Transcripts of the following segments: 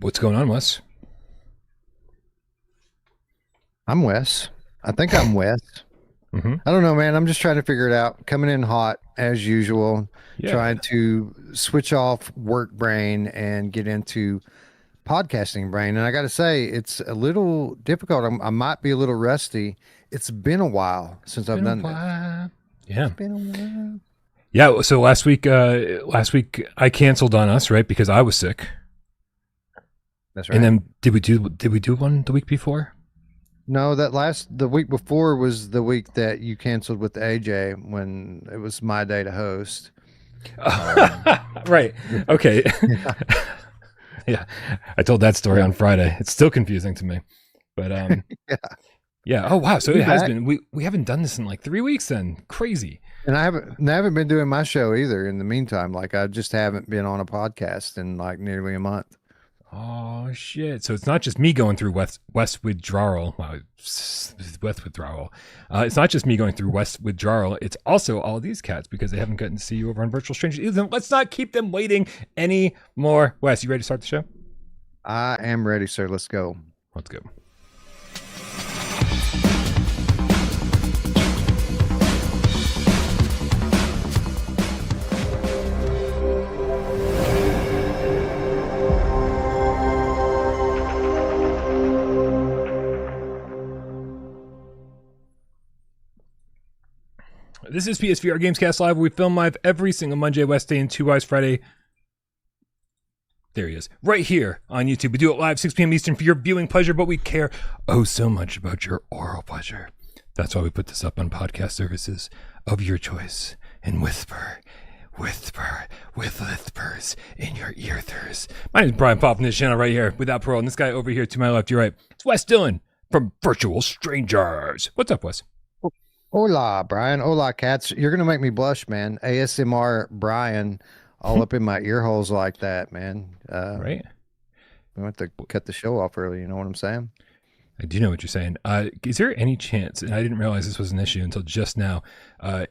What's going on, Wes? I'm Wes. I think I'm Wes. Mm-hmm. I don't know, man. I'm just trying to figure it out. Coming in hot as usual, Yeah. trying to switch off work brain and get into podcasting brain. And I got to say, it's a little difficult. I might be a little rusty. It's been a while since It's I've been a done this. while. Yeah. It's been a while. Yeah. So last week I canceled on us, right? Because I was sick. That's And right. then did we do one the week before? No, the week before was the week that you canceled with AJ when it was my day to host. Right. Okay. Yeah. I told that story on Friday. It's still confusing to me. But Yeah. yeah. Oh wow. So You it has back? been. We haven't done this in like 3 weeks then. Crazy. And I haven't been doing my show either in the meantime. Like I just haven't been on a podcast in like nearly a month. Oh shit! So it's not just me going through West withdrawal. Wow, West withdrawal. It's not just me going through West withdrawal. It's also all these cats because they haven't gotten to see you over on Virtual Strangers. Either. Let's not keep them waiting anymore. Wes, you ready to start the show? I am ready, sir. Let's go. Let's go. This is PSVR GamesCast Live. We film live every single Monday, WesDay, and Two Eyes Friday. There he is, right here on YouTube. We do it live 6 p.m. Eastern for your viewing pleasure, but we care oh so much about your oral pleasure. That's why we put this up on podcast services of your choice and whisper with lispers in your earthers. My name is Brian Pop from this channel right here without parole, and this guy over here to my left, your right, it's Wes Dillon from Virtual Strangers. What's up, Wes? Hola, Brian. Hola, cats. You're gonna make me blush, man. ASMR Brian all up in my ear holes like that, man. Right? We went to cut the show off early, you know what I'm saying? I do know what you're saying. Is there any chance, and I didn't realize this was an issue until just now,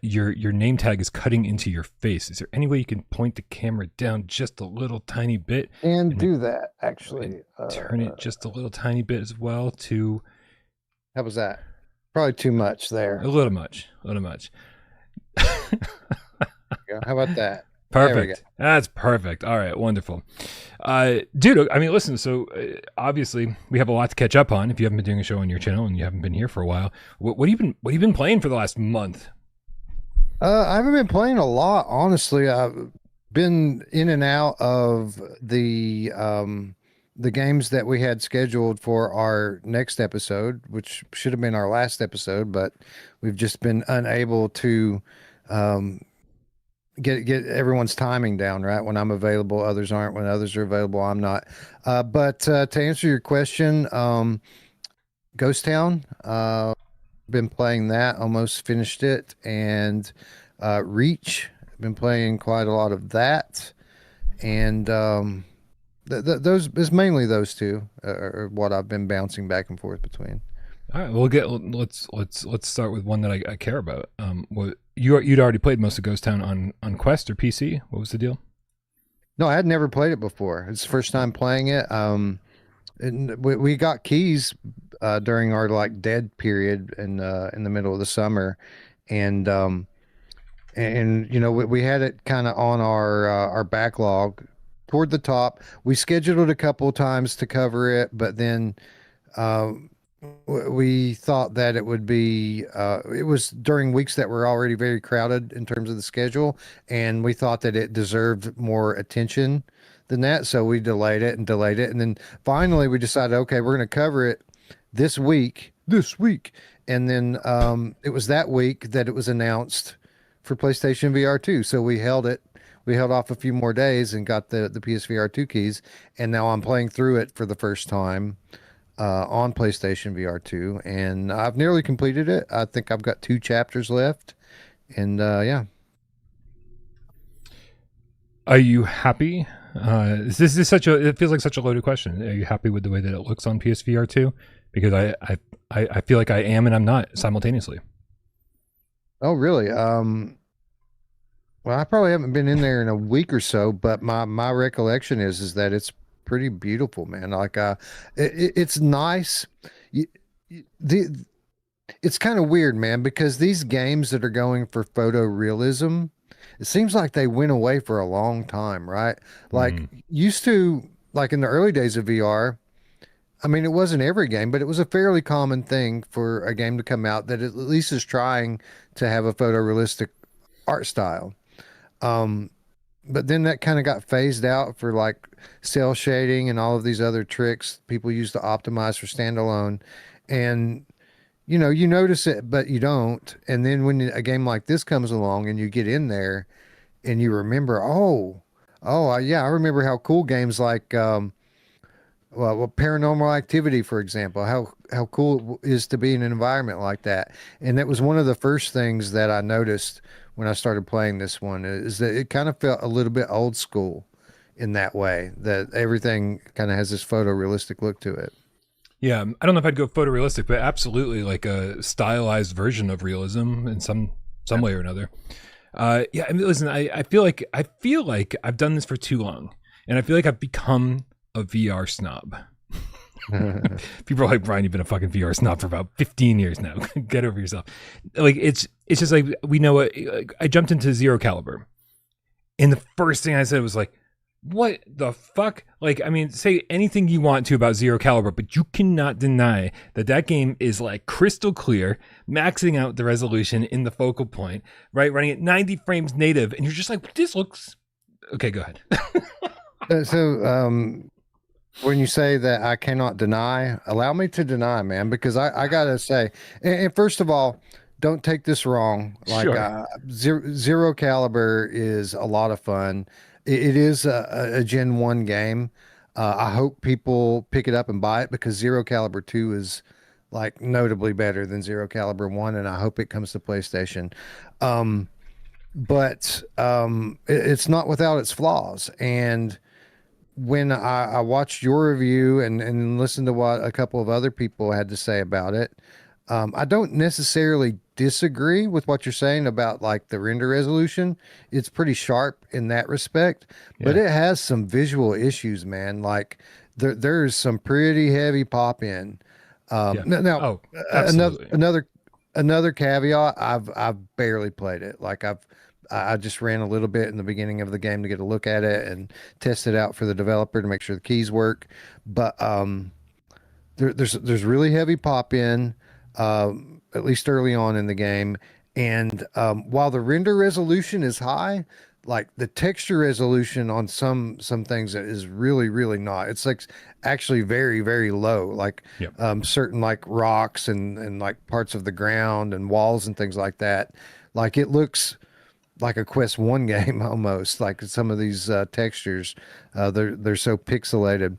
your name tag is cutting into your face. Is there any way you can point the camera down just a little tiny bit And do that, actually. turn it just a little tiny bit as well to How was that? Probably too much there. a little much. How about that? There we go. Perfect. That's perfect. All right, wonderful. Dude, I mean, listen, so obviously we have a lot to catch up on if you haven't been doing a show on your channel and you haven't been here for a while. What have you been playing for the last month? I haven't been playing a lot, honestly. I've been in and out of the games that we had scheduled for our next episode, which should have been our last episode, but we've just been unable to get everyone's timing down, right? When I'm available, others aren't. When others are available, I'm not. But to answer your question, Ghost Town, been playing that, almost finished it, and Reach, been playing quite a lot of that, and those is mainly those two are what I've been bouncing back and forth between. All right, let's start with one that I care about. What you'd already played most of Ghost Town on Quest or PC? What was the deal? No, I had never played it before. It's the first time playing it. And we got keys during our like dead period in the middle of the summer, and you know we had it kind of on our backlog toward the top. We scheduled it a couple of times to cover it, but then we thought that it would be it was during weeks that were already very crowded in terms of the schedule, and we thought that it deserved more attention than that, so we delayed it and delayed it, and then finally we decided, okay, we're going to cover it this week, and then it was that week that it was announced for PlayStation VR2, so we held off a few more days and got the PSVR2 keys, and now I'm playing through it for the first time on PlayStation VR2, and I've nearly completed it. I think I've got 2 chapters left, and yeah. Are you happy? This is such a. It feels like such a loaded question. Are you happy with the way that it looks on PSVR 2? Because I feel like I am and I'm not simultaneously. Oh, really? Well, I probably haven't been in there in a week or so, but my recollection is that it's pretty beautiful, man. Like it's nice. You, the It's kind of weird, man, because these games that are going for photorealism, it seems like they went away for a long time, right? Like Mm. used to, like in the early days of VR, I mean, it wasn't every game, but it was a fairly common thing for a game to come out that at least is trying to have a photorealistic art style. Um, but then that kind of got phased out for like cell shading and all of these other tricks people use to optimize for standalone. And you notice it, but you don't. And then when a game like this comes along and you get in there and you remember, yeah, I remember how cool games like, well, Paranormal Activity, for example, how cool it is to be in an environment like that. And that was one of the first things that I noticed when I started playing this one is that it kind of felt a little bit old school in that way, that everything kind of has this photorealistic look to it. Yeah, I don't know if I'd go photorealistic, but absolutely like a stylized version of realism in some way or another. Yeah, I mean, listen, I feel like I've done this for too long, and I feel like I've become a VR snob. People are like, Brian, you've been a fucking VR snob for about 15 years now. Get over yourself. Like it's just like we know what. Like, I jumped into Zero Caliber, and the first thing I said was like, what the fuck? Like, I mean, say anything you want to about Zero Caliber, but you cannot deny that that game is like crystal clear, maxing out the resolution in the focal point, right? Running at 90 frames native, and you're just like, this looks okay. Go ahead. So, when you say that I cannot deny, allow me to deny, man, because I gotta say, and first of all, don't take this wrong. Like Sure. Zero Caliber is a lot of fun. It is a Gen 1 game. I hope people pick it up and buy it because Zero Caliber 2 is like notably better than Zero Caliber 1, and I hope it comes to PlayStation. Um, but it's not without its flaws. And when I watched your review and listened to what a couple of other people had to say about it, I don't necessarily disagree with what you're saying about like the render resolution. It's pretty sharp in that respect, but Yeah. it has some visual issues, man. Like there's some pretty heavy pop in. Yeah. Now Oh, another absolutely. another caveat, I've barely played it. Like I just ran a little bit in the beginning of the game to get a look at it and test it out for the developer to make sure the keys work. But there's really heavy pop in, at least early on in the game. And while the render resolution is high, like the texture resolution on some things is really not. It's like actually very low. Like Yep. certain like rocks and like parts of the ground and walls and things like that. Like it looks like a Quest 1 game almost. Like some of these textures, they're so pixelated.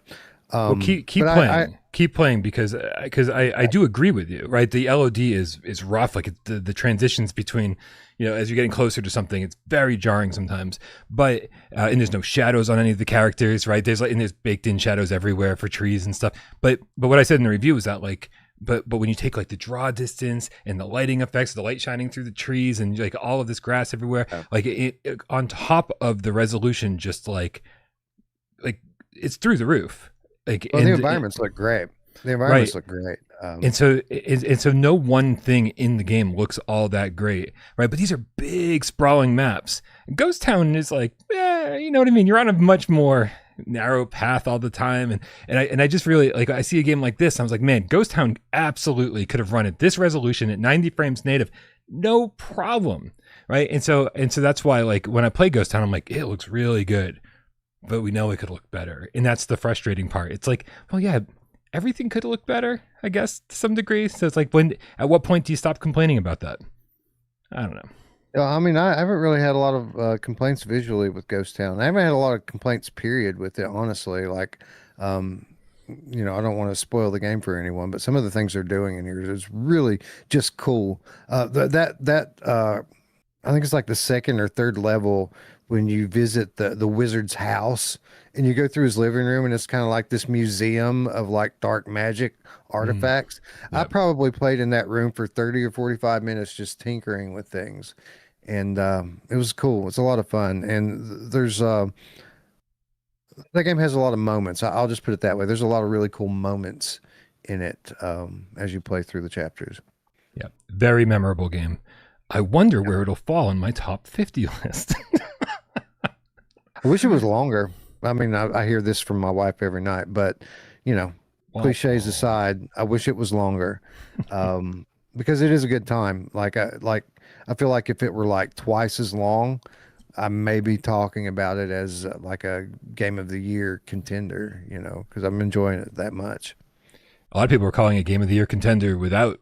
Well, keep But playing, keep playing because I do agree with you, right? The LOD is rough, like the transitions between, as you're getting closer to something, it's very jarring sometimes. But and there's no shadows on any of the characters, right? There's baked in shadows everywhere for trees and stuff. But what I said in the review is that like. But when you take like the draw distance and the lighting effects, the light shining through the trees and like all of this grass everywhere, like it on top of the resolution, just like it's through the roof. Like well, the environments look great. The environments right. look great. And so no one thing in the game looks all that great, right? But these are big sprawling maps. Ghost Town is like, you know what I mean? You're on a much more narrow path all the time. And I just really like, I see a game like this. I was like, man, Ghost Town absolutely could have run at this resolution at 90 frames native. No problem. Right. And so that's why like when I play Ghost Town, I'm like, it looks really good, but we know it could look better. And that's the frustrating part. It's like, well, yeah, everything could look better, I guess, to some degree. So it's like, at what point do you stop complaining about that? I don't know. I mean, I haven't really had a lot of complaints visually with Ghost Town. I haven't had a lot of complaints, period, with it, honestly. Like, um, I don't want to spoil the game for anyone, but some of the things they're doing in here is really just cool. I think it's like the second or third level when you visit the wizard's house and you go through his living room and it's kind of like this museum of like dark magic Mm, artifacts. I yep. probably played in that room for 30 or 45 minutes just tinkering with things. And it was cool. It's a lot of fun. And there's that game has a lot of moments. I'll just put it that way. There's a lot of really cool moments in it as you play through the chapters. Yeah, very memorable game. I wonder where it'll fall on my top 50 list. I wish it was longer. I mean, I hear this from my wife every night, but you know, cliches aside, I wish it was longer, because it is a good time. I feel like if it were like twice as long, I may be talking about it as like a game of the year contender. You know, because I'm enjoying it that much. A lot of people are calling it game of the year contender without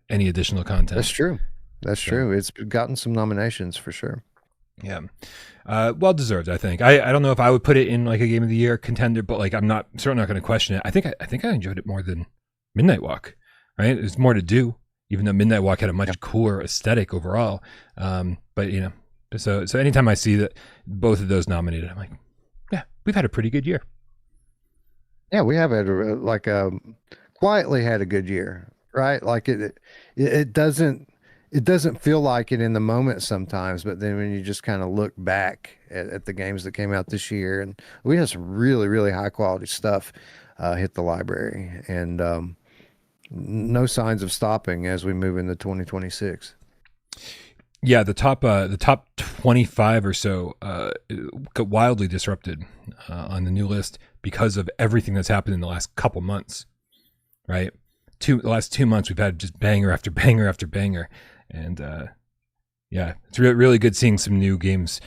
any additional content. That's true. That's true. It's gotten some nominations for sure. Yeah. Well deserved, I think. I don't know if I would put it in like a game of the year contender, but like I'm certainly not going to question it. I think I enjoyed it more than Midnight Walk, right? There's more to do, even though Midnight Walk had a much cooler aesthetic overall. But you know, so anytime I see that both of those nominated, I'm like, yeah, we've had a pretty good year. Yeah, we have had quietly had a good year, right? Like it doesn't feel like it in the moment sometimes, but then when you just kind of look back at the games that came out this year, and we had some really, really high quality stuff hit the library, and no signs of stopping as we move into 2026. Yeah, the top 25 or so got wildly disrupted on the new list because of everything that's happened in the last couple months, right? The last 2 months we've had just banger after banger after banger, and yeah, it's really good seeing some new games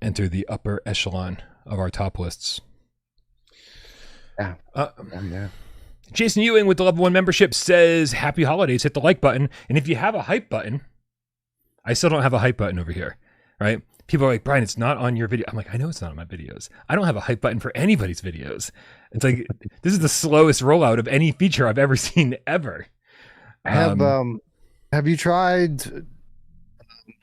enter the upper echelon of our top lists. Yeah. Yeah. Jason Ewing with the level 1 membership says, "Happy holidays! Hit the like button, and if you have a hype button." I still don't have a hype button over here, right? People are like, "Brian, it's not on your video." I'm like, I know it's not on my videos. I don't have a hype button for anybody's videos. It's like, this is the slowest rollout of any feature I've ever seen ever. Have you tried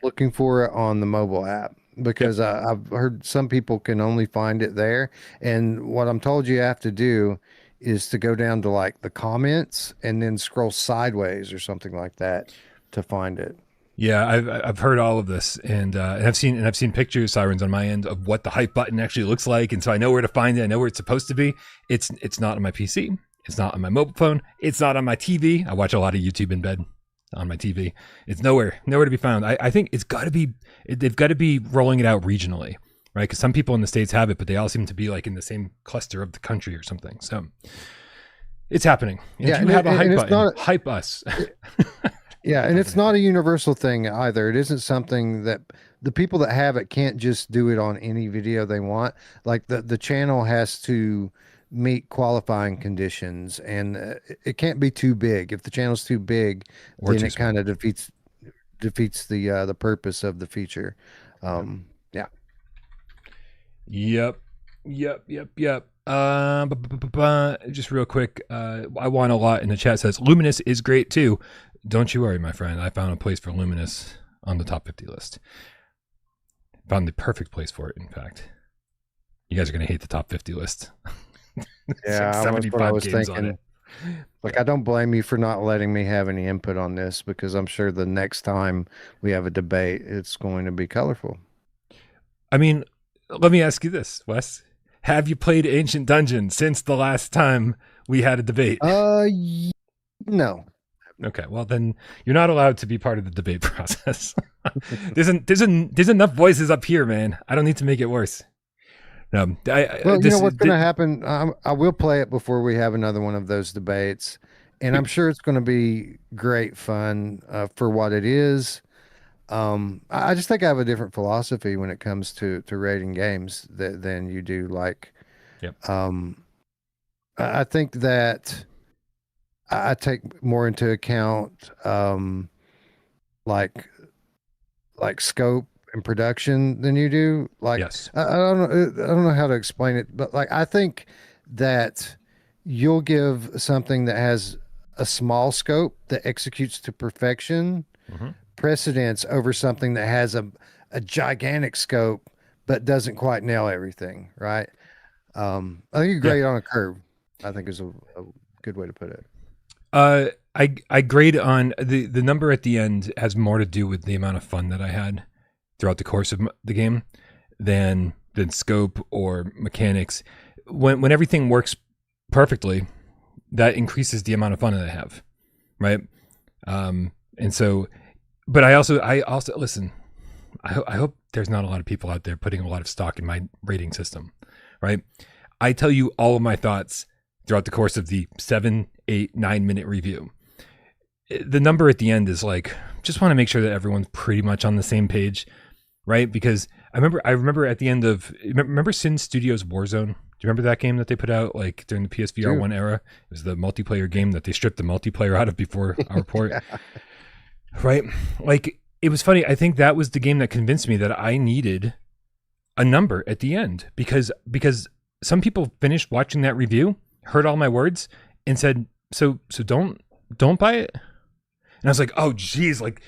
looking for it on the mobile app? Because I've heard some people can only find it there. And what I'm told you have to do is to go down to like the comments and then scroll sideways or something like that to find it. Yeah, I've heard all of this, and I've seen pictures, Sirens, on my end of what the hype button actually looks like, and so I know where to find it. I know where it's supposed to be. It's not on my PC. It's not on my mobile phone. It's not on my TV. I watch a lot of YouTube in bed on my TV. It's nowhere to be found. I think it's got to be. They've got to be rolling it out regionally, right? Because some people in the States have it, but they all seem to be like in the same cluster of the country or something. So it's happening. And if you have a hype button, hype us. Yeah, and it's not a universal thing either. It isn't something that the people that have it can't just do it on any video they want. Like the channel has to meet qualifying conditions, and it can't be too big. If the channel's too big, then it kind of defeats the purpose of the feature. Yeah. Yep. Just real quick, I want a lot in the chat says Luminous is great too. Don't you worry, my friend. I found a place for Luminous on the top 50 list. Found the perfect place for it, in fact. You guys are going to hate the top 50 list. Yeah, like 75 I was games thinking. On it. Like, I don't blame you for not letting me have any input on this, because I'm sure the next time we have a debate, it's going to be colorful. I mean, let me ask you this, Wes. Have you played Ancient Dungeon since the last time we had a debate? No. Okay, well then you're not allowed to be part of the debate process. There's enough voices up here, man. I don't need to make it worse. No, well, you know what's going to happen? I will play it before we have another one of those debates, and I'm sure it's going to be great fun for what it is. I just think I have a different philosophy when it comes to rating games than you do. Like, yep. I think that I take more into account like scope and production than you do. Like, yes. I don't know how to explain it, but like, I think that you'll give something that has a small scope that executes to perfection precedence over something that has a gigantic scope but doesn't quite nail everything, right? I think you grade on a curve, I think is a good way to put it. I grade on the number at the end has more to do with the amount of fun that I had throughout the course of the game than than scope or mechanics. When everything works perfectly, that increases the amount of fun that I have, right? And so, but I also listen. I hope there's not a lot of people out there putting a lot of stock in my rating system, right? I tell you all of my thoughts throughout the course of the 7, 8, 9 minute review. The number at the end is like, just want to make sure that everyone's pretty much on the same page, right? Because I remember at the end of, remember Sin Studios Warzone? Do you remember that game that they put out like during the PSVR1 era? It was the multiplayer game that they stripped the multiplayer out of before our port, Yeah. right? Like, it was funny. I think that was the game that convinced me that I needed a number at the end because some people finished watching that review, heard all my words, and said, "So don't buy it." And I was like, "Oh, geez!" Like,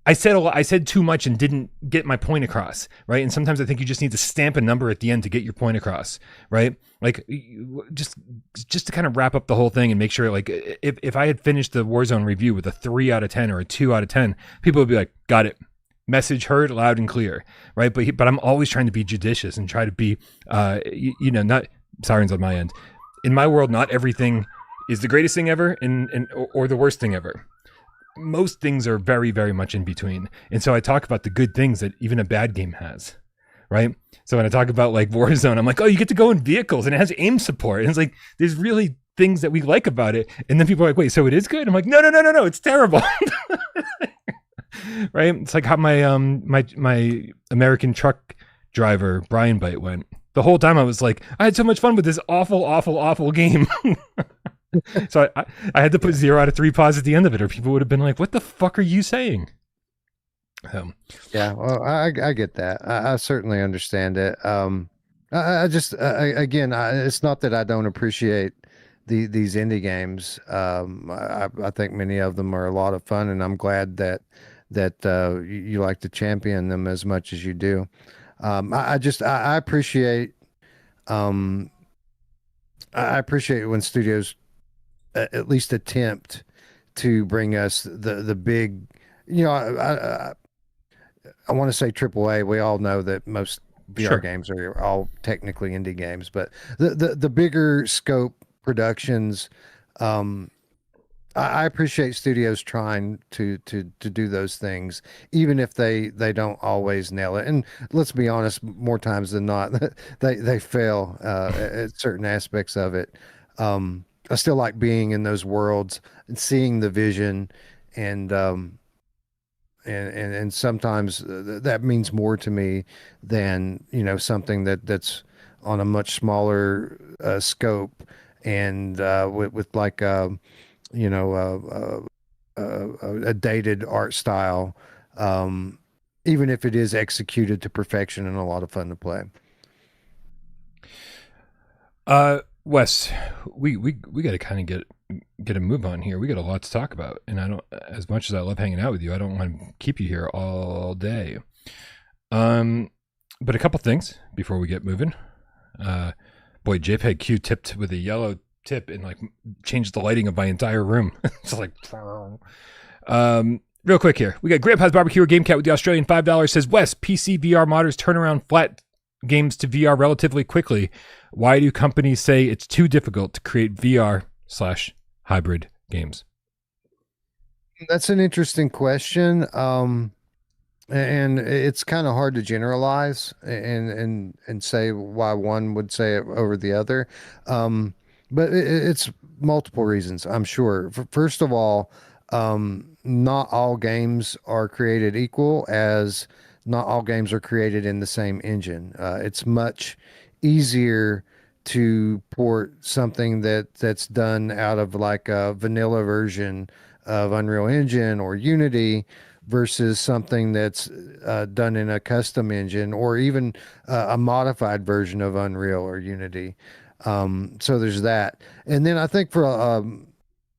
I said too much and didn't get my point across, right? And sometimes I think you just need to stamp a number at the end to get your point across, right? Like, just to kind of wrap up the whole thing and make sure, like, if I had finished the Warzone review with a 3 out of 10 or a 2 out of 10, people would be like, "Got it. Message heard loud and clear," right? But I'm always trying to be judicious and try to be, not sirens on my end. In my world, not everything is the greatest thing ever or the worst thing ever. Most things are very, very much in between. And so I talk about the good things that even a bad game has, right? So when I talk about like Warzone, I'm like, oh, you get to go in vehicles and it has aim support. And it's like, there's really things that we like about it. And then people are like, wait, so it is good? I'm like, no, it's terrible. Right? It's like how my my American truck driver Brian Bite went. The whole time I was like, I had so much fun with this awful game. So I had to put 0 out of 3 paws at the end of it, or people would have been like, what the fuck are you saying? Yeah, well, I get that. I certainly understand it. I just again, it's not that I don't appreciate these indie games. I think many of them are a lot of fun, and I'm glad that you like to champion them as much as you do. I appreciate I appreciate when studios at least attempt to bring us the big, I want to say AAA. We all know that most VR Sure. games are all technically indie games, but the bigger scope productions, I appreciate studios trying to do those things, even if they don't always nail it. And let's be honest, more times than not, they fail at certain aspects of it. I still like being in those worlds and seeing the vision, and and sometimes that means more to me than something that's on a much smaller scope and with like a dated art style, even if it is executed to perfection and a lot of fun to play. Wes, we got to kind of get a move on here. We got a lot to talk about, and I don't, as much as I love hanging out with you, I don't want to keep you here all day. But a couple things before we get moving. Boy, JPEG Q tipped with a yellow tip and like changed the lighting of my entire room. It's like, real quick here. We got Grandpa's Barbecue or Game Cat with the Australian $5 says, Wes, PC VR modders turn around flat games to VR relatively quickly. Why do companies say it's too difficult to create VR/hybrid games? That's an interesting question. And it's kind of hard to generalize and say why one would say it over the other. But it's multiple reasons, I'm sure. First of all, not all games are created equal, as not all games are created in the same engine. It's much easier to port something that's done out of like a vanilla version of Unreal Engine or Unity versus something that's done in a custom engine or even a modified version of Unreal or Unity. So there's that. And then I think for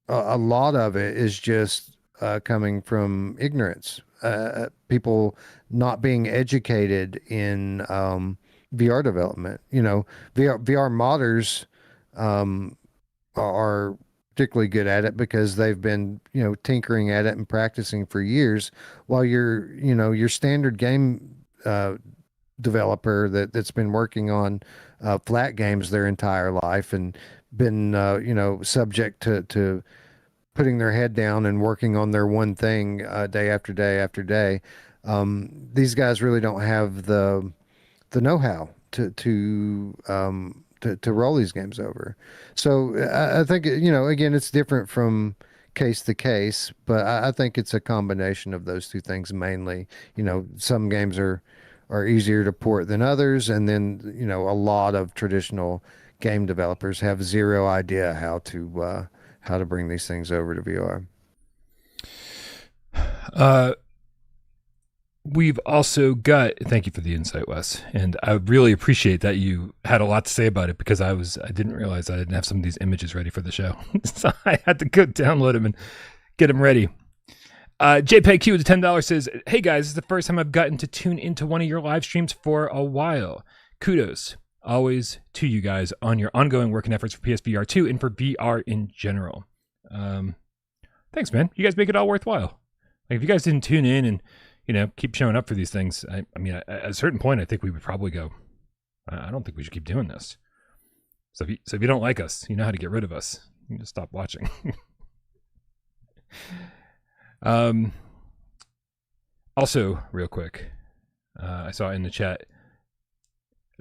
a lot of it is just coming from ignorance. People not being educated in VR development. VR modders are particularly good at it because they've been, tinkering at it and practicing for years, while your standard game developer that's been working on flat games their entire life and been subject to putting their head down and working on their one thing day after day after day. These guys really don't have the know-how to roll these games over. So I think, again, it's different from case to case, but I think it's a combination of those two things mainly. Some games are easier to port than others, and then a lot of traditional game developers have zero idea how to bring these things over to VR. We've also got, thank you for the insight, Wes. And I really appreciate that you had a lot to say about it, because I didn't realize I didn't have some of these images ready for the show. So I had to go download them and get them ready. JPEG with the $10 says, hey guys, this is the first time I've gotten to tune into one of your live streams for a while. Kudos always to you guys on your ongoing work and efforts for PSVR2 and for VR in general. Thanks, man. You guys make it all worthwhile. Like, if you guys didn't tune in and keep showing up for these things, I mean, at a certain point, I think we would probably go, I don't think we should keep doing this. So if you don't like us, you know how to get rid of us. You just stop watching. Also, real quick, I saw in the chat,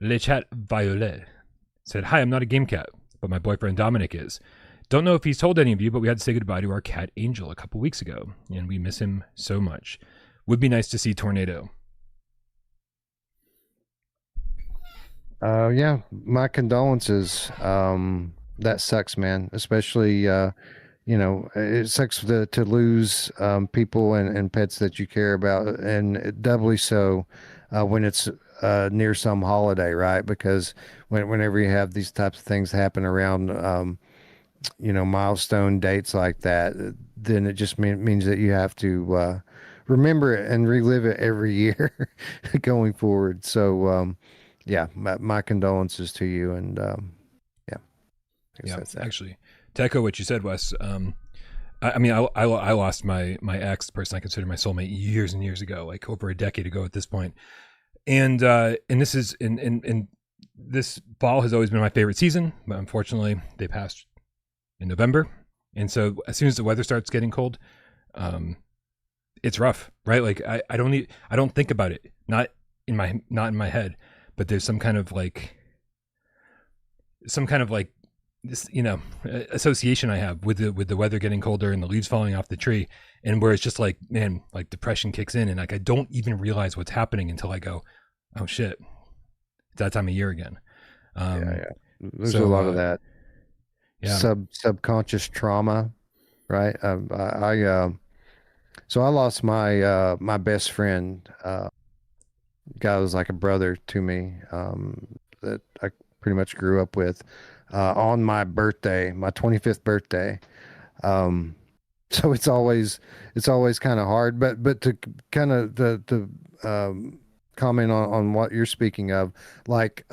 Le Chat Violet said, hi, I'm not a game cat, but my boyfriend Dominic is. Don't know if he's told any of you, but we had to say goodbye to our cat Angel a couple weeks ago, and we miss him so much. Would be nice to see Tornado. Yeah, my condolences. That sucks, man. Especially, it sucks to lose people and pets that you care about, and doubly so when it's near some holiday, right? Because whenever you have these types of things happen around, milestone dates like that, then it just means that you have to remember it and relive it every year going forward. So, yeah, my condolences to you. And yeah, actually, to echo what you said, Wes, I lost my ex, the person I consider my soulmate, years and years ago, like over a decade ago at this point. And this is in this fall has always been my favorite season, but unfortunately they passed in November. And so as soon as the weather starts getting cold, it's rough, right? Like I don't think about it, not in my head, but there's some kind of like this, association I have with the weather getting colder and the leaves falling off the tree, and where it's just like, man, like depression kicks in, and like I don't even realize what's happening until I go, oh shit, it's that time of year again. Yeah. There's a lot of that. Yeah. Subconscious trauma, right? So I lost my my best friend, guy was like a brother to me, that I pretty much grew up with, on my birthday, my 25th birthday. So it's always kind of hard, but to kind of the comment on what you're speaking of, like,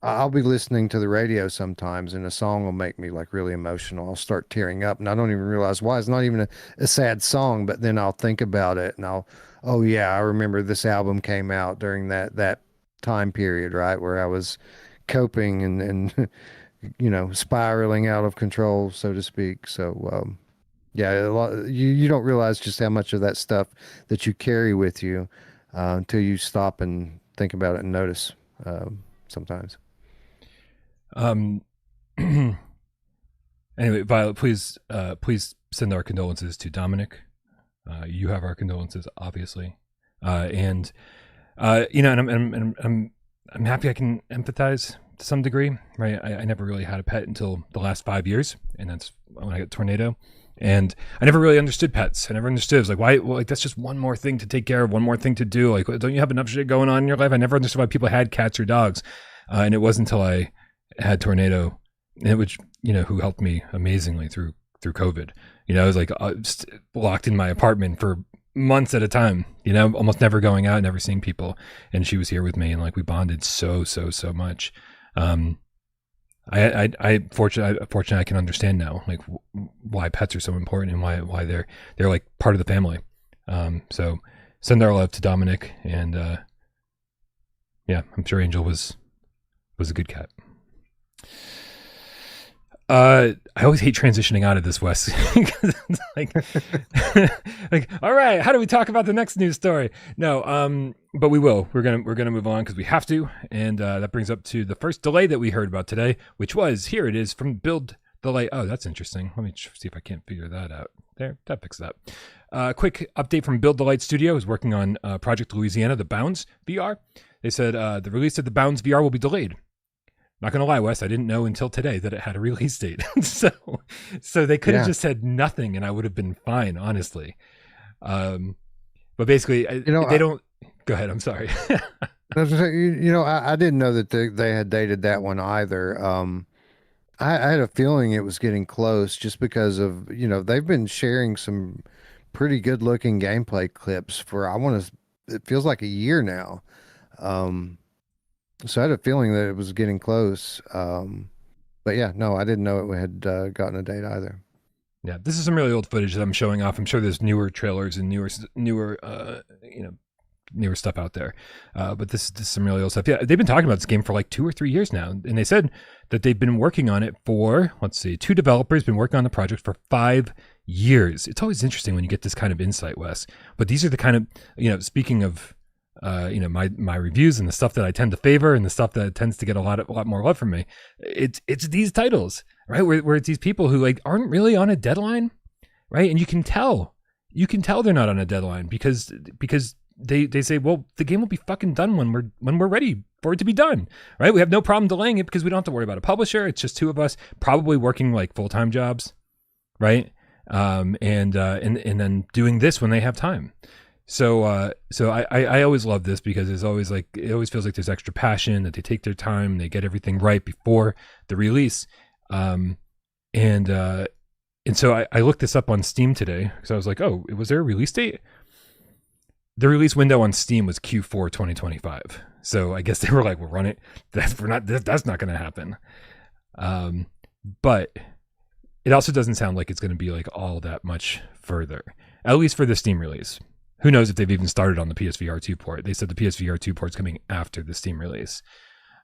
I'll be listening to the radio sometimes and a song will make me like really emotional. I'll start tearing up and I don't even realize why. It's not even a sad song, but then I'll think about it and oh yeah, I remember this album came out during that time period, right? Where I was coping and spiraling out of control, so to speak. So, yeah, you don't realize just how much of that stuff that you carry with you until you stop and think about it and notice sometimes. Anyway, Violet, please send our condolences to Dominic. You have our condolences, obviously, and I'm happy I can empathize to some degree, right? I never really had a pet until the last 5 years, and that's when I got Tornado. And I never really understood pets. I never understood. It was like, why? Well, like, that's just one more thing to take care of, one more thing to do. Like, don't you have enough shit going on in your life? I never understood why people had cats or dogs. And it wasn't until I had Tornado, which, who helped me amazingly through COVID. I was like locked in my apartment for months at a time, almost never going out, never seeing people. And she was here with me, and like we bonded so much. Fortunately I can understand now, like why pets are so important and why they're like part of the family. So send our love to Dominic, and Yeah, I'm sure Angel was a good cat. I always hate transitioning out of this, Wes. like, like, all right, how do we talk about the next news story? No, but we will. We're gonna move on because we have to, and that brings up to the first delay that we heard about today, which was here. It is from Build Delay. Oh, that's interesting. Let me see if I can't figure that out. There, that picks it up. Quick update from Build the Light Studio is working on Project Louisiana, the Bounds VR. They said the release of the Bounds VR will be delayed. Not gonna lie, Wes, I didn't know until today that it had a release date. so they could have just said nothing, and I would have been fine, honestly. But basically, they don't. Go ahead. I'm sorry. I didn't know that they had dated that one either. I had a feeling it was getting close just because of they've been sharing some pretty good looking gameplay clips for it feels like a year now. So I had a feeling that it was getting close. But yeah, no, I didn't know it had gotten a date either. Yeah, this is some really old footage that I'm showing off. I'm sure there's newer trailers and newer stuff out there. But this is some really old stuff. Yeah, they've been talking about this game for like 2 or 3 years now. And they said that they've been working on it for, 2 developers been working on the project for 5 years. It's always interesting when you get this kind of insight, Wes. But these are the kind of, speaking of, my reviews and the stuff that I tend to favor and the stuff that tends to get a lot more love from me. It's these titles, right? Where it's these people who like aren't really on a deadline, right? And you can tell they're not on a deadline because they say, well, the game will be fucking done when we're ready for it to be done, right? We have no problem delaying it because we don't have to worry about a publisher. It's just 2 of us probably working like full-time jobs, right? And then doing this when they have time. So I always love this because it's always like, it always feels like there's extra passion, that they take their time, they get everything right before the release. And so I looked this up on Steam today because I was like, oh, was there a release date? The release window on Steam was Q4 2025. So I guess they were like, we'll run it. That's not going to happen. But it also doesn't sound like it's going to be like all that much further, at least for the Steam release. Who knows if they've even started on the PSVR2 port. They said the PSVR2 port's coming after the Steam release.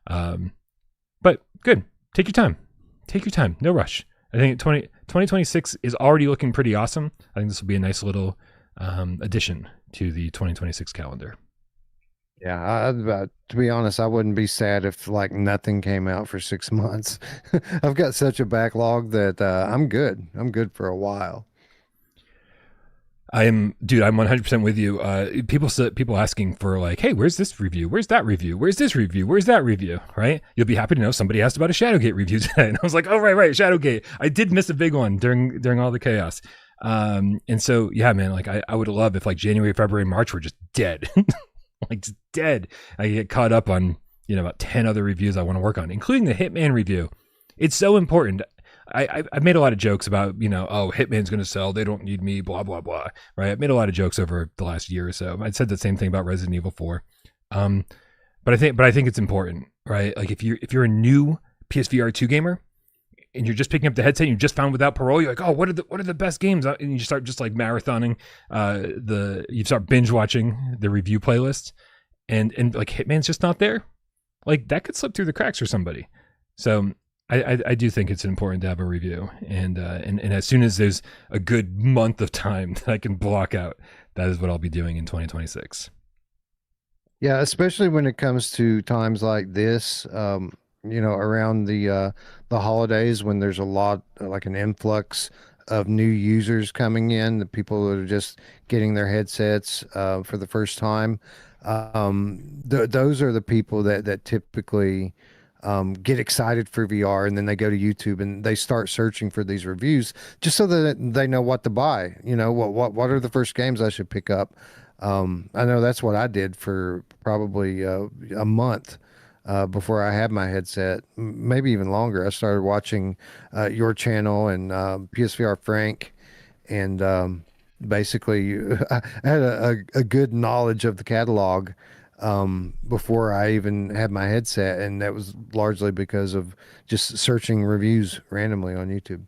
But good. Take your time. Take your time. No rush. I think 2026 is already looking pretty awesome. I think this will be a nice little addition to the 2026 calendar. Yeah, to be honest, I wouldn't be sad if like nothing came out for 6 months. I've got such a backlog that I'm good. I'm good for a while. I'm 100% with you. People asking for like, hey, where's this review? Where's that review? Where's this review? Where's that review? Right? You'll be happy to know somebody asked about a Shadowgate review today. And I was like, oh, right, Shadowgate. I did miss a big one during all the chaos. And so, yeah, man, like I would love if like January, February, March were just dead, like just dead. I get caught up on, about 10 other reviews I want to work on, including the Hitman review. It's so important. I've made a lot of jokes about, oh, Hitman's going to sell. They don't need me, blah, blah, blah. Right. I've made a lot of jokes over the last year or so. I said the same thing about Resident Evil 4. But I think it's important, right? Like if you're a new PSVR 2 gamer and you're just picking up the headset and you just found Without Parole, you're like, oh, what are the best games? And you start just like marathoning, you start binge watching the review playlist and like Hitman's just not there. Like that could slip through the cracks for somebody. So I do think it's important to have a review, and as soon as there's a good month of time that I can block out, that is what I'll be doing in 2026. Yeah, especially when it comes to times like this, around the holidays when there's a lot like an influx of new users coming in, the people that are just getting their headsets for the first time. Those are the people that typically get excited for VR, and then they go to YouTube and they start searching for these reviews just so that they know what to buy. What are the first games I should pick up? I know that's what I did for probably a month before I had my headset, maybe even longer. I started watching your channel and PSVR Frank, and basically I had a good knowledge of the catalog before I even had my headset, and that was largely because of just searching reviews randomly on YouTube.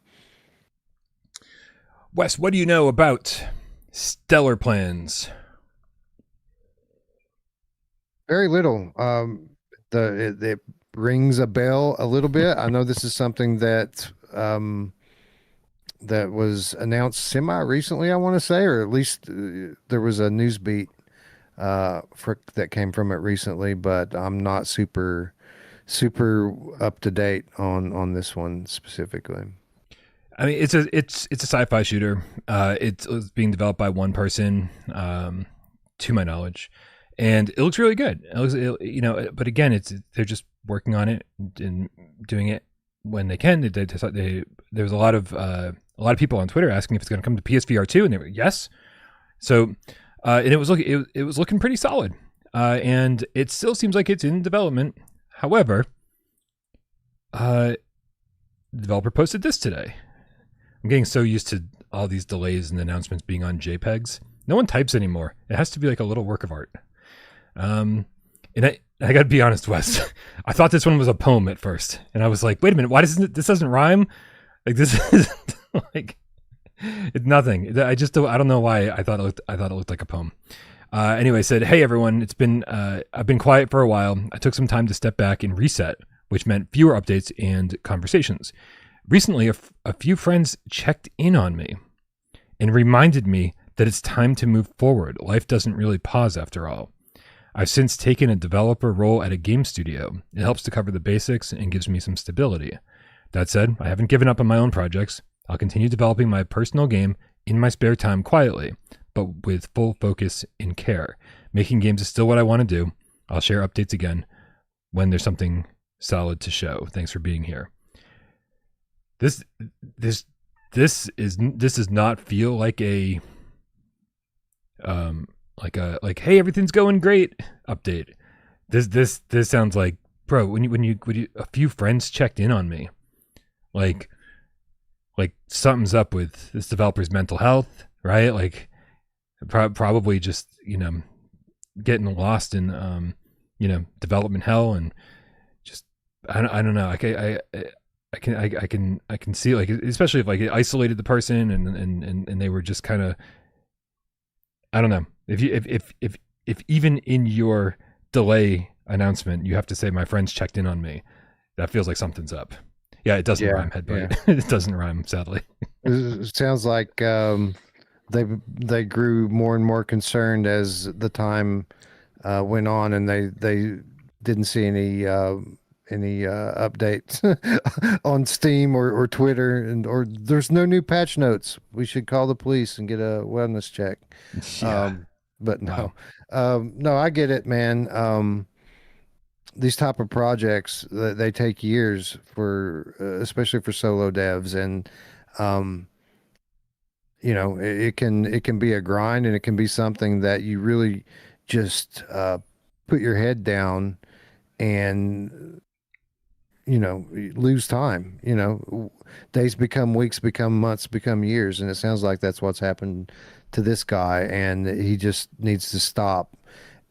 Wes, what do you know about Stellar Plans? Very little. It rings a bell a little bit. I know this is something that was announced semi recently, I want to say, or at least there was a news beat that came from it recently, but I'm not super up to date on this one specifically. I mean, it's a sci-fi shooter. It's being developed by one person, to my knowledge, and it looks really good. But again, they're just working on it and doing it when they can. There was a lot of people on Twitter asking if it's going to come to PSVR2, and they were yes. So, and it was looking pretty solid, and it still seems like it's in development. However, the developer posted this today. I'm getting so used to all these delays and announcements being on JPEGs. No one types anymore. It has to be like a little work of art. And I got to be honest, Wes. I thought this one was a poem at first, and I was like, "Wait a minute, why doesn't rhyme? Like this is like it's nothing." I don't know why I thought it looked like a poem. Anyway, said, "Hey everyone, I've been quiet for a while. I took some time to step back and reset, which meant fewer updates and conversations. Recently, a few friends checked in on me and reminded me that it's time to move forward. Life doesn't really pause after all. I've since taken a developer role at a game studio. It helps to cover the basics and gives me some stability. That said, I haven't given up on my own projects. I'll continue developing my personal game in my spare time quietly, but with full focus and care. Making games is still what I want to do. I'll share updates again when there's something solid to show. Thanks for being here." This does not feel like a hey, everything's going great update. This sounds like, bro, when you a few friends checked in on me, like something's up with this developer's mental health, right? Like probably just getting lost in development hell, and just I don't know. I can see, like, especially if like it isolated the person and they were just kind of, I don't know, if even in your delay announcement you have to say my friends checked in on me, that feels like something's up. Yeah, it doesn't rhyme, headbutt. Yeah. It doesn't rhyme, sadly. It sounds like they grew more and more concerned as the time went on, and they didn't see any updates on Steam or Twitter, or there's no new patch notes. We should call the police and get a wellness check. Yeah. But no, no, I get it, man. These type of projects, they take years for, especially for solo devs, and um, it can be a grind, and it can be something that you really just put your head down and lose time. Days become weeks, become months, become years, and it sounds like that's what's happened to this guy, and he just needs to stop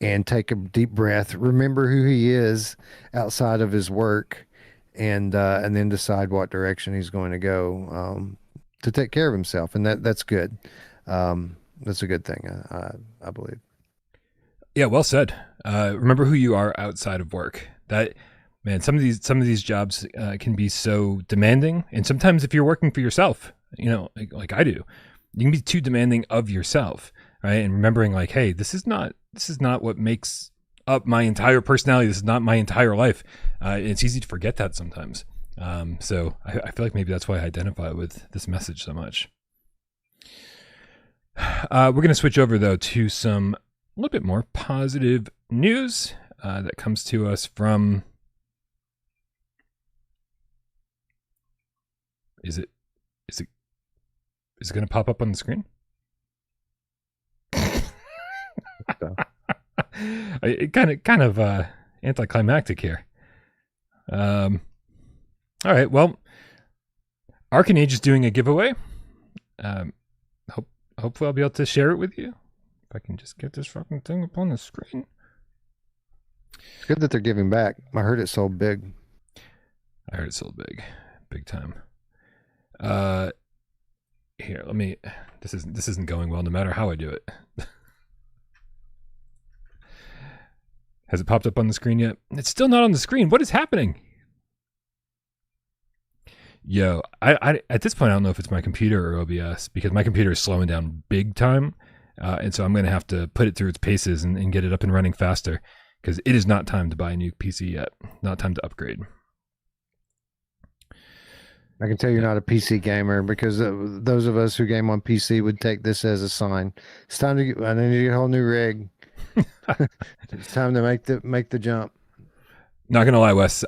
and take a deep breath, remember who he is outside of his work, and then decide what direction he's going to go, to take care of himself, and that's good. That's a good thing, I believe. Yeah, well said. Remember who you are outside of work. That, man, some of these jobs can be so demanding, and sometimes if you're working for yourself, like I do, you can be too demanding of yourself, right? And remembering, like, hey, this is not what makes up my entire personality. This is not my entire life. It's easy to forget that sometimes. So I feel like maybe that's why I identify with this message so much. We're going to switch over, though, to some a little bit more positive news that comes to us from. Is it going to pop up on the screen? It kind of anticlimactic here. All right, well, Arken Age is doing a giveaway. Hopefully I'll be able to share it with you. If I can just get this fucking thing up on the screen. It's good that they're giving back. I heard it sold big. I heard it sold big time. Here, let me. This isn't going well, no matter how I do it. Has it popped up on the screen yet? It's still not on the screen. What is happening? Yo, I at this point, I don't know if it's my computer or OBS, because my computer is slowing down big time. And so I'm going to have to put it through its paces and get it up and running faster, because it is not time to buy a new PC yet. Not time to upgrade. I can tell you're not a PC gamer, because those of us who game on PC would take this as a sign. It's time to I need to get a whole new rig. It's time to make the jump. Not gonna lie, Wes.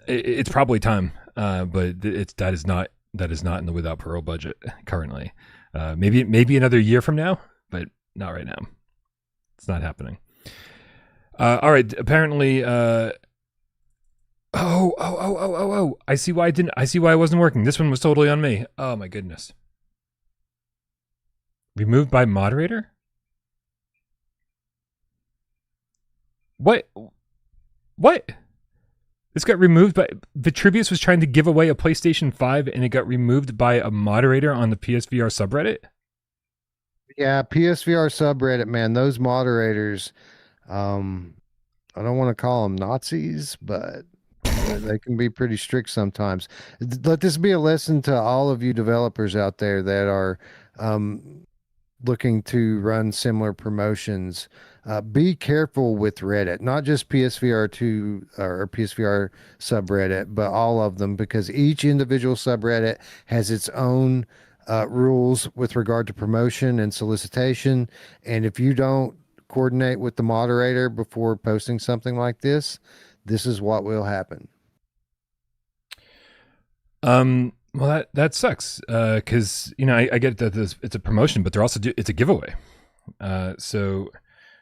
It's probably time, but that is not in the without parole budget currently. Maybe another year from now, but not right now. It's not happening. All right. Apparently. Oh! I see why it wasn't working. This one was totally on me. Oh my goodness. Removed by moderator? What? This got removed by... Vitruvius was trying to give away a PlayStation 5 and it got removed by a moderator on the PSVR subreddit? Yeah, PSVR subreddit, man. Those moderators, I don't want to call them Nazis, but they can be pretty strict sometimes. Let this be a lesson to all of you developers out there that are looking to run similar promotions. Be careful with Reddit, not just PSVR2 or PSVR subreddit, but all of them, because each individual subreddit has its own rules with regard to promotion and solicitation. And if you don't coordinate with the moderator before posting something like this, this is what will happen. Well, that sucks. Cause I get that it's a promotion, but it's a giveaway. So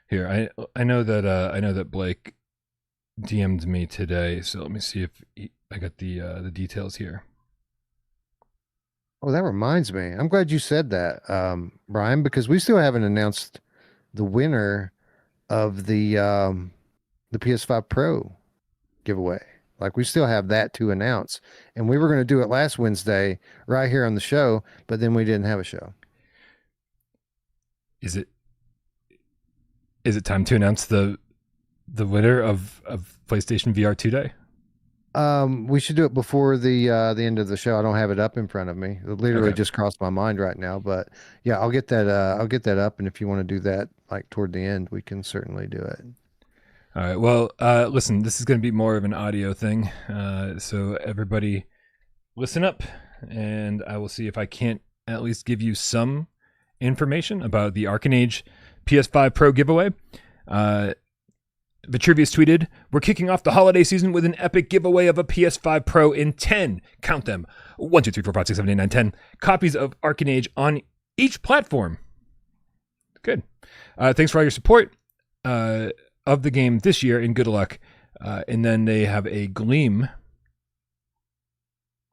here, I know that Blake DM'd me today. So let me see if I got the details here. Oh, that reminds me. I'm glad you said that, Brian, because we still haven't announced the winner of the PS5 Pro giveaway. Like, we still have that to announce, and we were going to do it last Wednesday right here on the show, but then we didn't have a show. Is it time to announce the winner of PlayStation VR 2 Day? We should do it before the end of the show. I don't have it up in front of me. It literally just crossed my mind right now, but yeah, I'll get that up, and if you want to do that like toward the end, we can certainly do it. All right. Well, listen, this is going to be more of an audio thing. So everybody listen up, and I will see if I can't at least give you some information about the Arken Age PS5 Pro giveaway. Vitruvius tweeted, "We're kicking off the holiday season with an epic giveaway of a PS5 Pro in 10, count them, 1, 2, 3, 4, 5, 6, 7, 8, 9, 10 copies of Arken Age on each platform." Good. Thanks for all your support of the game this year, and good luck. And then they have a Gleam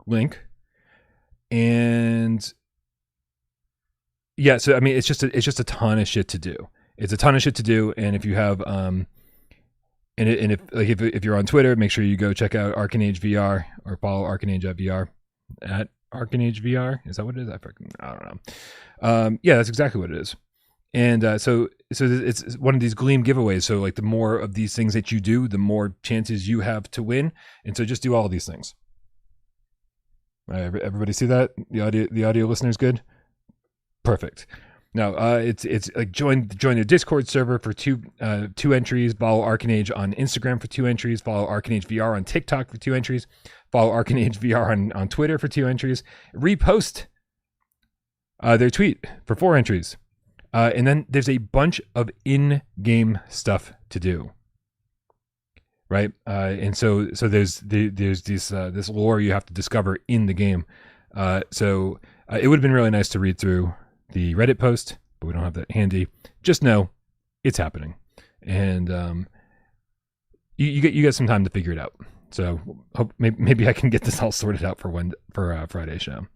link, and yeah, so I mean, it's just a ton of shit to do. It's a ton of shit to do, and if you have if you're on Twitter, make sure you go check out Arken Age VR, or follow Arken Age at VR at Arken Age VR. Is that what it is? I don't know. Yeah, that's exactly what it is. And so it's one of these Gleam giveaways. So like, the more of these things that you do, the more chances you have to win. And so just do all of these things. All right, everybody see that? The audio listeners good? Perfect. Now it's like join their Discord server for two entries. Follow Arken Age on Instagram for 2 entries. Follow Arken Age VR on TikTok for 2 entries. Follow Arken Age VR on Twitter for 2 entries. Repost their tweet for 4 entries. And then there's a bunch of in-game stuff to do, right? And so there's this lore you have to discover in the game. So it would have been really nice to read through the Reddit post, but we don't have that handy. Just know it's happening, and you get some time to figure it out. So hope maybe I can get this all sorted out for Friday's show.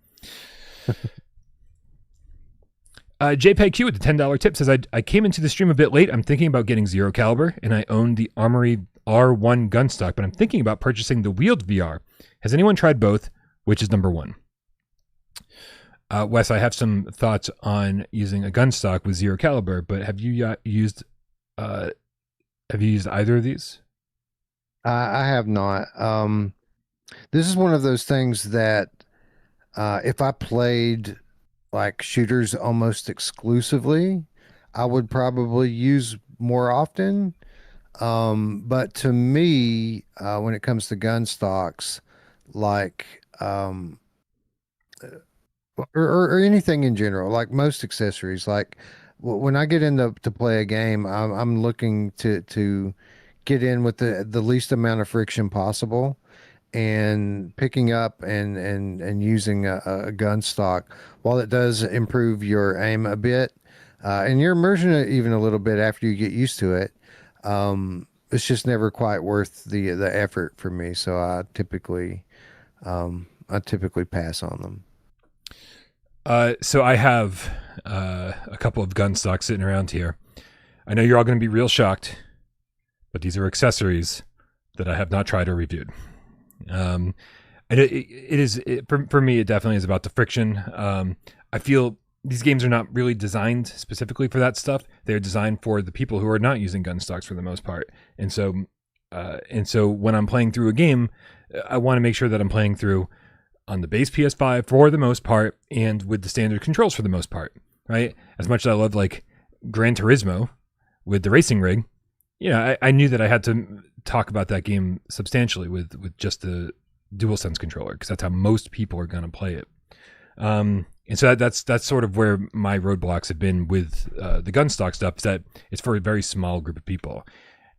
JPEG with the $10 tip says, I came into the stream a bit late. I'm thinking about getting Zero Caliber, and I own the Armory R1 Gunstock, but I'm thinking about purchasing the wheeled VR. Has anyone tried both? Which is number one? Wes, I have some thoughts on using a Gunstock with Zero Caliber, but have you used Have you used either of these? I have not. This is one of those things that if I played like shooters almost exclusively, I would probably use more often. But to me, when it comes to gun stocks, like or anything in general, like most accessories, like when I get into to play a game, I'm looking to get in with the least amount of friction possible, and picking up and using a gun stock, while it does improve your aim a bit, and your immersion even a little bit after you get used to it, it's just never quite worth the effort for me. So I typically pass on them. So I have a couple of gun stocks sitting around here. I know you're all going to be real shocked, but these are accessories that I have not tried or reviewed. And for me, it definitely is about the friction. I feel these games are not really designed specifically for that stuff. They're designed for the people who are not using gun stocks for the most part. And so when I'm playing through a game, I want to make sure that I'm playing through on the base PS5 for the most part, and with the standard controls for the most part, right? As much as I love like Gran Turismo with the racing rig, I knew that I had to talk about that game substantially with just the DualSense controller, because that's how most people are going to play it. And so that's sort of where my roadblocks have been with the gun stock stuff, is that it's for a very small group of people.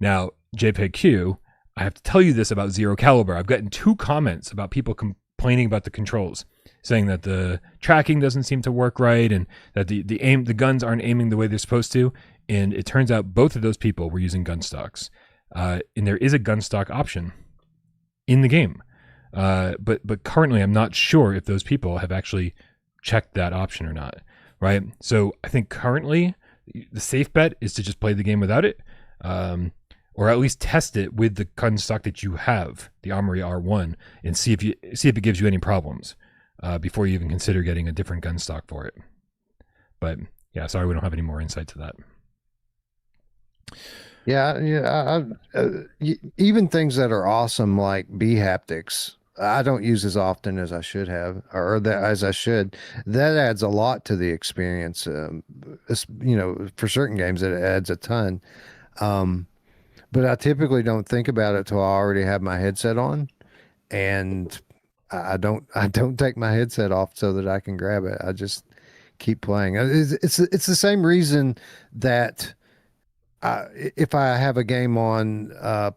Now, JPEG-Q, I have to tell you this about Zero Caliber. I've gotten 2 comments about people complaining about the controls, saying that the tracking doesn't seem to work right, and that the guns aren't aiming the way they're supposed to. And it turns out both of those people were using gun stocks. And there is a gun stock option in the game. But currently I'm not sure if those people have actually checked that option or not, right? So I think currently the safe bet is to just play the game without it, or at least test it with the gun stock that you have, the Armory R1, and see if it gives you any problems before you even consider getting a different gun stock for it. But yeah, sorry, we don't have any more insight to that. Yeah. Even things that are awesome like B haptics, I don't use as often as I should have, or that as I should. That adds a lot to the experience. For certain games, it adds a ton. But I typically don't think about it till I already have my headset on, and I don't take my headset off so that I can grab it. I just keep playing. It's the same reason that if I have a game on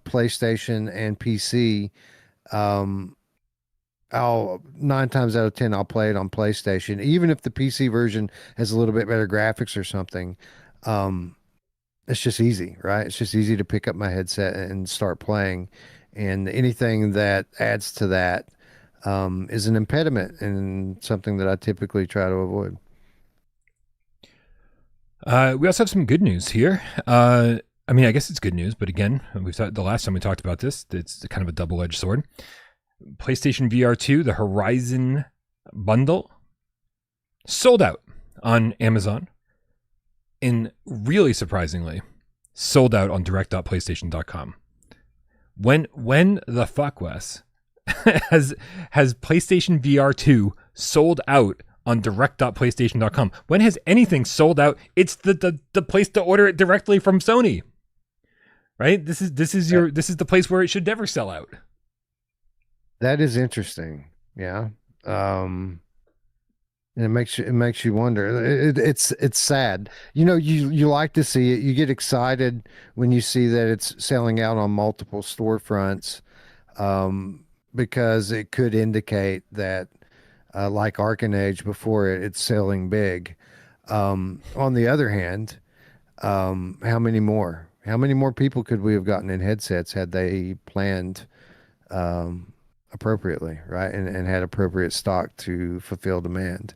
PlayStation and PC, I'll 9 times out of 10 I'll play it on PlayStation, even if the PC version has a little bit better graphics or something. It's just easy, right? It's just easy to pick up my headset and start playing, and anything that adds to that is an impediment and something that I typically try to avoid. We also have some good news here. I guess it's good news, but again, the last time we talked about this, it's kind of a double-edged sword. PlayStation VR2, the Horizon bundle, sold out on Amazon, and really surprisingly, sold out on direct.playstation.com. When the fuck, Wes, has PlayStation VR2 sold out on direct.playstation.com? When has anything sold out? It's the place to order it directly from Sony, right? This is the place where it should never sell out. That is interesting. Yeah. And it makes you wonder. It's sad. You like to see it. You get excited when you see that it's selling out on multiple storefronts, because it could indicate that, like Arken Age before it's selling big. On the other hand, how many more people could we have gotten in headsets had they planned appropriately, right? And had appropriate stock to fulfill demand.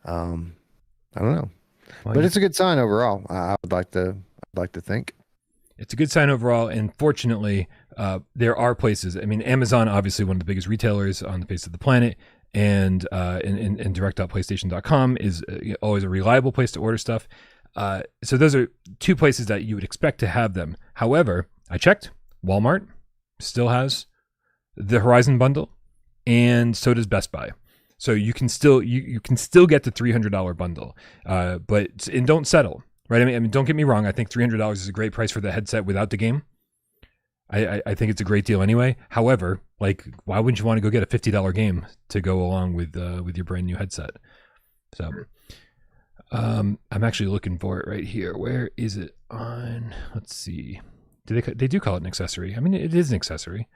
I don't know, but it's a good sign overall. I'd like to think it's a good sign overall. And fortunately, there are places. I mean, Amazon, obviously one of the biggest retailers on the face of the planet, and direct.playstation.com is always a reliable place to order stuff. So those are 2 places that you would expect to have them. However, I checked. Walmart still has the Horizon bundle, and so does Best Buy. So you can still you can still get the $300 bundle, but and don't settle. Right? I mean, don't get me wrong. I think $300 is a great price for the headset without the game. I think it's a great deal anyway. However, like, why wouldn't you want to go get a $50 game to go along with your brand new headset? So, I'm actually looking for it right here. Where is it on? Let's see. They do call it an accessory. I mean, it is an accessory.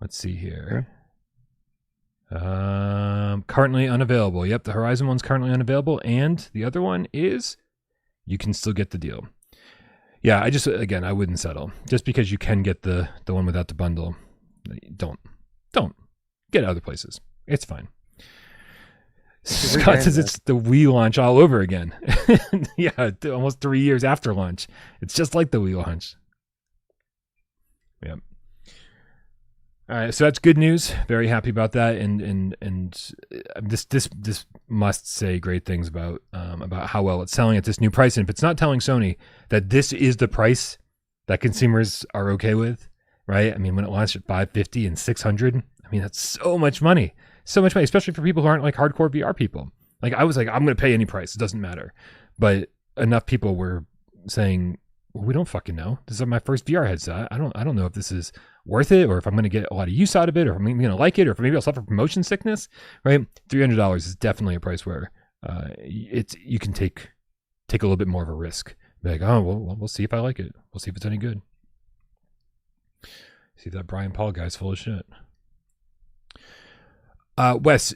Let's see here. Currently unavailable. Yep, the Horizon one's currently unavailable, and the other one is you can still get the deal. Yeah, I wouldn't settle. Just because you can get the one without the bundle, don't get other places. It's fine. Scott says it's the Wii launch all over again. Yeah, almost 3 years after launch. It's just like the Wii launch. Yep. All right, so that's good news. Very happy about that, and this must say great things about how well it's selling at this new price. And if it's not telling Sony that this is the price that consumers are okay with, right? I mean, when it launched at $550 and $600, I mean, that's so much money, especially for people who aren't like hardcore VR people. Like, I was like, I'm going to pay any price; it doesn't matter. But enough people were saying, well, we don't fucking know. This is my first VR headset. I don't know if this is worth it, or if I'm going to get a lot of use out of it, or if I'm going to like it, or if maybe I'll suffer from motion sickness. Right? $300 is definitely a price where you can take a little bit more of a risk. Be like, oh well, we'll see if I like it. We'll see if it's any good. See, that Brian Paul guy's full of shit. Wes,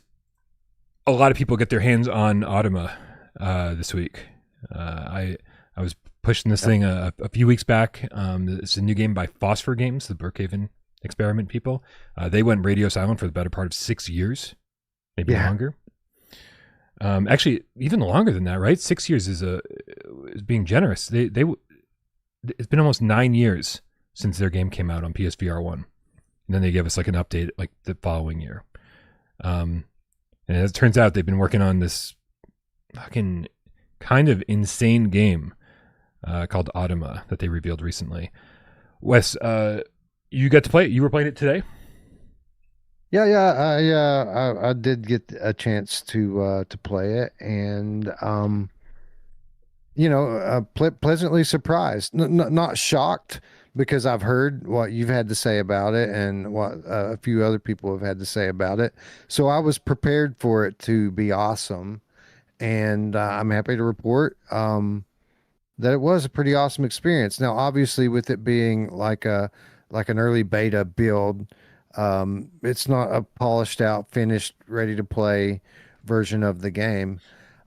a lot of people get their hands on Automa this week. I was pushing this thing a few weeks back. It's a new game by Phosphor Games, the Brookhaven experiment people. They went radio silent for the better part of 6 years, maybe longer. Actually, even longer than that, right? 6 years is being generous. It's been almost 9 years since their game came out on PSVR1, and then they gave us like an update like the following year. And as it turns out, they've been working on this fucking kind of insane game called Automa that they revealed recently. Wes, you got to play it. You were playing it today? Yeah. I did get a chance to play it, and pleasantly surprised. Not shocked, because I've heard what you've had to say about it and what a few other people have had to say about it. So I was prepared for it to be awesome, and I'm happy to report that it was a pretty awesome experience. Now, obviously, with it being like an early beta build, it's not a polished out, finished, ready to play version of the game.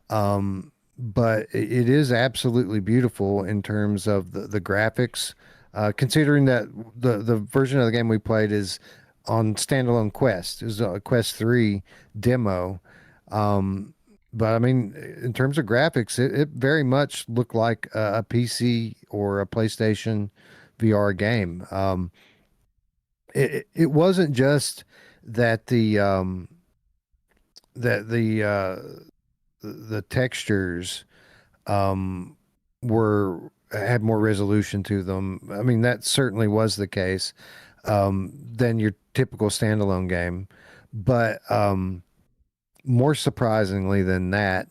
But it is absolutely beautiful in terms of the graphics, considering that the version of the game we played is on standalone Quest. It was a Quest 3 demo. But I mean, in terms of graphics, it very much looked like a PC or a PlayStation VR game. It wasn't just that the textures had more resolution to them. I mean, that certainly was the case than your typical standalone game. But more surprisingly than that,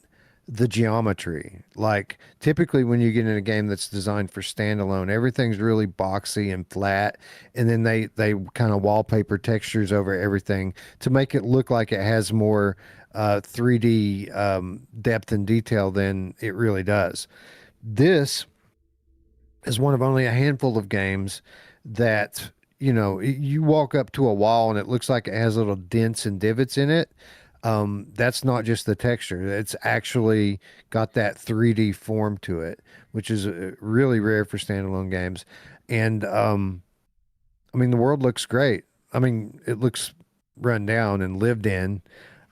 the geometry. Like, typically when you get in a game that's designed for standalone, everything's really boxy and flat, and then they kind of wallpaper textures over everything to make it look like it has more 3D depth and detail than it really does. This is one of only a handful of games that, you walk up to a wall and it looks like it has little dents and divots in it. That's not just the texture. It's actually got that 3D form to it, which is really rare for standalone games. And I mean, the world looks great. I mean, it looks run down and lived in,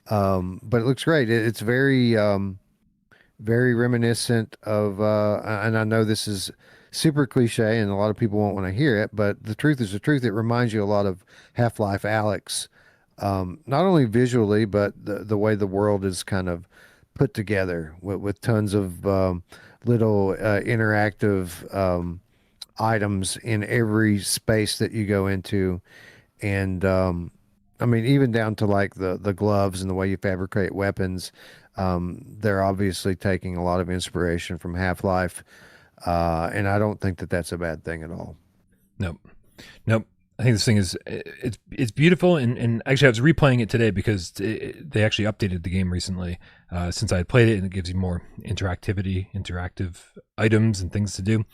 but it looks great. It's very, very reminiscent of, and I know this is super cliche and a lot of people won't want to hear it, but the truth is the truth. It reminds you a lot of Half-Life Alyx. Not only visually, but the way the world is kind of put together with tons of little interactive items in every space that you go into. And I mean, even down to like the gloves and the way you fabricate weapons, they're obviously taking a lot of inspiration from Half-Life, and I don't think that that's a bad thing at all. Nope. Nope. I think this thing is it's beautiful, and actually I was replaying it today because they actually updated the game recently since I had played it, and it gives you more interactive items and things to do,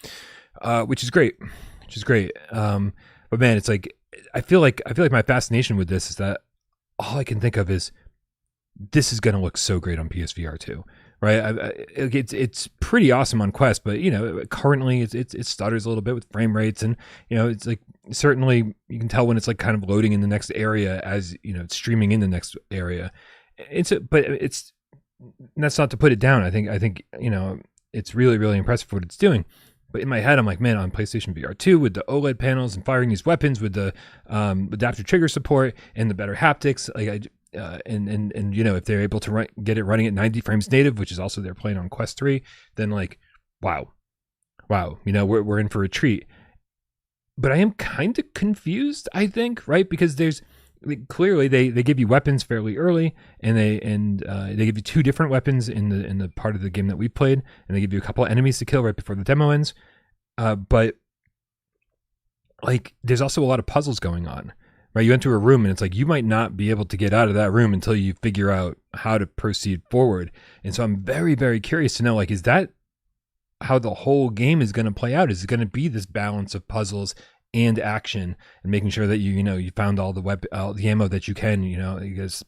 which is great, but man, it's like I feel like my fascination with this is that all I can think of is this is going to look so great on PSVR2, right? It's pretty awesome on Quest, but currently it stutters a little bit with frame rates, and it's like certainly you can tell when it's like kind of loading in the next area as it's streaming in the next area. But that's not to put it down. I think it's really really impressive what it's doing. But in my head, I'm like, man, on PlayStation VR2 with the OLED panels and firing these weapons with the adaptive trigger support and the better haptics, like and if they're able to get it running at 90 frames native, which is also they're playing on Quest 3, then like, wow, we're in for a treat. But I am kind of confused, I think, right? Because there's clearly they give you weapons fairly early, and they give you two different weapons in the part of the game that we played, and they give you a couple of enemies to kill right before the demo ends. But like, there's also a lot of puzzles going on, right? You enter a room and it's like you might not be able to get out of that room until you figure out how to proceed forward. And so I'm very, very curious to know, like, is that how the whole game is going to play out? Is it going to be this balance of puzzles and action, and making sure that you found all the ammo that you can, you guys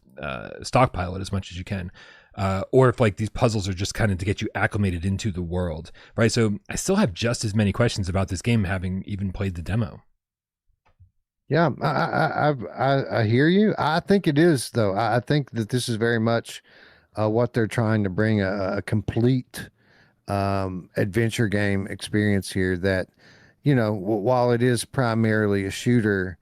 stockpile it as much as you can, or if like these puzzles are just kind of to get you acclimated into the world, right? So I still have just as many questions about this game, having even played the demo. Yeah, I hear you. I think it is though. I think that this is very much what they're trying to bring, a complete adventure game experience here that, while it is primarily a shooter,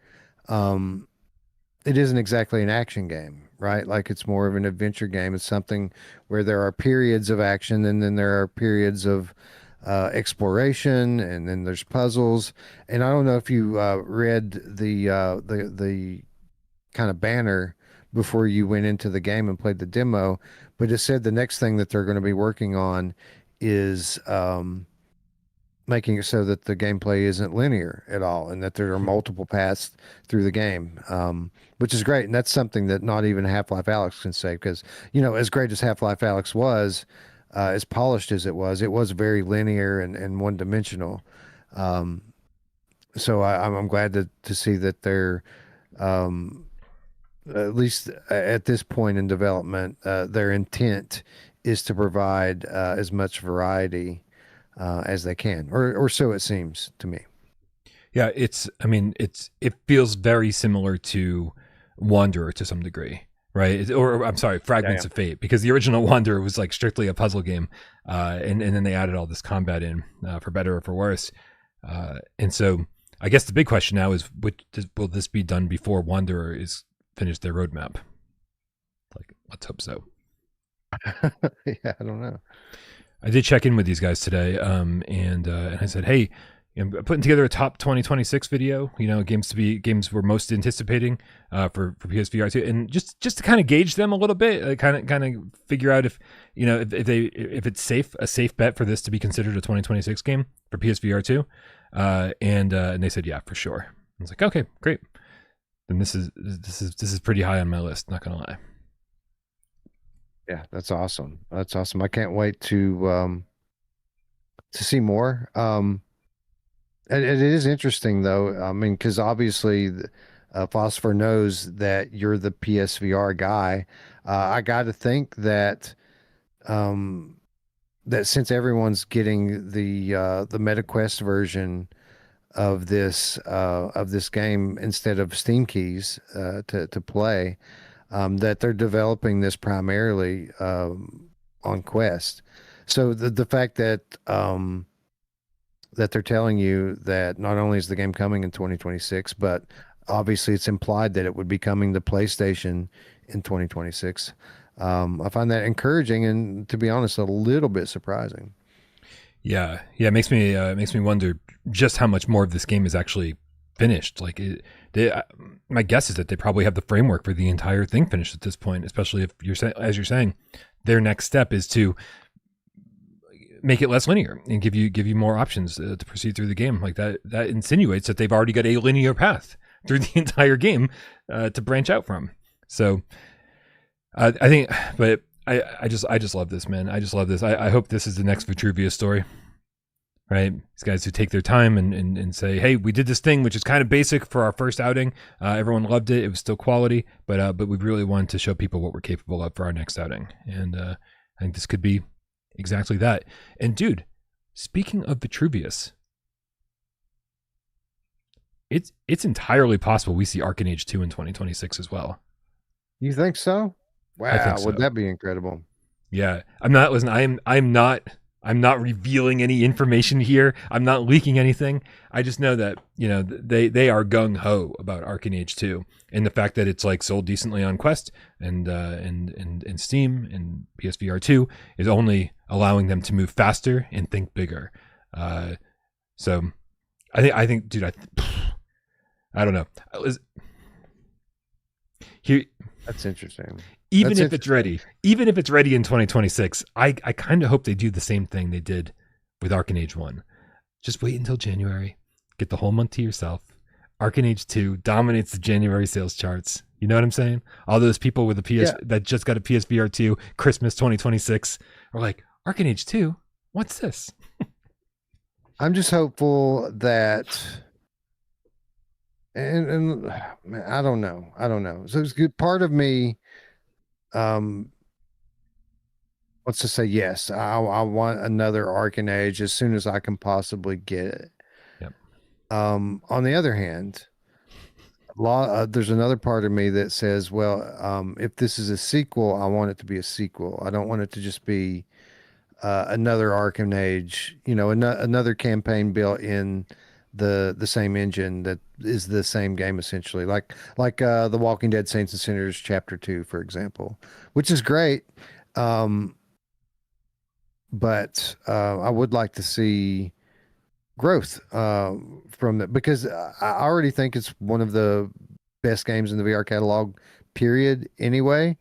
it isn't exactly an action game, right? Like, it's more of an adventure game. It's something where there are periods of action, and then there are periods of exploration, and then there's puzzles. And I don't know if you read the kind of banner before you went into the game and played the demo, but it said the next thing that they're going to be working on is making it so that the gameplay isn't linear at all, and that there are multiple paths through the game, which is great. And that's something that not even Half-Life Alyx can say, because, as great as Half-Life Alyx was, as polished as it was very linear and one-dimensional. So I'm glad to see that they're, at least at this point in development, their intent is to provide as much variety as they can, or so it seems to me. Yeah, it feels very similar to Wanderer to some degree, right? Or I'm sorry, Fragments of Fate, because the original Wanderer was like strictly a puzzle game, and then they added all this combat in for better or for worse. And so I guess the big question now is, will this be done before Wanderer is finished their roadmap? Like, let's hope so. Yeah, I don't know. I did check in with these guys today, and I said, hey, I'm putting together a top 2026 video, games we're most anticipating for PSVR 2, and just to kind of gauge them a little bit, kind of figure out if if it's a safe bet for this to be considered a 2026 game for PSVR 2, and they said, yeah, for sure. I was like, okay, great. Then this is pretty high on my list, not gonna lie. Yeah, that's awesome. That's awesome. I can't wait to see more. It is interesting though. I mean, because obviously, Phosphor knows that you're the PSVR guy. I got to think that that since everyone's getting the MetaQuest version of this game instead of Steam keys to play, that they're developing this primarily on Quest. So the fact that that they're telling you that not only is the game coming in 2026, but obviously it's implied that it would be coming to PlayStation in 2026. I find that encouraging, and to be honest, a little bit surprising. Yeah. It makes me wonder just how much more of this game is actually finished. Like, my guess is that they probably have the framework for the entire thing finished at this point. Especially if as you're saying, their next step is to make it less linear and give you more options to proceed through the game. Like that insinuates that they've already got a linear path through the entire game to branch out from. So I think, but I just love this, man. I just love this. I hope this is the next Vitruvius story, right? These guys who take their time and say, hey, we did this thing, which is kind of basic for our first outing. Everyone loved it. It was still quality, but we really wanted to show people what we're capable of for our next outing. And I think this could be exactly that. And dude, speaking of Vitruvius, it's entirely possible we see Arken Age 2 in 2026 as well. You think so? Wow, I think so. would that be incredible? Yeah, I'm not. Listen, I'm not revealing any information here. I'm not leaking anything. I just know that they are gung ho about Arken Age 2, and the fact that it's like sold decently on Quest and Steam and PSVR2 is only allowing them to move faster and think bigger. So I think, dude, I don't know. Here, That's interesting. even if it's ready in 2026, I kind of hope they do the same thing they did with Arken Age 1. Just wait until January. Get the whole month to yourself. Arken Age 2 dominates the January sales charts. You know what I'm saying? All those people with a PS that just got a PSVR 2 Christmas 2026 are like, Arken Age 2? What's this? I'm just hopeful that, and man, I don't know. So it's good. Part of me wants to say yes. I want another Arken Age as soon as I can possibly get it. Yep. On the other hand, there's another part of me that says, well, if this is a sequel, I want it to be a sequel. I don't want it to just be another Arkham Age, another campaign built in the same engine that is the same game essentially, like The Walking Dead Saints and Sinners Chapter 2, for example, which is great. But I would like to see growth from that, because I already think it's one of the best games in the VR catalog, period, anyway.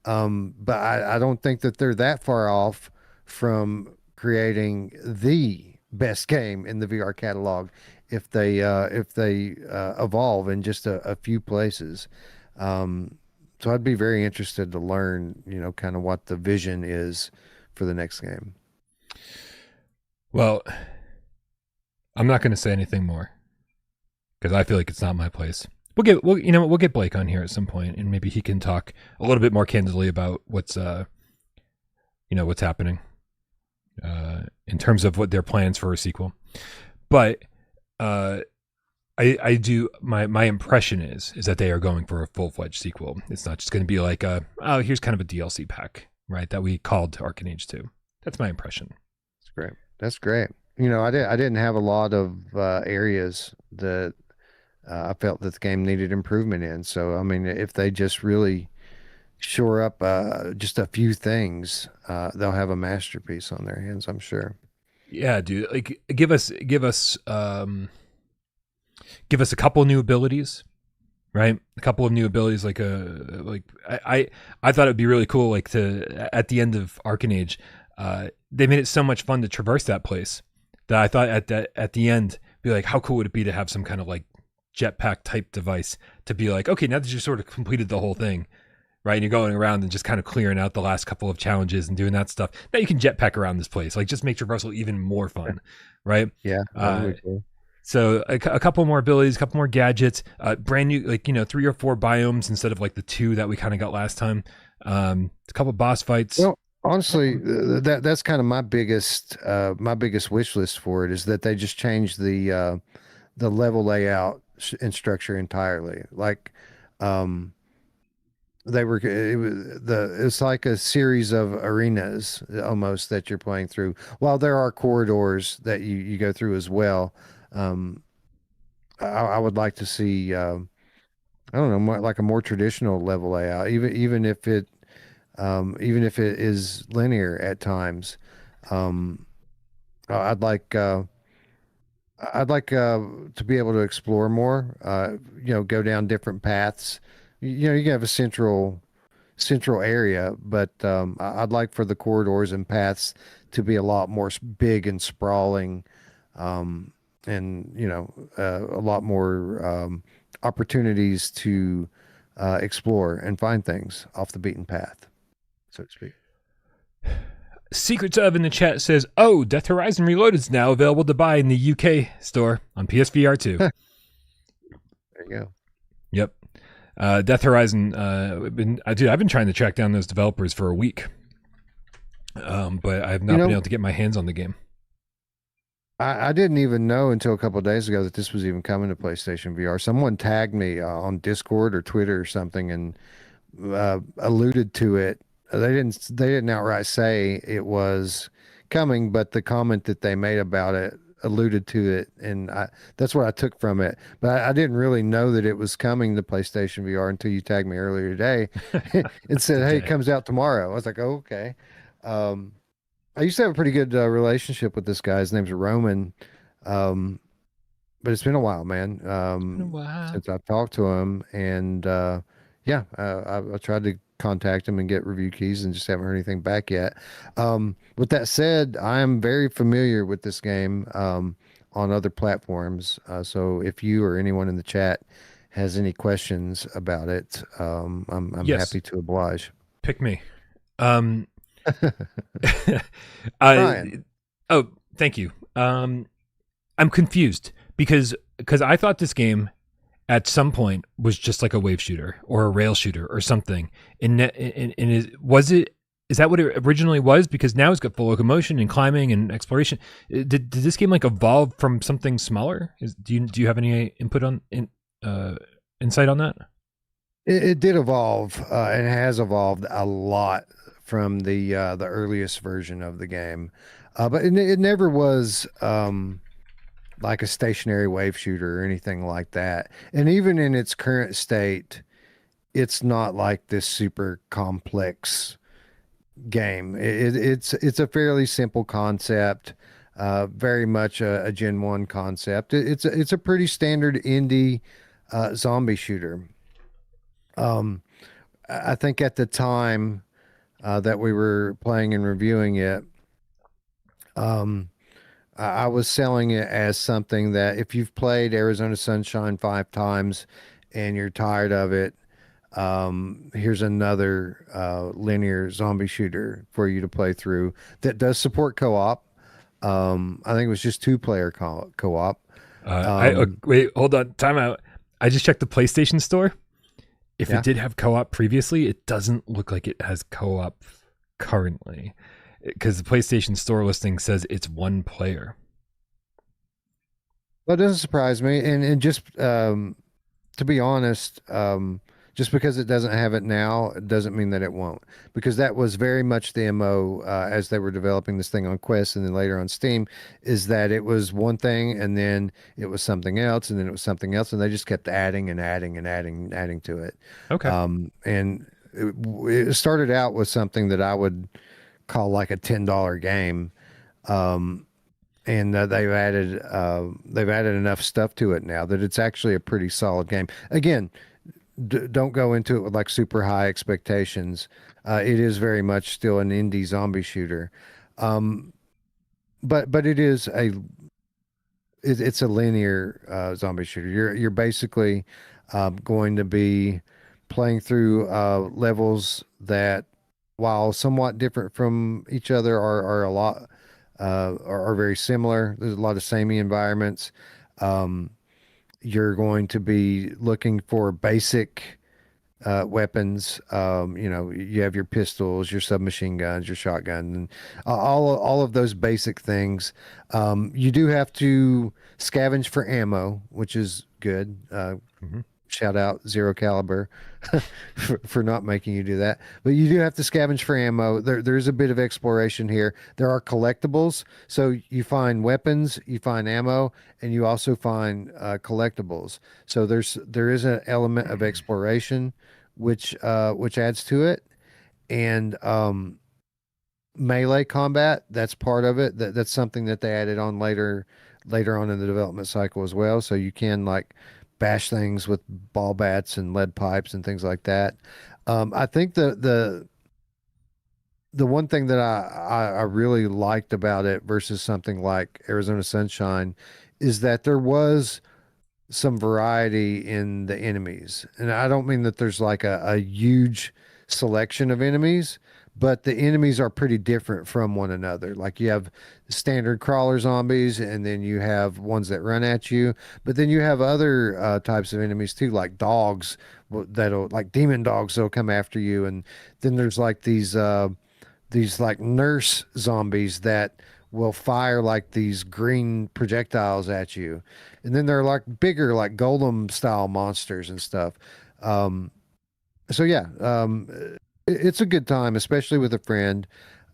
But I don't think that they're that far off from creating the best game in the VR catalog if they evolve in just a few places. So I'd be very interested to learn, kind of what the vision is for the next game. Well, I'm not going to say anything more because I feel like it's not my place. We'll get Blake on here at some point, and maybe he can talk a little bit more candidly about what's happening in terms of what their plans for a sequel. But I do my impression is that they are going for a full-fledged sequel. It's not just going to be like here's kind of a DLC pack, right? That we called Arken Age 2. That's my impression. That's great. I didn't have a lot of areas that I felt that the game needed improvement in. So, I mean, if they just really shore up just a few things, they'll have a masterpiece on their hands, I'm sure. Yeah, dude. Like, give us a couple new abilities, right? A couple of new abilities, I thought it'd be really cool, like at the end of Arken Age, they made it so much fun to traverse that place that I thought at the end, be like, how cool would it be to have some kind of like jetpack type device to be like, okay, now that you sort of completed the whole thing, right? And you're going around and just kind of clearing out the last couple of challenges and doing that stuff. Now you can jetpack around this place, like just make traversal even more fun, right? Yeah. Really cool. So a couple more abilities, a couple more gadgets, brand new, 3 or 4 biomes instead of like the 2 that we kind of got last time. A couple boss fights. Well, honestly, that's kind of my biggest wish list for it, is that they just change the level layout and structure entirely. Like, it's like a series of arenas almost that you're playing through, while there are corridors that you go through as well. I would like to see I don't know, like a more traditional level layout, even if it is linear at times. I'd like to be able to explore more. Go down different paths. You can have a central area, but I'd like for the corridors and paths to be a lot more big and sprawling, um, and a lot more opportunities to explore and find things off the beaten path, so to speak. Secrets of in the chat says, "Oh, Death Horizon Reloaded is now available to buy in the UK store on PSVR2." There you go. Yep. Death Horizon. Dude, I've been trying to track down those developers for a week, but I have not been able to get my hands on the game. I didn't even know until a couple of days ago that this was even coming to PlayStation VR. Someone tagged me on Discord or Twitter or something and alluded to it. They didn't outright say it was coming, but the comment that they made about it alluded to it, and that's what I took from it. But I didn't really know that it was coming to PlayStation VR until you tagged me earlier today and said, "Hey, it comes out tomorrow." I was like, "Oh, okay." Um, I used to have a pretty good relationship with this guy. His name's Roman. Um, but it's been a while, man, Wow. since I've talked to him. And yeah, I tried to contact him and get review keys and just haven't heard anything back yet. With that said, I am very familiar with this game on other platforms. So if you or anyone in the chat has any questions about it, I'm Yes, happy to oblige. pick me. Ryan. Oh, thank you. I'm confused because I thought this game at some point was just like a wave shooter or a rail shooter or something. Is that what it originally was? Because now it's got full locomotion and climbing and exploration. Did this game like evolve from something smaller? Do you have any input on insight on that? It did evolve, and it has evolved a lot from the earliest version of the game, but it never was like a stationary wave shooter or anything like that. And even in its current state, it's not like this super complex game. It's a fairly simple concept, very much a Gen 1 concept. It's a pretty standard indie zombie shooter. Um, I think at the time that we were playing and reviewing it, um, I was selling it as something that if you've played Arizona Sunshine 5 times and you're tired of it, here's another linear zombie shooter for you to play through that does support co-op. I think it was just two-player co-op. Wait, hold on, time out. I just checked the PlayStation Store. If Yeah. it did have co-op previously, it doesn't look like it has co-op currently, because the PlayStation Store listing says it's one player. Well, it doesn't surprise me. And just to be honest, just because it doesn't have it now, it doesn't mean that it won't. Because that was very much the MO as they were developing this thing on Quest and then later on Steam, is that it was one thing and then it was something else and then it was something else, and they just kept adding and adding and adding and adding to it. Okay. And it started out with something that I would call like a $10 game. Um, and they've added enough stuff to it now that it's actually a pretty solid game. Again, don't go into it with like super high expectations. It is very much still an indie zombie shooter, um, but it's a linear zombie shooter. You're basically going to be playing through levels that, while somewhat different from each other, are a lot are very similar. There's a lot of samey environments. Um, you're going to be looking for basic weapons. You have your pistols, your submachine guns, your shotgun, and all of those basic things. You do have to scavenge for ammo, which is good. Mhm. Shout out Zero Caliber for not making you do that. But you do have to scavenge for ammo. There's a bit of exploration here. There are collectibles. So you find weapons, you find ammo, and you also find collectibles. So there is an element of exploration which adds to it. And melee combat. That's part of it. That's something that they added on later on in the development cycle as well. So you can like bash things with ball bats and lead pipes and things like that. I think the one thing that I really liked about it versus something like Arizona Sunshine is that there was some variety in the enemies. And I don't mean that there's like a huge selection of enemies, but the enemies are pretty different from one another. Like you have standard crawler zombies, and then you have ones that run at you, but then you have other types of enemies too, like dogs that'll like demon dogs that'll come after you. And then there's like these like nurse zombies that will fire like these green projectiles at you. And then they're like bigger, like golem style monsters and stuff. Um, so yeah, it's a good time, especially with a friend.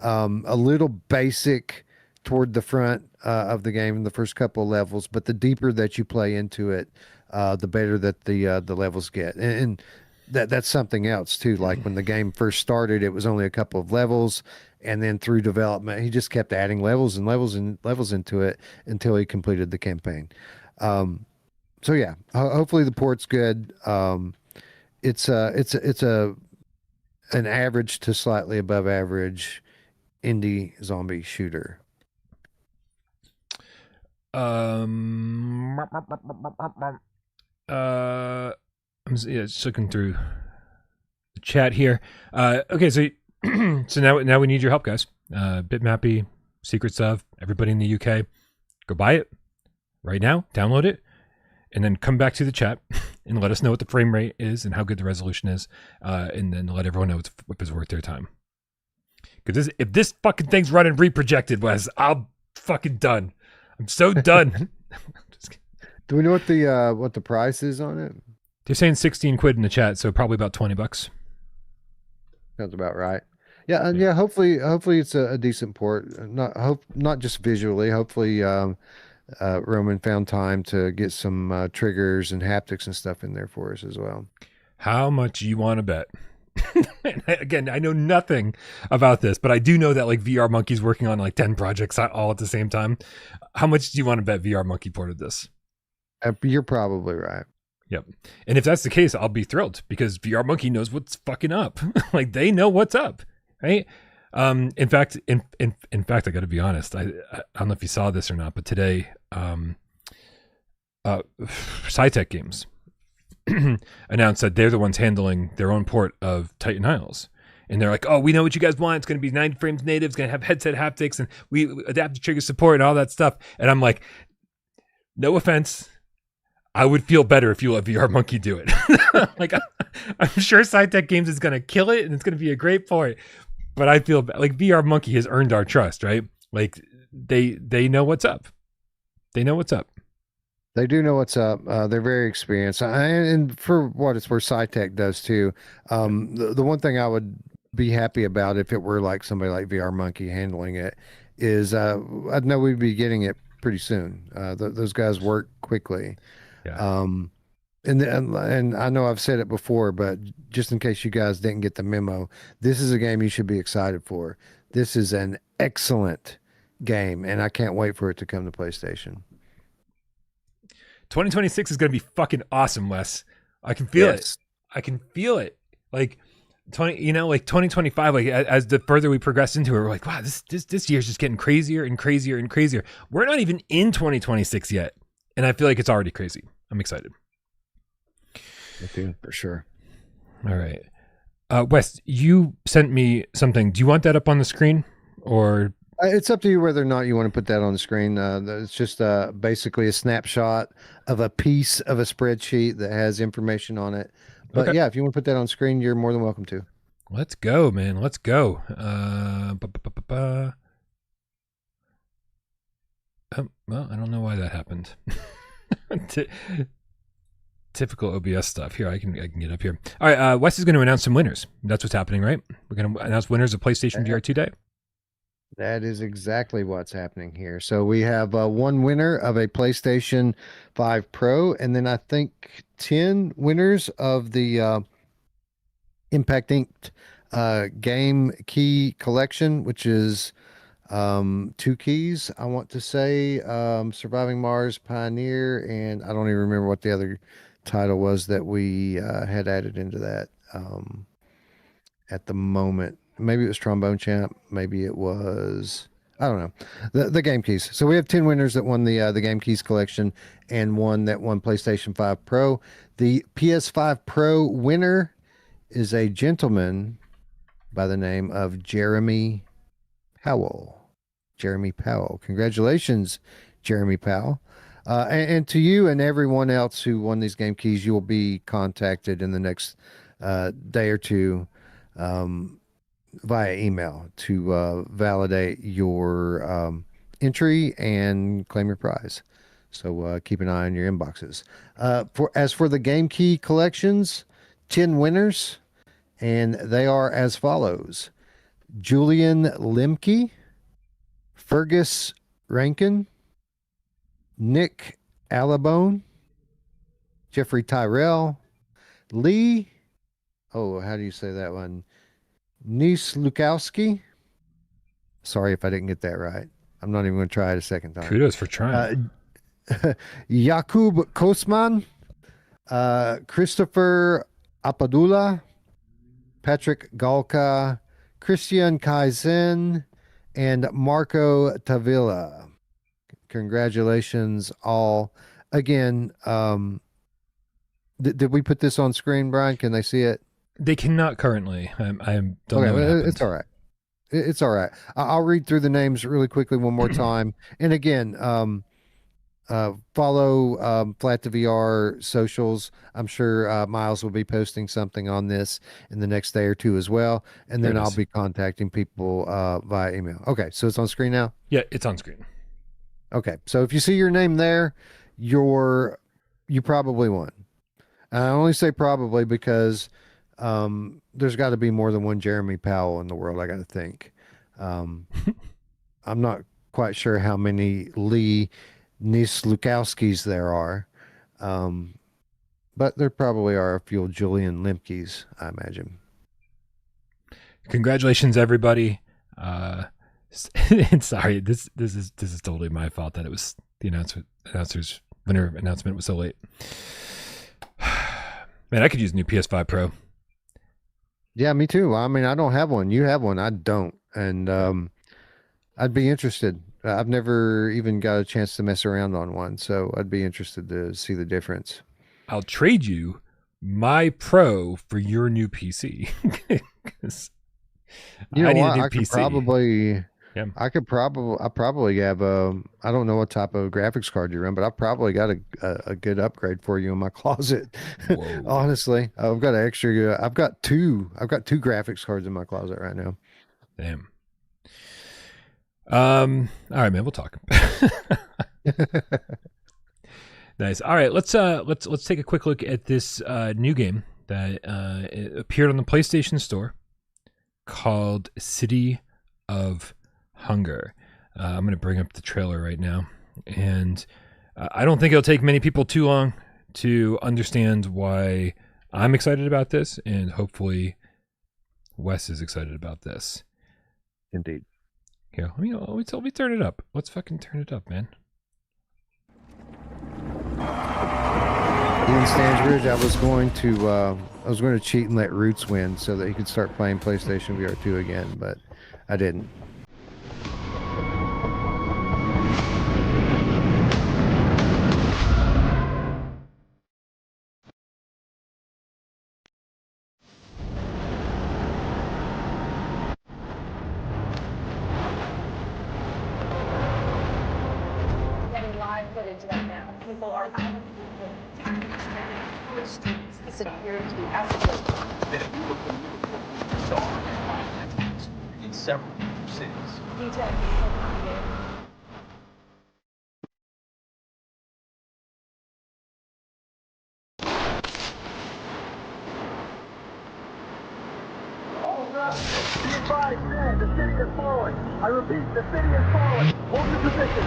A little basic toward the front of the game in the first couple of levels, but the deeper that you play into it, the better that the levels get. And that's something else too. Like when the game first started, it was only a couple of levels, and then through development, he just kept adding levels and levels and levels into it until he completed the campaign. Um, so yeah, hopefully the port's good. It's an average to slightly above average indie zombie shooter. Um, just looking through the chat here. Okay, so so now we need your help, guys. Bitmappy, Secrets of, everybody in the UK, go buy it right now, download it, and then come back to the chat and let us know what the frame rate is and how good the resolution is, and then let everyone know if it's worth their time. Because if this fucking thing's running reprojected, Wes, I'm fucking done. I'm so done. Do we know what the price is on it? They're saying 16 quid in the chat, so probably about $20. Sounds about right. Yeah, and yeah, hopefully it's a decent port. Not just visually. Hopefully, Roman found time to get some triggers and haptics and stuff in there for us as well. How much you want to bet? Again, I know nothing about this, but I do know that like VR Monkey's working on like 10 projects all at the same time. How much do you want to bet VR Monkey ported this? You're probably right. Yep. And if that's the case, I'll be thrilled because VR Monkey knows what's fucking up. Like they know what's up, right? In fact, I got to be honest. I don't know if you saw this or not, but today, SciTech Games announced that they're the ones handling their own port of Titan Isles. And they're like, oh, we know what you guys want. It's going to be 90 frames native. It's going to have headset haptics and we adaptive trigger support and all that stuff. And I'm like, no offense. I would feel better if you let VR Monkey do it. Like, I'm sure SciTech Games is going to kill it and it's going to be a great port. But I feel like VR Monkey has earned our trust, right? Like, they know what's up. They know what's up. They do know what's up. They're very experienced. And for what it's worth, SciTech does too. The one thing I would be happy about if it were like somebody like VR Monkey handling it is I'd know we'd be getting it pretty soon. Those guys work quickly. Yeah. And I know I've said it before, but just in case you guys didn't get the memo, this is a game you should be excited for. This is an excellent game, and I can't wait for it to come to PlayStation. 2026 is going to be fucking awesome, Wes. I can feel it. I can feel it. Like 2025, like as the further we progress into it, we're like, wow, this year's just getting crazier and crazier and crazier. We're not even in 2026 yet. And I feel like it's already crazy. I'm excited. Me too, for sure. All right. Wes, you sent me something. Do you want that up on the screen or? It's up to you whether or not you want to put that on the screen. It's just basically a snapshot of a piece of a spreadsheet that has information on it. But Okay. yeah, if you want to put that on screen, you're more than welcome to. Let's go, man. Let's go. Oh, well, I don't know why that happened. Typical OBS stuff. Here, I can get up here. All right, Wes is going to announce some winners. That's what's happening, right? We're going to announce winners of PlayStation VR 2 Day. That is exactly what's happening here. So we have one winner of a PlayStation 5 Pro, and then I think 10 winners of the Impact Inked Game Key Collection, which is 2 keys, I want to say, Surviving Mars, Pioneer, and I don't even remember what the other title was that we had added into that at the moment. Maybe it was Trombone Champ, maybe it was, I don't know, the Game Keys. So we have 10 winners that won the Game Keys collection and one that won PlayStation 5 Pro. The PS5 Pro winner is a gentleman by the name of Jeremy Powell. Jeremy Powell. Congratulations, Jeremy Powell. And to you and everyone else who won these game keys, you will be contacted in the next day or two via email to validate your entry and claim your prize. So keep an eye on your inboxes. As for the game key collections, 10 winners, and they are as follows: Julian Lemke, Fergus Rankin, Nick Alabone, Jeffrey Tyrell, Lee, oh, how do you say that one? Nis Lukowski. Sorry if I didn't get that right. I'm not even going to try it a second time. Kudos for trying. Jakub Kosman, Christopher Apadula, Patrick Galka, Christian Kaizen, and Marco Tavilla. Congratulations all. Again, did we put this on screen, Brian? Can they see it? They cannot currently. I don't know what it's all right. It's all right. I'll read through the names really quickly one more time. And again, follow Flat to VR socials. I'm sure Miles will be posting something on this in the next day or two as well. And then I'll be contacting people via email. Okay, so it's on screen now? Yeah, it's on screen. Okay, so if you see your name there, you probably won. And I only say probably because there's got to be more than one Jeremy Powell in the world, I got to think. I'm not quite sure how many Lee Nislukowskis there are, but there probably are a few Julian Lemkes, I imagine. Congratulations, everybody. Sorry, this is totally my fault that it was the announcer's winner announcement was so late. Man, I could use a new PS5 Pro. Yeah, me too. I mean, I don't have one. You have one. I don't. And I'd be interested. I've never even got a chance to mess around on one, so I'd be interested to see the difference. I'll trade you my Pro for your new PC. You know I need what? a new I could PC. probably. Yeah. I probably have I don't know what type of graphics card you run, but I probably got a good upgrade for you in my closet. Honestly, I've got an extra. I've got two graphics cards in my closet right now. Damn. All right, man, we'll talk. Nice. All right, let's take a quick look at this new game that appeared on the PlayStation Store called City of Hunger. I'm going to bring up the trailer right now, and I don't think it'll take many people too long to understand why I'm excited about this, and hopefully Wes is excited about this. Indeed. Yeah, let me turn it up. Let's fucking turn it up, man. In Stansbridge, I was going to cheat and let Roots win so that he could start playing PlayStation VR2 again, but I didn't. Getting live footage right now. People are out. In several cities. Be advised, man, the city is falling. I repeat, the city is falling. Hold your position.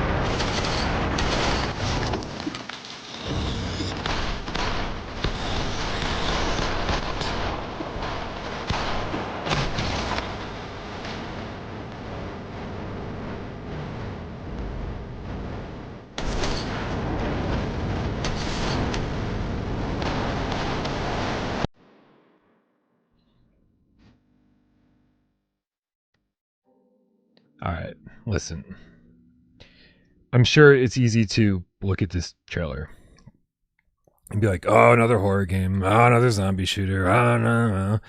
All right, listen. I'm sure it's easy to look at this trailer and be like, "Oh, another horror game. Oh, another zombie shooter. Oh, no."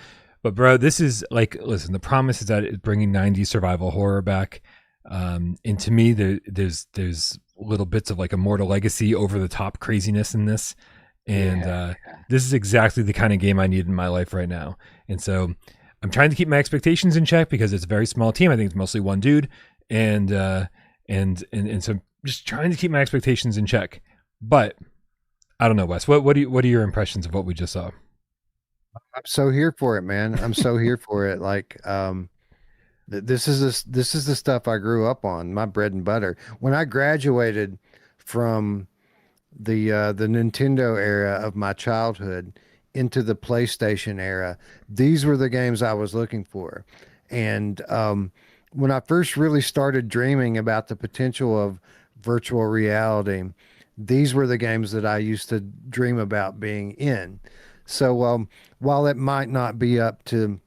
But bro, this is like, listen. The promise is that it's bringing '90s survival horror back, and to me, there's little bits of like Immortal Legacy over the top craziness in this, and this is exactly the kind of game I need in my life right now. And so, I'm trying to keep my expectations in check because it's a very small team. I think it's mostly one dude, and so I'm just trying to keep my expectations in check. But I don't know, Wes. What are your impressions of what we just saw? I'm so here for it, man. I'm so here for it. Like, this is the stuff I grew up on, my bread and butter. When I graduated from the Nintendo era of my childhood into the PlayStation era, these were the games I was looking for. And when I first really started dreaming about the potential of virtual reality, these were the games that I used to dream about being in. So while it might not be up to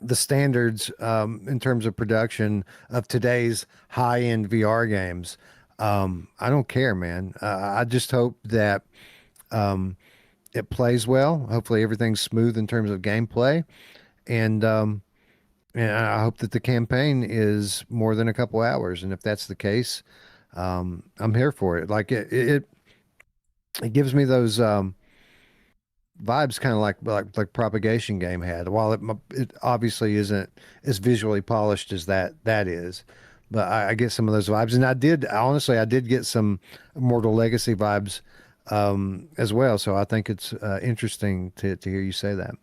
the standards in terms of production of today's high-end VR games, I don't care, man. I just hope that it plays well. Hopefully everything's smooth in terms of gameplay. And I hope that the campaign is more than a couple hours. And if that's the case, I'm here for it. Like it gives me those vibes, kind of like Propagation game had. While it obviously isn't as visually polished as that is, but I get some of those vibes. And I did get some Immortal Legacy vibes as well. So I think it's interesting to hear you say that.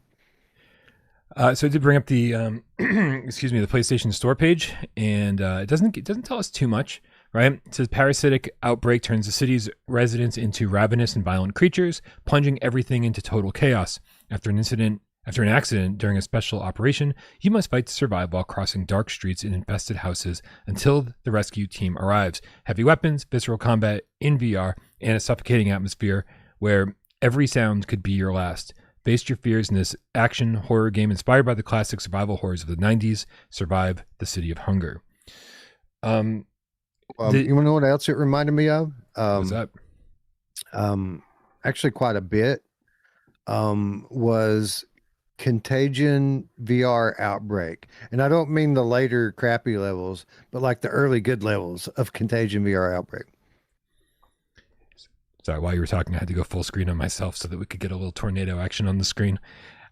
So I did bring up the excuse me, the PlayStation Store page, and it doesn't tell us too much, right? It says parasitic outbreak turns the city's residents into ravenous and violent creatures, plunging everything into total chaos. After an accident during a special operation, you must fight to survive while crossing dark streets in infested houses until the rescue team arrives. Heavy weapons, visceral combat in VR, and a suffocating atmosphere where every sound could be your last. Face your fears in this action horror game inspired by the classic survival horrors of the 90s. Survive the City of Hunger. You want to know what else it reminded me of? What's that? Actually, quite a bit. Was Contagion VR Outbreak, and I don't mean the later crappy levels, but like the early good levels of Contagion VR Outbreak. Sorry, while you were talking, I had to go full screen on myself so that we could get a little tornado action on the screen.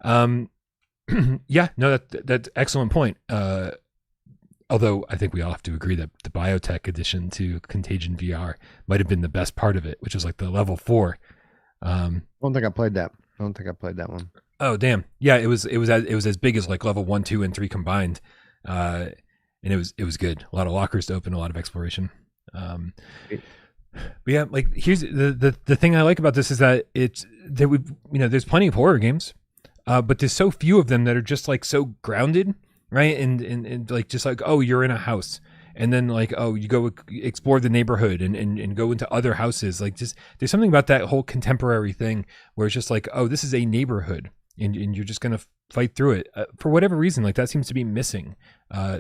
Yeah, no, that's excellent point. Although I think we all have to agree that the biotech addition to Contagion VR might have been the best part of it, which is like the level 4. I don't think I played that. I don't think I played that one. Oh damn! Yeah, it was as big as like level 1, 2, and 3 combined, and it was good. A lot of lockers to open, a lot of exploration. But yeah, like here's the thing I like about this is that there's plenty of horror games, but there's so few of them that are just like so grounded, right? And like just like, oh, you're in a house, and then like, oh, you go explore the neighborhood and go into other houses. Like just there's something about that whole contemporary thing where it's just like, oh, this is a neighborhood, and you're just gonna fight through it for whatever reason. Like that seems to be missing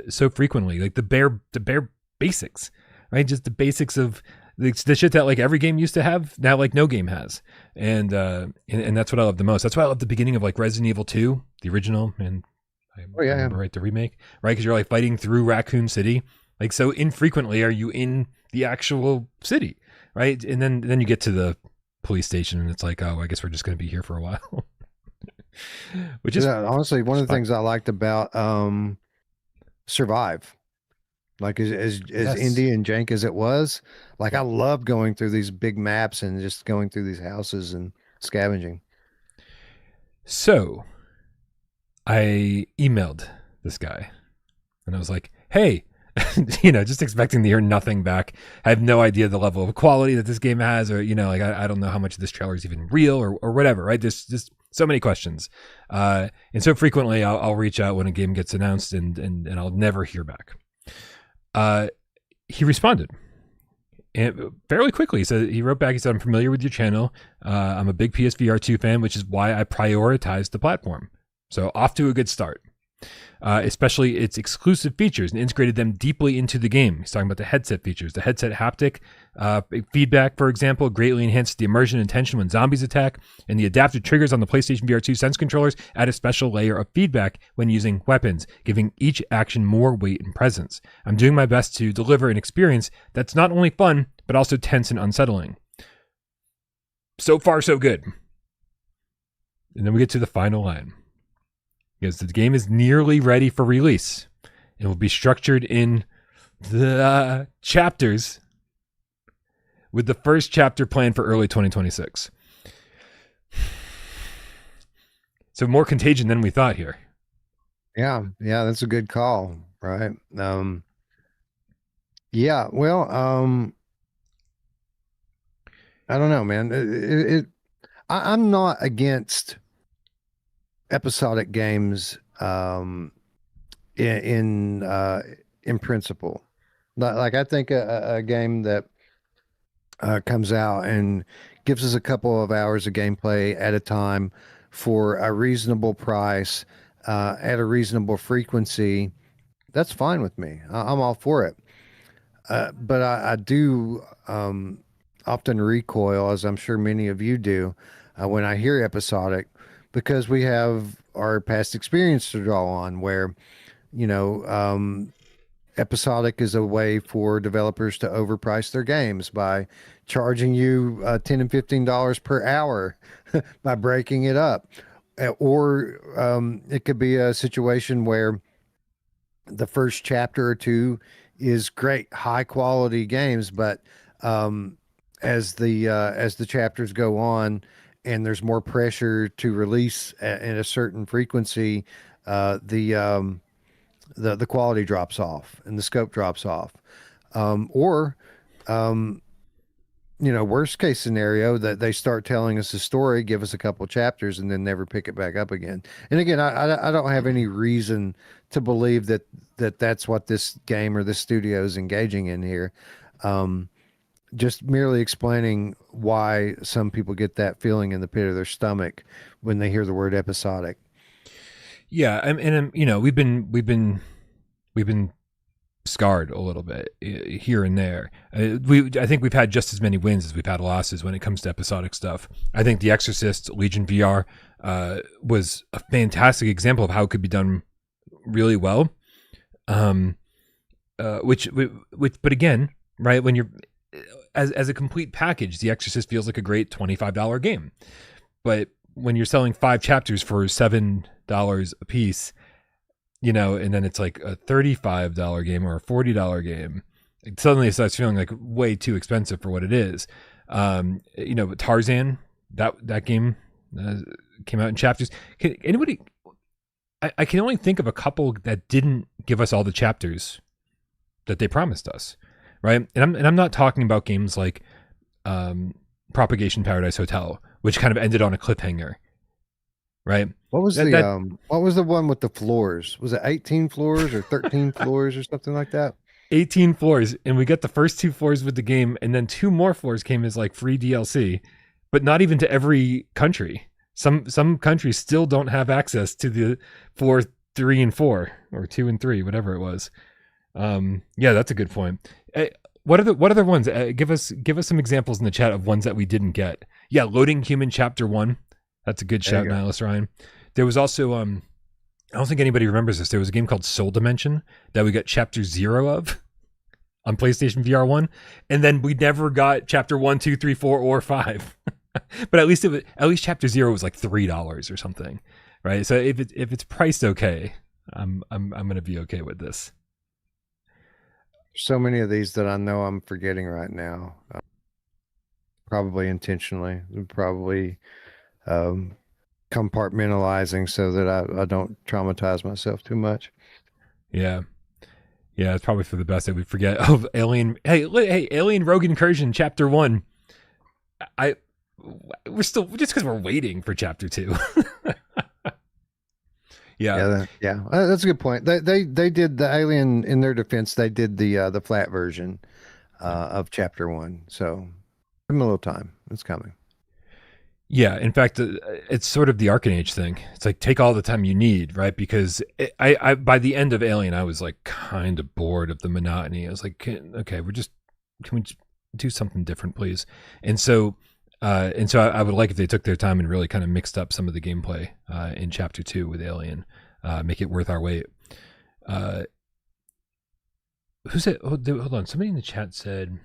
so frequently. Like the bare basics, right? Just the basics of the shit that like every game used to have, now like no game has, and that's what I love the most. That's why I love the beginning of like Resident Evil 2, the original, and I remember right, the remake, right? Because you're like fighting through Raccoon City, like so infrequently are you in the actual city, right? And then you get to the police station, and it's like, oh, I guess we're just going to be here for a while. Which is honestly one of the things I liked about Survive. Like as Yes. indie and jank as it was, like I love going through these big maps and just going through these houses and scavenging. So I emailed this guy and I was like, hey, just expecting to hear nothing back. I have no idea the level of quality that this game has, or, like, I don't know how much of this trailer is even real or whatever, right? There's just so many questions. And so frequently I'll reach out when a game gets announced and I'll never hear back. He responded and fairly quickly. So he wrote back, he said, I'm familiar with your channel. I'm a big PSVR2 fan, which is why I prioritized the platform. So off to a good start. especially its exclusive features, and integrated them deeply into the game. He's talking about the headset features. The headset haptic feedback, for example, greatly enhanced the immersion and tension when zombies attack, and the adaptive triggers on the PlayStation VR2 Sense controllers add a special layer of feedback when using weapons, giving each action more weight and presence. I'm doing my best to deliver an experience that's not only fun, but also tense and unsettling. So far, so good. And then we get to the final line. Because the game is nearly ready for release. It will be structured in the chapters, with the first chapter planned for early 2026. So more contagion than we thought here. Yeah, that's a good call, right? Yeah, well, I don't know, man. I'm not against episodic games in principle. Like I think a game that comes out and gives us a couple of hours of gameplay at a time for a reasonable price at a reasonable frequency, that's fine with me. I'm all for it. But I do often recoil, as I'm sure many of you do, when I hear episodic, because we have our past experience to draw on where, episodic is a way for developers to overprice their games by charging you $10 and $15 per hour by breaking it up. Or it could be a situation where the first chapter or two is great, high quality games, but as the chapters go on, and there's more pressure to release at a certain frequency, the quality drops off and the scope drops off. Worst case scenario, that they start telling us a story, give us a couple chapters, and then never pick it back up again. And again, I don't have any reason to believe that's what this game or this studio is engaging in here. Just merely explaining why some people get that feeling in the pit of their stomach when they hear the word episodic. Yeah, and we've been scarred a little bit here and there. I think we've had just as many wins as we've had losses when it comes to episodic stuff. I think The Exorcist Legion VR was a fantastic example of how it could be done really well. But again, right, when you're as a complete package, The Exorcist feels like a great $25 game. But when you're selling 5 chapters for $7 a piece, and then it's like a $35 game or a $40 game, suddenly it starts feeling like way too expensive for what it is. Tarzan, that game came out in chapters. I can only think of a couple that didn't give us all the chapters that they promised us. Right. And I'm not talking about games like Propagation Paradise Hotel, which kind of ended on a cliffhanger. Right. What was what was the one with the floors? Was it 18 floors or 13 floors or something like that? 18 floors. And we got the first 2 floors with the game, and then 2 more floors came as like free DLC, but not even to every country. Some countries still don't have access to the floor 3 and 4 or 2 and 3, whatever it was. Yeah, that's a good point. What other ones? Give us some examples in the chat of ones that we didn't get. Yeah, Loading Human Chapter 1. That's a good shout, Nihilus Ryan. There was also I don't think anybody remembers this. There was a game called Soul Dimension that we got Chapter 0 of on PlayStation VR 1, and then we never got Chapter 1, 2, 3, 4, or 5. But at least Chapter 0 was like $3 or something, right? So if it's priced okay, I'm gonna be okay with this. So many of these that I know I'm forgetting right now, probably intentionally, probably compartmentalizing so that I don't traumatize myself too much. Yeah, it's probably for the best that we forget. Oh, Alien! Hey, Alien Rogue Incursion Chapter 1. We're still just because we're waiting for Chapter 2. Yeah, that's a good point. They did the Alien, in their defense, they did the flat version of Chapter 1. So give them a little time. It's coming. Yeah, in fact, it's sort of the Arken Age thing. It's like take all the time you need, right? Because I by the end of Alien, I was like kind of bored of the monotony. I was like, okay, can we just do something different, please? And so I would like if they took their time and really kind of mixed up some of the gameplay in Chapter 2 with Alien, make it worth our wait. Who said? Hold on, somebody in the chat said,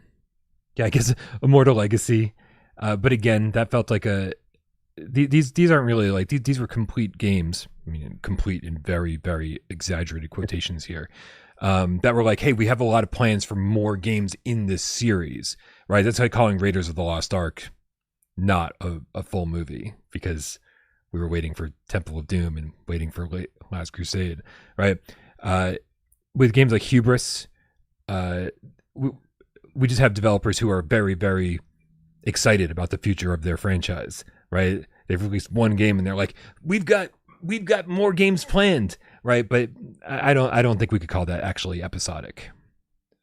yeah, I guess Immortal Legacy. But again, that felt like these aren't really like these were complete games. I mean, complete in very, very exaggerated quotations here. That were like, hey, we have a lot of plans for more games in this series, right? That's like calling Raiders of the Lost Ark not a full movie because we were waiting for Temple of Doom and waiting for Last Crusade, right? With games like Hubris, we just have developers who are very, very excited about the future of their franchise, right? They've released one game and they're like, we've got more games planned, right? But I don't think we could call that actually episodic.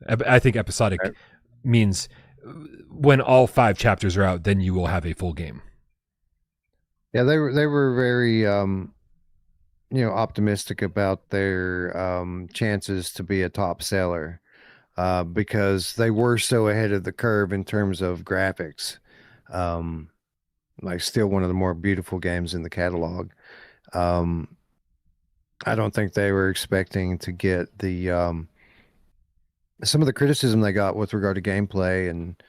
I think episodic means when all 5 chapters are out, then you will have a full game. Yeah, they were very optimistic about their chances to be a top seller. Because they were so ahead of the curve in terms of graphics. Like still one of the more beautiful games in the catalog. I don't think they were expecting to get the some of the criticism they got with regard to gameplay and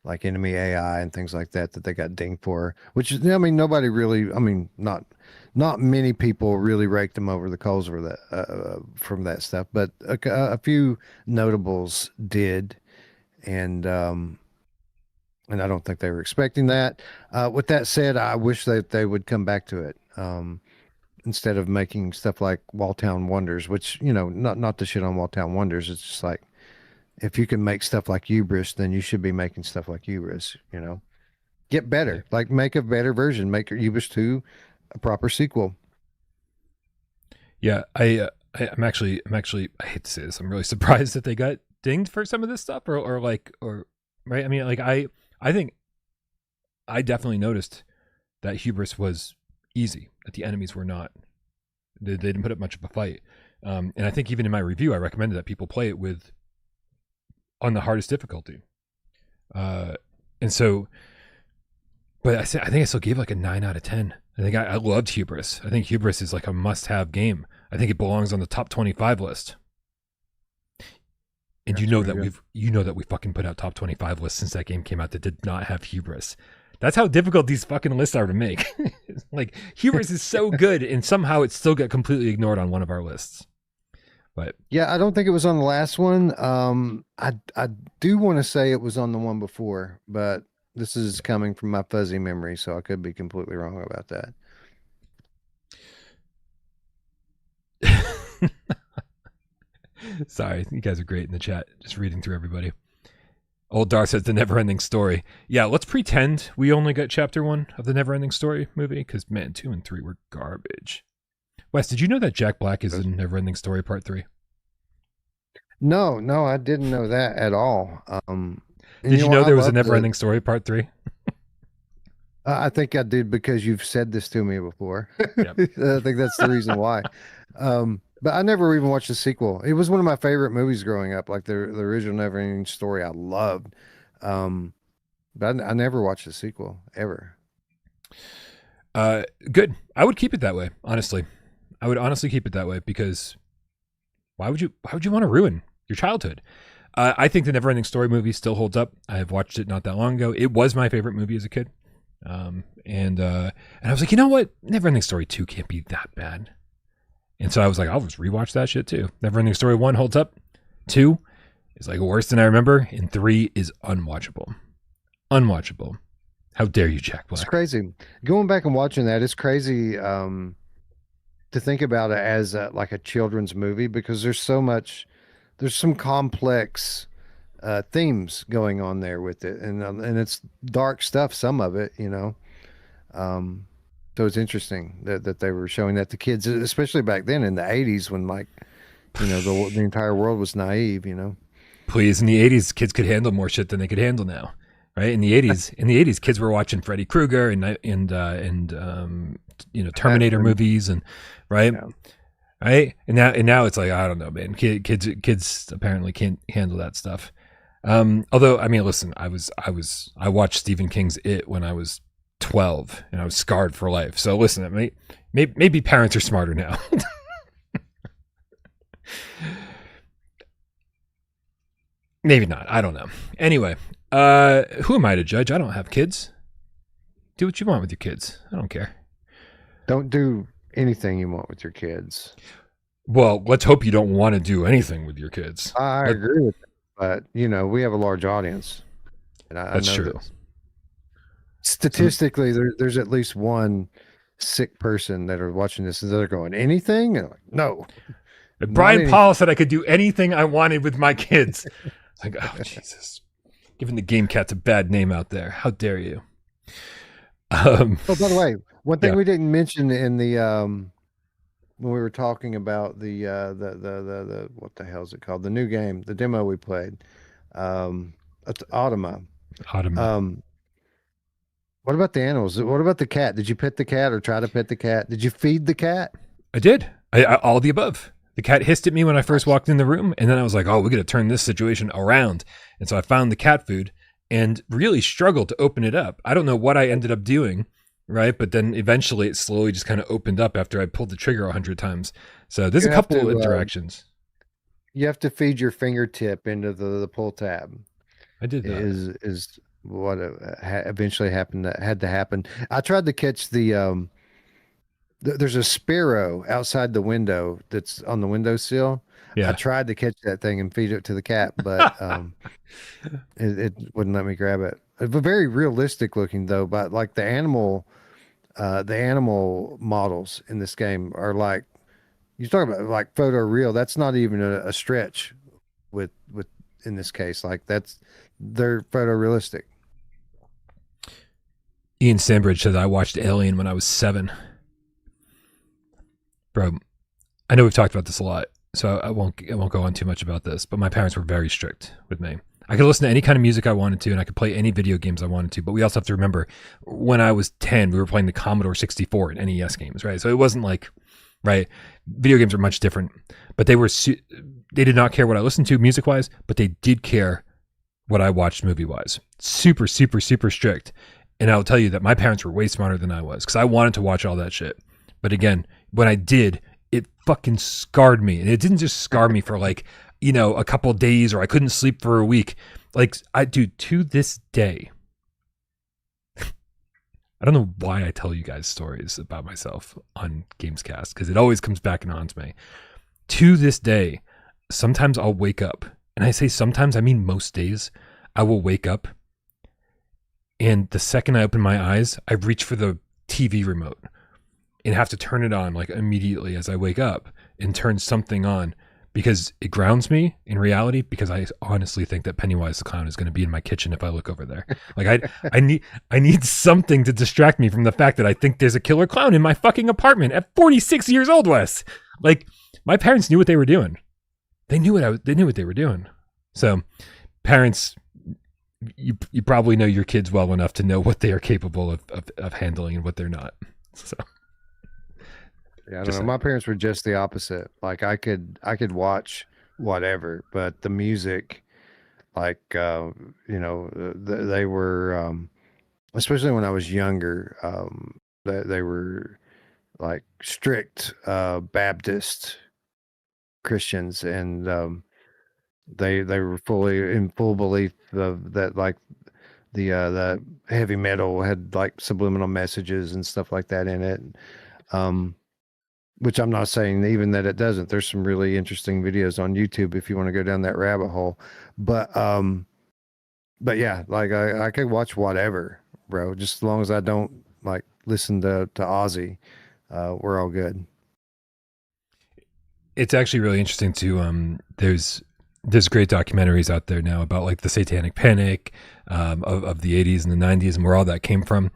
like enemy AI and things like that they got dinged for, which is, I mean, nobody really, I mean, not many people really raked them over the coals for that, from that stuff, but a few notables did. And I don't think they were expecting that. With that said, I wish that they would come back to it. Instead of making stuff like Walltown Wonders, which, not to shit on Walltown Wonders. It's just like, if you can make stuff like Hubris, then you should be making stuff like Hubris, Get better. Like, make a better version. Make Hubris 2 a proper sequel. Yeah, I'm actually I hate to say this, I'm really surprised that they got dinged for some of this stuff or right? I mean, like I think I definitely noticed that Hubris was easy, that the enemies were not. They didn't put up much of a fight. And I think even in my review, I recommended that people play it on the hardest difficulty. And so, but I think I still gave like a 9 out of 10. I think I loved Hubris. I think Hubris is like a must-have game. I think it belongs on the top 25 list. And you know that we fucking put out top 25 lists since that game came out that did not have Hubris. That's how difficult these fucking lists are to make. Like, Hubris is so good, and somehow it still got completely ignored on one of our lists. But yeah, I don't think it was on the last one. I do want to say it was on the one before, but this is coming from my fuzzy memory, so I could be completely wrong about that. Sorry, you guys are great in the chat. Just reading through everybody. Old Dar says the Neverending Story. Yeah, let's pretend we only got chapter 1 of the Neverending Story movie, because man, 2 and 3 were garbage. Wes, did you know that Jack Black is in Neverending Story Part 3? No, I didn't know that at all. Did you know there was a Neverending Story Part 3? I think I did, because you've said this to me before. Yep. I think that's the reason why. But I never even watched the sequel. It was one of my favorite movies growing up, like the original Neverending Story. I loved, but I never watched the sequel ever. Good. I would keep it that way. Honestly, I would honestly keep it that way, because why would you want to ruin your childhood? I think the Neverending Story movie still holds up. I have watched it not that long ago. It was my favorite movie as a kid, and I was like, you know what, Neverending Story 2 can't be that bad. And so I was like, I'll just rewatch that shit too. Neverending Story 1 holds up. 2 is like worse than I remember. And 3 is unwatchable. Unwatchable. How dare you, Jack Black? It's crazy. Going back and watching that, it's crazy to think about it as like a children's movie, because there's some complex themes going on there with it. And it's dark stuff, some of it, So it's interesting that they were showing that to kids, especially back then in the 80s when, like, the entire world was naive, Please, in the 80s, kids could handle more shit than they could handle now. right? In the 80s, kids were watching Freddy Krueger and Terminator movies and right. Yeah. Right. And now it's like, I don't know, man, kids apparently can't handle that stuff. Although, I mean, listen, I watched Stephen King's It when I was 12 and I was scarred for life. So listen, maybe parents are smarter now. Maybe not. I don't know. Anyway, who am I to judge? I don't have kids. Do what you want with your kids. I don't care. Don't do anything you want with your kids. Well, let's hope you don't want to do anything with your kids. I agree with that, but we have a large audience, and I That's know true. this. Statistically, there's at least one sick person that are watching this and they're going, anything? And I'm like, no. Brian Paul said I could do anything I wanted with my kids. Like, oh, Jesus. Giving the Game Cats a bad name out there. How dare you? Oh, by the way, one thing Yeah. we didn't mention in the when we were talking about the what the hell is it called? The new game, the demo we played. It's Automa. What about the animals? What about the cat? Did you pet the cat or try to pet the cat? Did you feed the cat? I did. I all the above. The cat hissed at me when I first walked in the room, and then I was like, oh, we got to turn this situation around. And so I found the cat food and really struggled to open it up. I don't know what I ended up doing, right? But then eventually it slowly just kind of opened up after I pulled the trigger 100 times. So there's You a have couple to, interactions. You have to feed your fingertip into the pull tab. I did that. Is what eventually had to happen. I tried to catch the there's a sparrow outside the window that's on the windowsill. Yeah. I tried to catch that thing and feed it to the cat, but it wouldn't let me grab it. But very realistic looking though, but like the animal models in this game are like, you talk about like photo real. That's not even a stretch with in this case. Like they're photorealistic. Ian Sandbridge said I watched Alien when I was 7. Bro, I know we've talked about this a lot, so I won't go on too much about this, but my parents were very strict with me. I could listen to any kind of music I wanted to, and I could play any video games I wanted to, but we also have to remember, when I was 10, we were playing the Commodore 64 and NES games, right? So it wasn't like, right, video games are much different, but they did not care what I listened to music-wise, but they did care what I watched movie-wise. Super, super, super strict. And I'll tell you that my parents were way smarter than I was, because I wanted to watch all that shit. But again, when I did, it fucking scarred me. And it didn't just scar me for like, a couple of days, or I couldn't sleep for a week. Like, to this day, I don't know why I tell you guys stories about myself on GAMESCAST, because it always comes back and haunts me. To this day, sometimes I'll wake up, and I say sometimes, I mean most days, I will wake up, and the second I open my eyes, I reach for the TV remote and have to turn it on like immediately as I wake up and turn something on, because it grounds me in reality, because I honestly think that Pennywise the Clown is going to be in my kitchen if I look over there. Like I need something to distract me from the fact that I think there's a killer clown in my fucking apartment at 46 years old, Wes. Like, my parents knew what they were doing. They knew what they were doing. So parents, you probably know your kids well enough to know what they are capable of handling and what they're not. So yeah, I don't know. My parents were just the opposite. Like I could watch whatever, but the music, like they were, especially when I was younger, they were like strict Baptist Christians, and they were in full belief of that, like the heavy metal had like subliminal messages and stuff like that in it. Which I'm not saying even that it doesn't. There's some really interesting videos on YouTube if you want to go down that rabbit hole. But yeah, like I could watch whatever, bro. Just as long as I don't like listen to Ozzy, we're all good. It's actually really interesting to there's great documentaries out there now about like the Satanic Panic of the 80s and the 90s and where all that came from.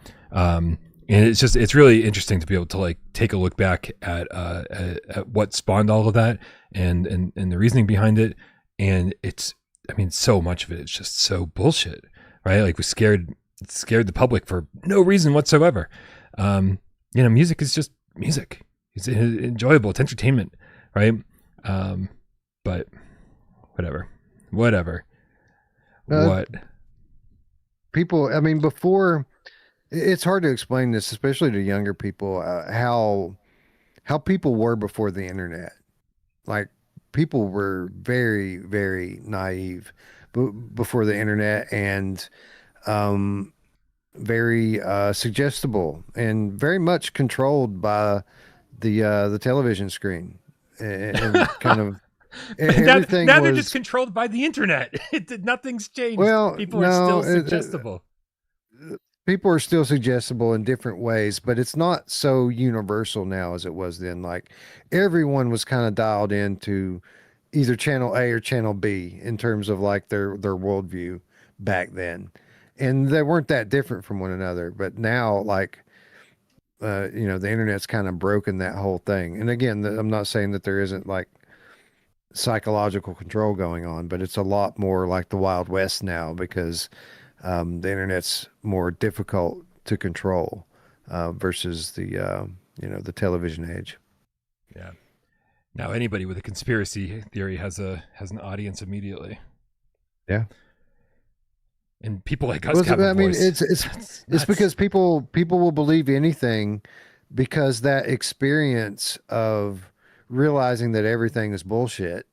And it's really interesting to be able to like take a look back at what spawned all of that and the reasoning behind it. And so much of it is just so bullshit, right? Like we scared the public for no reason whatsoever. Music is just music. It's enjoyable. It's entertainment, right? But whatever. What? People, I mean, before, it's hard to explain this, especially to younger people, how people were before the internet. Like, people were very, very naive before the internet, and very suggestible, and very much controlled by the television screen, and kind of everything. Now they're just controlled by the internet. Nothing's changed. Well, people are still suggestible. People are still suggestible in different ways, but it's not so universal now as it was then. Like, everyone was kind of dialed into either channel A or channel B in terms of like their worldview back then, and they weren't that different from one another. But now, like, the internet's kind of broken that whole thing. And again, I'm not saying that there isn't like psychological control going on, but it's a lot more like the Wild West now, because the internet's more difficult to control versus the television age. Yeah. Now anybody with a conspiracy theory has an audience immediately. Yeah. And people like us have a voice. It's because people will believe anything, because that experience of realizing that everything is bullshit.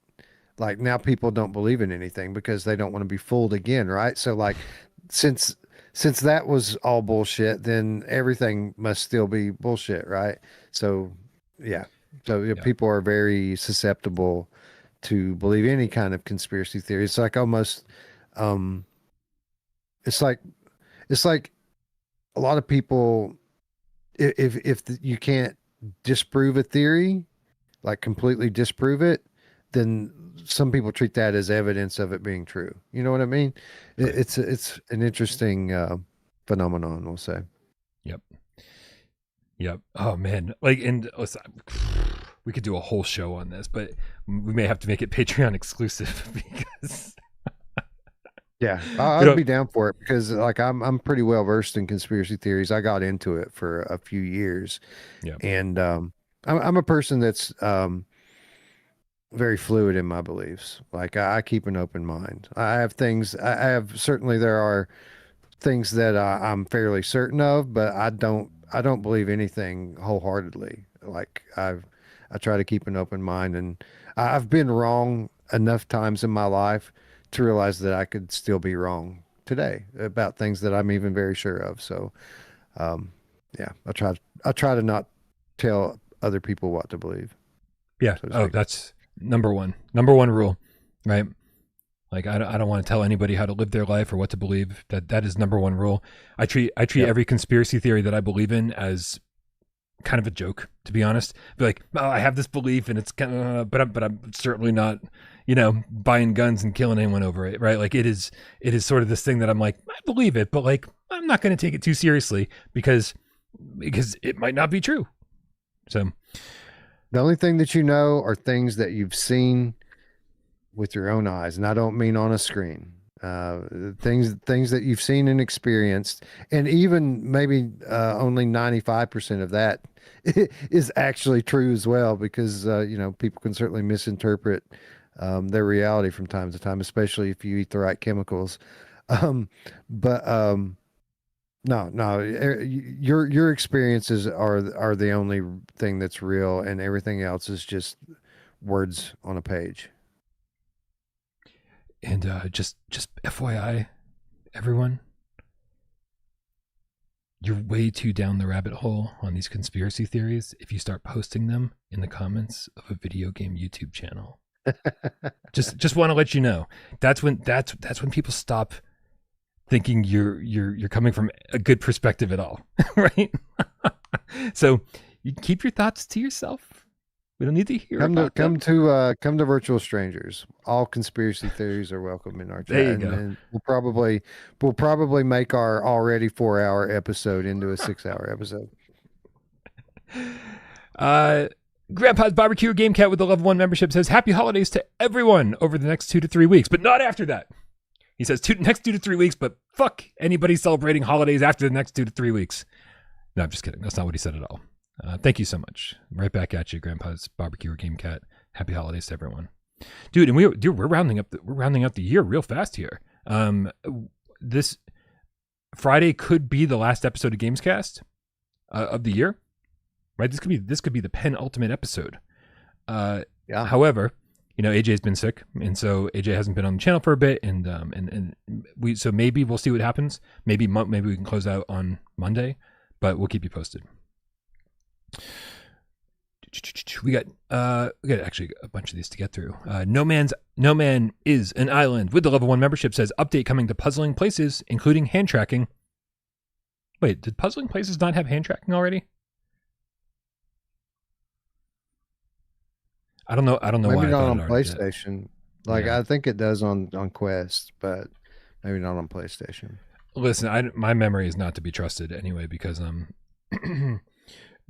Like, now people don't believe in anything because they don't want to be fooled again, right? So like, since that was all bullshit, then everything must still be bullshit, right? So yeah. So people are very susceptible to believe any kind of conspiracy theory. It's like almost it's like a lot of people, if you can't disprove a theory, like completely disprove it, then some people treat that as evidence of it being true. You know what I mean? Right. It's an interesting phenomenon, we'll say. Yep. Oh man. Like, and we could do a whole show on this, but we may have to make it Patreon exclusive because yeah, I'd be down for it, because like I'm pretty well versed in conspiracy theories. I got into it for a few years. Yeah. And I'm a person that's very fluid in my beliefs. Like, I keep an open mind. Certainly there are things that I'm fairly certain of, but I don't believe anything wholeheartedly. Like, I try to keep an open mind, and I've been wrong enough times in my life to realize that I could still be wrong today about things that I'm even very sure of. So, yeah, I try to not tell other people what to believe. Yeah. So that's number one rule, right? Like, I don't want to tell anybody how to live their life or what to believe. That is number one rule. I treat every conspiracy theory that I believe in as kind of a joke, to be honest. Be like, oh, I have this belief, and it's kind of, but I'm certainly not, buying guns and killing anyone over it, right? Like, it is sort of this thing that I'm like, I believe it, but like, I'm not going to take it too seriously because it might not be true. So the only thing that are things that you've seen with your own eyes, and I don't mean on a screen. Things that you've seen and experienced, and even maybe only 95% of that is actually true as well, because people can certainly misinterpret their reality from time to time, especially if you eat the right chemicals. No, your experiences are the only thing that's real, and everything else is just words on a page. And just FYI, everyone, you're way too down the rabbit hole on these conspiracy theories if you start posting them in the comments of a video game YouTube channel. just want to let you know, that's when people stop thinking you're coming from a good perspective at all, right? So you keep your thoughts to yourself. We don't need to hear come to Virtual Strangers. All conspiracy theories are welcome in our chat. There you go. And we'll probably make our already 4-hour episode into a 6-hour episode. Grandpa's Barbecue Game Cat with the Level 1 membership says, happy holidays to everyone over the next 2 to 3 weeks, but not after that. He says next 2 to 3 weeks, but fuck anybody celebrating holidays after the next 2 to 3 weeks. No, I'm just kidding. That's not what he said at all. Thank you so much. Right back at you, Grandpa's Barbecue or Game Cat. Happy holidays to everyone, dude. And we're rounding up the year real fast here. This Friday could be the last episode of GamesCast of the year, right? This could be the penultimate episode. Yeah. However, AJ's been sick, and so AJ hasn't been on the channel for a bit, and so maybe we'll see what happens. Maybe we can close out on Monday, but we'll keep you posted. We got actually a bunch of these to get through. No Man is an Island with the level 1 membership says update coming to Puzzling Places, including hand tracking. Wait, did Puzzling Places not have hand tracking already? I don't know. Maybe why. not on PlayStation. I think it does on Quest, but maybe not on PlayStation. Listen, my memory is not to be trusted anyway, because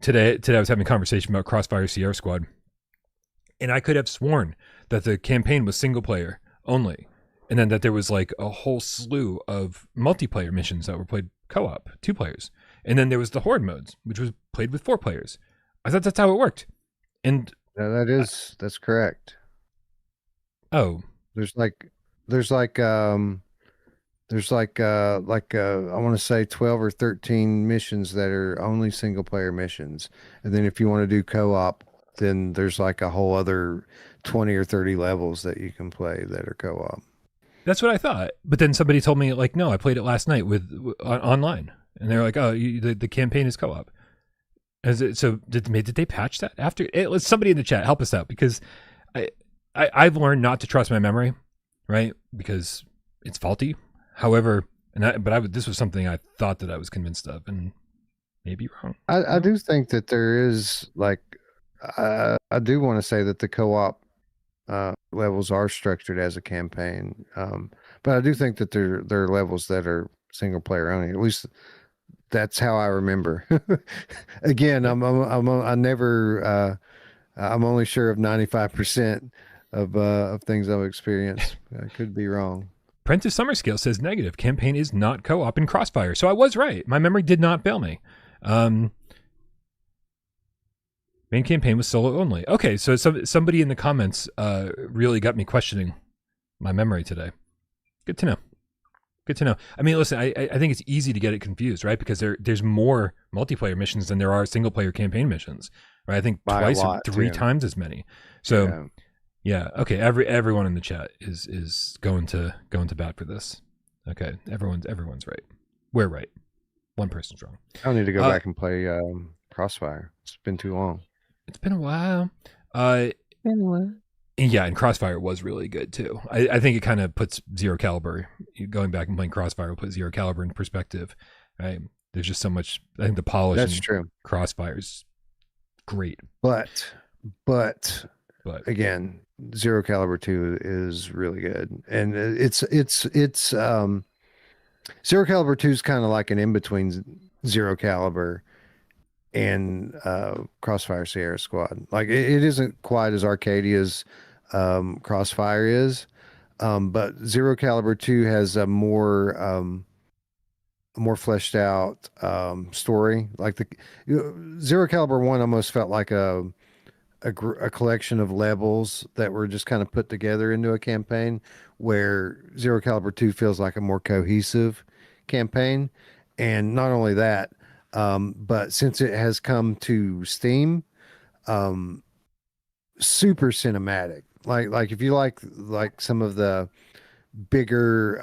today I was having a conversation about Crossfire Sierra Squad, and I could have sworn that the campaign was single player only, and then that there was like a whole slew of multiplayer missions that were played co-op, 2 players, and then there was the Horde modes, which was played with 4 players. I thought that's how it worked, and that's correct. Oh, there's I want to say 12 or 13 missions that are only single player missions. And then if you want to do co-op, then there's like a whole other 20 or 30 levels that you can play that are co-op. That's what I thought. But then somebody told me like, no, I played it last night online, and they're like, oh, the campaign is co-op. So did they patch that after? Somebody in the chat help us out, because I've learned not to trust my memory, right? Because it's faulty. However, this was something I thought that I was convinced of, and maybe wrong. I do think that there is I do want to say that the co-op levels are structured as a campaign, but I do think that there are levels that are single player only. At least that's how I remember. Again, I'm only sure of 95% of things I've experienced. I could be wrong. Prentice Summerscale says negative. Campaign is not co-op in Crossfire. So I was right. My memory did not fail me. Main campaign was solo only. Okay, so somebody in the comments really got me questioning my memory today. Good to know. Good to know. I mean, listen, I think it's easy to get it confused, right? Because there's more multiplayer missions than there are single player campaign missions, right? I think twice or 3 times as many. So yeah, okay. Everyone in the chat is going to bat for this. Okay, everyone's right. We're right. One person's wrong. I need to go back and play Crossfire. It's been too long. It's been a while. Yeah, and Crossfire was really good too. I think it kind of puts Zero Caliber, going back and playing Crossfire will put Zero Caliber in perspective. Right? There's just so much. I think the polish. That's true. Crossfire's great, but again, Zero Caliber 2 is really good, and it's Zero Caliber 2 is kind of like an in between Zero Caliber and Crossfire Sierra Squad. Like it isn't quite as arcadey as Crossfire is, but Zero Caliber 2 has a more fleshed out story. Like Zero Caliber 1 almost felt like a collection of levels that were just kind of put together into a campaign, where Zero Caliber 2 feels like a more cohesive campaign. And not only that, but since it has come to Steam, super cinematic. Like if you like some of the bigger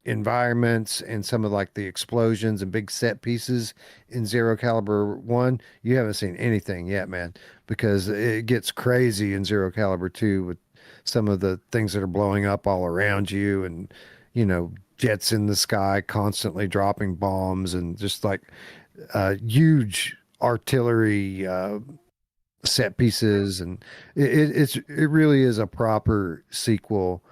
environments and some of like the explosions and big set pieces in Zero Caliber 1, you haven't seen anything yet, man, because it gets crazy in Zero Caliber 2 with some of the things that are blowing up all around you, and jets in the sky constantly dropping bombs, and just like huge artillery set pieces, and it really is a proper sequel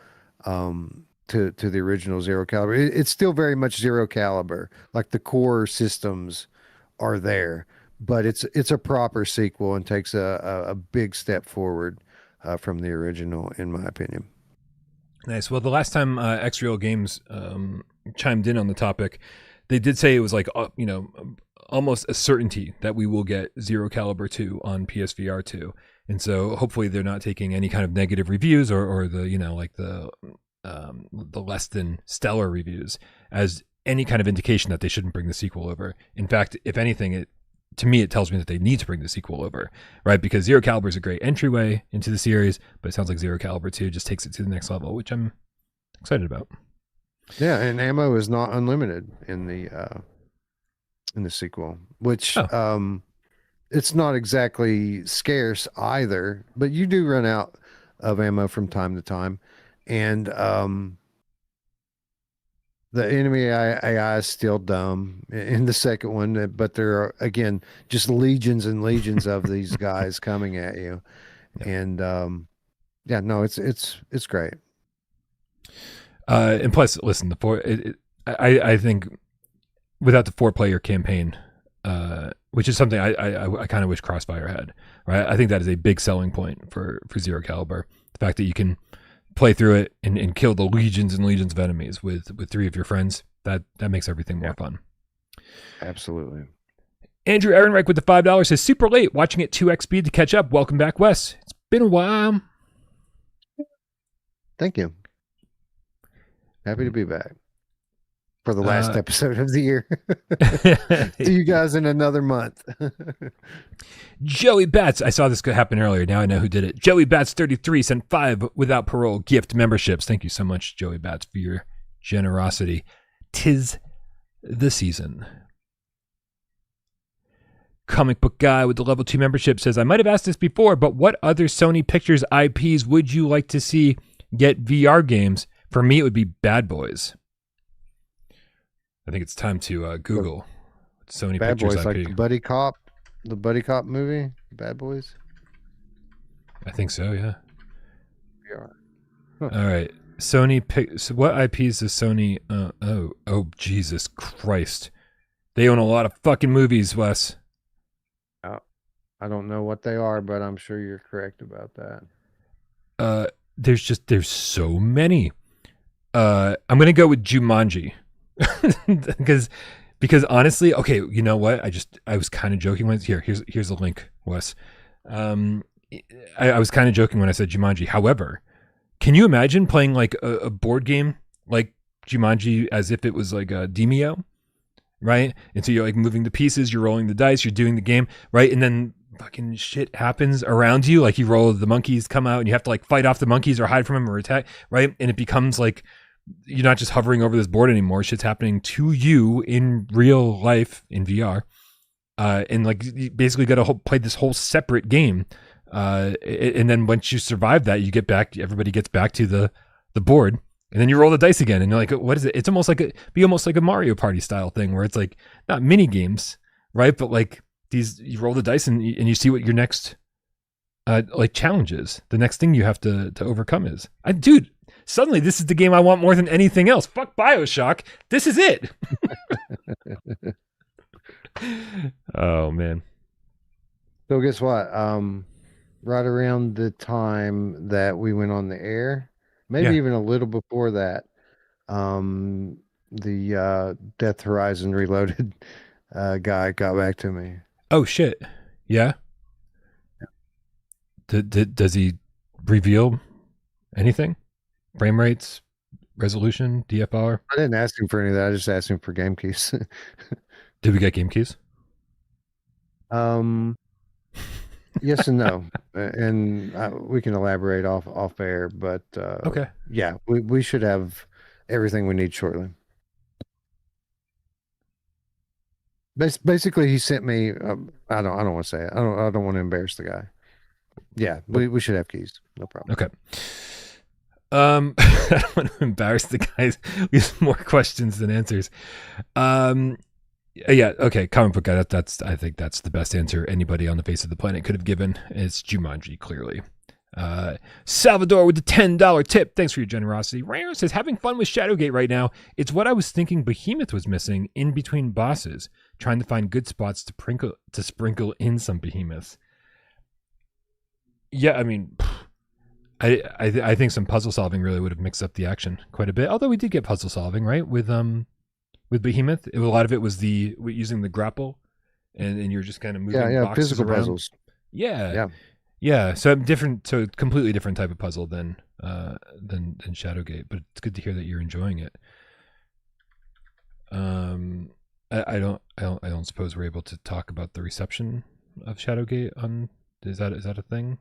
to the original Zero Caliber. It's still very much Zero Caliber, like the core systems are there, but it's a proper sequel and takes a big step forward from the original, in my opinion. Nice. Well, the last time X-Real Games chimed in on the topic, they did say it was like, almost a certainty that we will get Zero Caliber 2 on PSVR2. And so hopefully they're not taking any kind of negative reviews or the, the less than stellar reviews as any kind of indication that they shouldn't bring the sequel over. In fact, if anything, to me, it tells me that they need to bring the sequel over, right? Because Zero Caliber is a great entryway into the series, but it sounds like Zero Caliber 2 just takes it to the next level, which I'm excited about. Yeah, and ammo is not unlimited in the sequel, which it's not exactly scarce either, but you do run out of ammo from time to time, and the enemy AI is still dumb in the second one, but there are, again, just legions and legions of these guys coming at you. Yeah. And it's great. And plus, listen, I think without the 4-player campaign, which is something I kind of wish Crossfire had, right? I think that is a big selling point for Zero Caliber. The fact that you can play through it and kill the legions and legions of enemies with 3 of your friends, that makes everything more fun. Absolutely. Andrew Ehrenreich with the $5 says, super late, watching at 2x speed to catch up. Welcome back, Wes. It's been a while. Thank you. Happy to be back for the last episode of the year. See you guys in another month. Joey Bats, I saw this happen earlier. Now I know who did it. Joey Bats 33 sent 5 without parole gift memberships. Thank you so much, Joey Bats, for your generosity. 'Tis the season. Comic Book Guy with the level 2 membership says, I might have asked this before, but what other Sony Pictures IPs would you like to see get VR games? For me, it would be Bad Boys. I think it's time to Google Sony Bad Pictures Boys, IP. like the buddy cop movie, Bad Boys. I think so, yeah. VR. All right, Sony. So what IPs does Sony? Oh, Jesus Christ! They own a lot of fucking movies, Wes. I don't know what they are, but I'm sure you're correct about that. There's so many. I'm gonna go with Jumanji. because honestly, okay, you know what? I was kind of joking when here's a link, Wes. I was kind of joking when I said Jumanji. However, can you imagine playing like a board game like Jumanji as if it was like a Demio, right? And so you're like moving the pieces, you're rolling the dice, you're doing the game, right? And then fucking shit happens around you. Like you roll, the monkeys come out and you have to like fight off the monkeys or hide from them or attack, right? And it becomes like you're not just hovering over this board anymore. Shit's happening to you in real life in VR. And like you basically got to play this whole separate game. And then once you survive that, you get back, everybody gets back to the board, and then you roll the dice again. And you're like, what is it? It's almost like a Mario Party style thing where it's like not mini games, right? But like you roll the dice and you see what your next like challenge is. The next thing you have to overcome is. Dude, suddenly this is the game I want more than anything else. Fuck BioShock. This is it. Oh man. So guess what? Right around the time that we went on the air, maybe even a little before that, the Death Horizon Reloaded guy got back to me. Oh shit! Yeah. Does he reveal anything? Frame rates, resolution, DFR? I didn't ask him for any of that. I just asked him for game keys. Did we get game keys? Yes and no, and we can elaborate off air. But okay, yeah, we should have everything we need shortly. Basically, he sent me. I don't want to say it. I don't want to embarrass the guy. Yeah, we should have keys. No problem. Okay. I don't want to embarrass the guys. We have more questions than answers. Yeah, okay, comic book guy. I think that's the best answer anybody on the face of the planet could have given. It's Jumanji, clearly. Salvador with the $10 tip. Thanks for your generosity. Rare says, having fun with Shadowgate right now. It's what I was thinking Behemoth was missing in between bosses. Trying to find good spots to sprinkle in some Behemoths. Yeah, I mean, I think some puzzle solving really would have mixed up the action quite a bit. Although we did get puzzle solving, right? With Behemoth, a lot of it was using the grapple, and you're just kind of moving boxes physical around. puzzles. Yeah. So completely different type of puzzle than Shadowgate. But it's good to hear that you're enjoying it. I don't suppose we're able to talk about the reception of Shadowgate on. Is that a thing?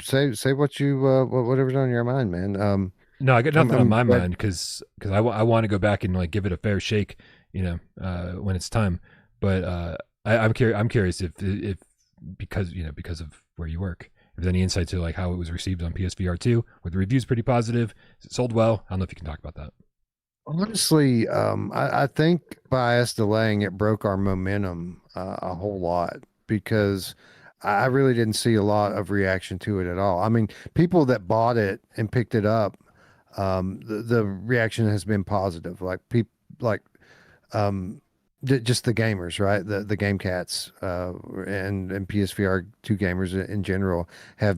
Say what you whatever's on your mind, man. No, I got nothing on my but- mind because I want to go back and like give it a fair shake, when it's time. But I'm curious if because of where you work, if there's any insight to like how it was received on PSVR2. Were the reviews pretty positive? Is it sold well? I don't know if you can talk about that. Honestly, I think by us delaying it broke our momentum a whole lot because I really didn't see a lot of reaction to it at all. I mean, people that bought it and picked it up, the reaction has been positive. Like just the gamers, right? The game cats, and PSVR 2 gamers in general have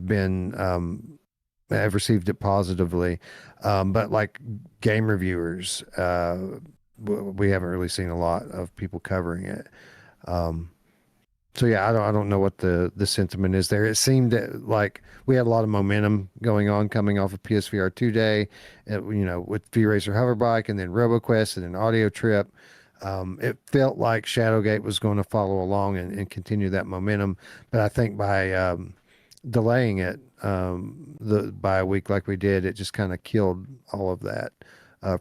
have received it positively. But like game reviewers, we haven't really seen a lot of people covering it. So yeah, I don't know what the sentiment is there. It seemed that, like, we had a lot of momentum going on coming off of PSVR 2 day, with V-Racer Hoverbike and then RoboQuest and then Audio Trip. It felt like Shadowgate was going to follow along and continue that momentum. But I think by delaying it by a week like we did, it just kind of killed all of that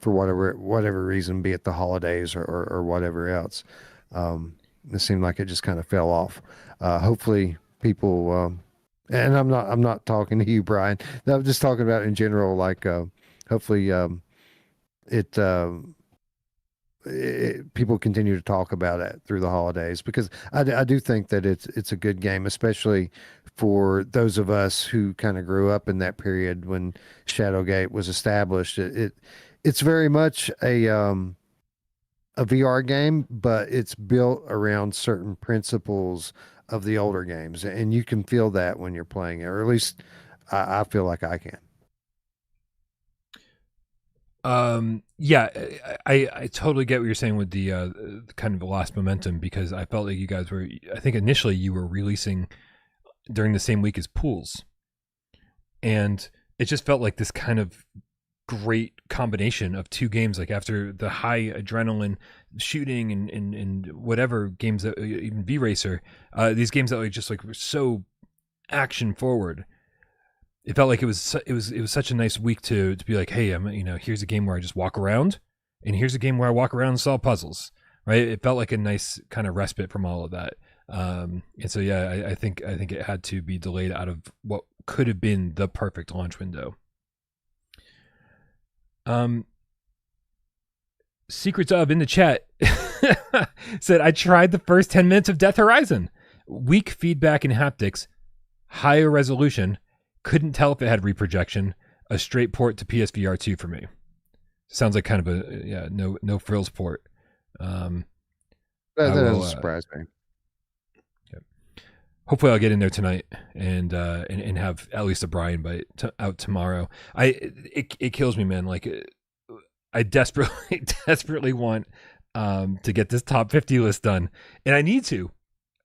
for whatever reason, be it the holidays or whatever else. It seemed like it just kind of fell off. Hopefully people, and I'm not talking to you, Brian. I'm just talking about in general, like, hopefully people continue to talk about it through the holidays, because I do think that it's a good game, especially for those of us who kind of grew up in that period when Shadowgate was established. It's very much a VR game, but it's built around certain principles of the older games, and you can feel that when you're playing it, or at least I feel like I can. Yeah, I totally get what you're saying with the kind of the lost momentum, because I felt like you guys were, I think initially you were releasing during the same week as Pools, and it just felt like this kind of great combination of two games, like after the high adrenaline shooting and whatever games that even V-Racer, these games that just like were so action forward. It felt like it was such a nice week to be like, hey, here's a game where I just walk around, and here's a game where I walk around and solve puzzles, right? It felt like a nice kind of respite from all of that. And so yeah, I think it had to be delayed out of what could have been the perfect launch window. Secrets of in the chat said, I tried the first 10 minutes of Death Horizon. Weak feedback and haptics, higher resolution, couldn't tell if it had reprojection, a straight port to PSVR 2 for me. Sounds like kind of a no frills port. That doesn't surprise me. Hopefully I'll get in there tonight and have at least a Brian bite out tomorrow. It kills me, man. Like, I desperately want to get this top 50 list done, and I need to.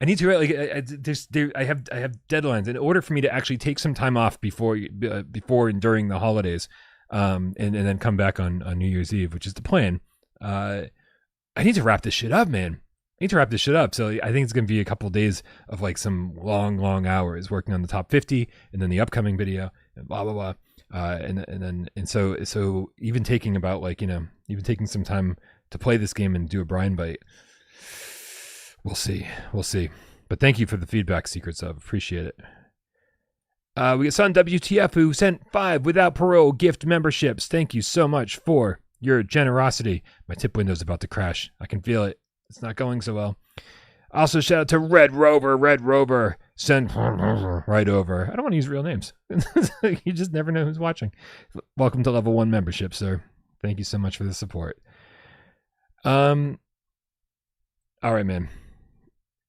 Like, I have deadlines in order for me to actually take some time off before and during the holidays, and then come back on New Year's Eve, which is the plan. I need to wrap this shit up, man. So I think it's going to be a couple of days of like some long hours working on the top 50, and then the upcoming video, and blah blah blah. And so even taking about even taking some time to play this game and do a Brian bite. We'll see. But thank you for the feedback, Secrets of. Appreciate it. We got Son WTF, who sent 5 without parole gift memberships. Thank you so much for your generosity. My tip window's about to crash. I can feel it. It's not going so well. Also, shout out to Red Rover. Send right over. I don't want to use real names. You just never know who's watching. Welcome to level 1 membership, sir. Thank you so much for the support. All right, man.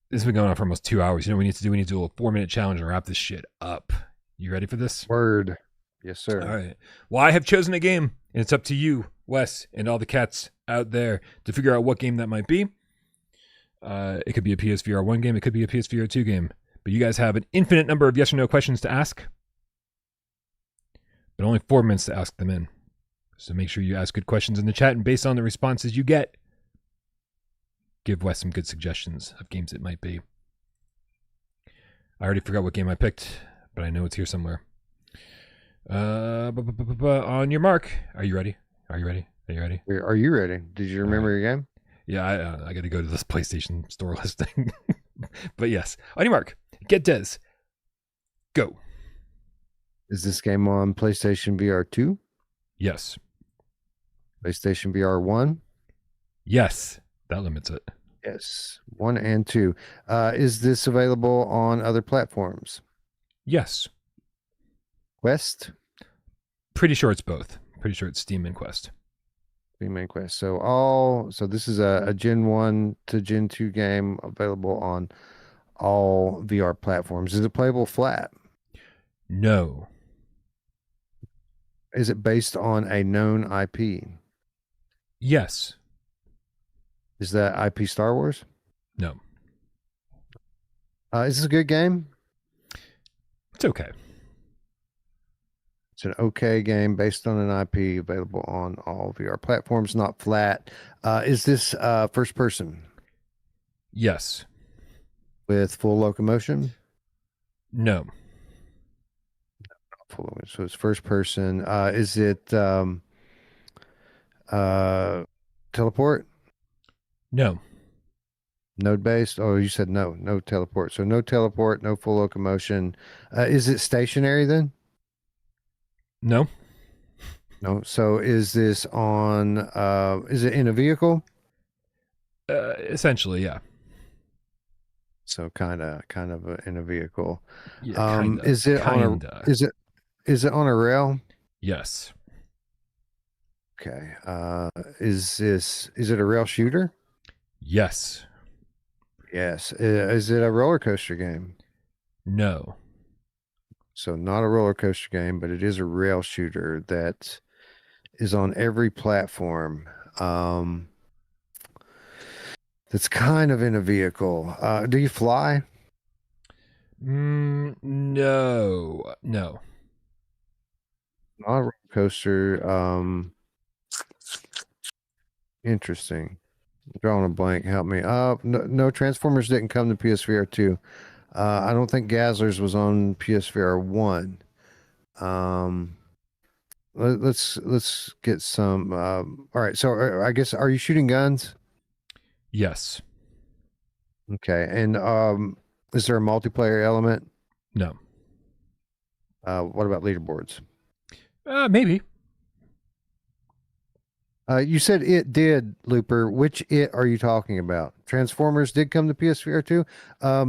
This has been going on for almost 2 hours. You know what we need to do? We need to do a 4-minute challenge and wrap this shit up. You ready for this? Word. Yes, sir. All right. Well, I have chosen a game, and it's up to you, Wes, and all the cats out there to figure out what game that might be. It could be a PSVR 1 game. It could be a PSVR 2 game. But you guys have an infinite number of yes or no questions to ask, but only 4 minutes to ask them in. So make sure you ask good questions in the chat, and based on the responses you get, give Wes some good suggestions of games it might be. I already forgot what game I picked, but I know it's here somewhere. On your mark. Are you ready? Are you ready? Are you ready? Are you ready? Did you remember your game? Yeah, I got to go to this PlayStation Store listing. But yes, on your mark. Get Des. Go. Is this game on PlayStation VR 2? Yes. PlayStation VR 1? Yes. That limits it. Yes. 1 and 2. Is this available on other platforms? Yes. Quest? Pretty sure it's both. Pretty sure it's Steam and Quest. Steam and Quest. So this is a Gen 1 to Gen 2 game available on all VR platforms. Is it playable flat? No. Is it based on a known IP? Yes. Is that IP Star Wars? No. Is this a good game? It's okay. It's an okay game based on an IP available on all VR platforms, not flat. Is this first person Yes. with full locomotion? No. Full locomotion. So it's first person. Is it teleport? No. Node based? Oh, you said no. No teleport. So no teleport, no full locomotion. Is it stationary then? No. No. So is this on is it in a vehicle? Essentially, yeah. So kind of in a vehicle. Yeah, kinda. Is it on a is it on a rail? Yes. Okay. Is it a rail shooter? Yes. Yes. Is it a roller coaster game? No. So not a roller coaster game, but it is a rail shooter that is on every platform. That's kind of in a vehicle. Do you fly? No. No. Not a roller coaster. Interesting. Drawing a blank. Help me. No, Transformers didn't come to PSVR 2. I don't think Gazzlers was on PSVR 1. Let's get some. All right. So I guess, are you shooting guns? Yes. Okay. And is there a multiplayer element? No. What about leaderboards? Maybe. You said it did, Looper. Which it are you talking about? Transformers did come to PSVR 2.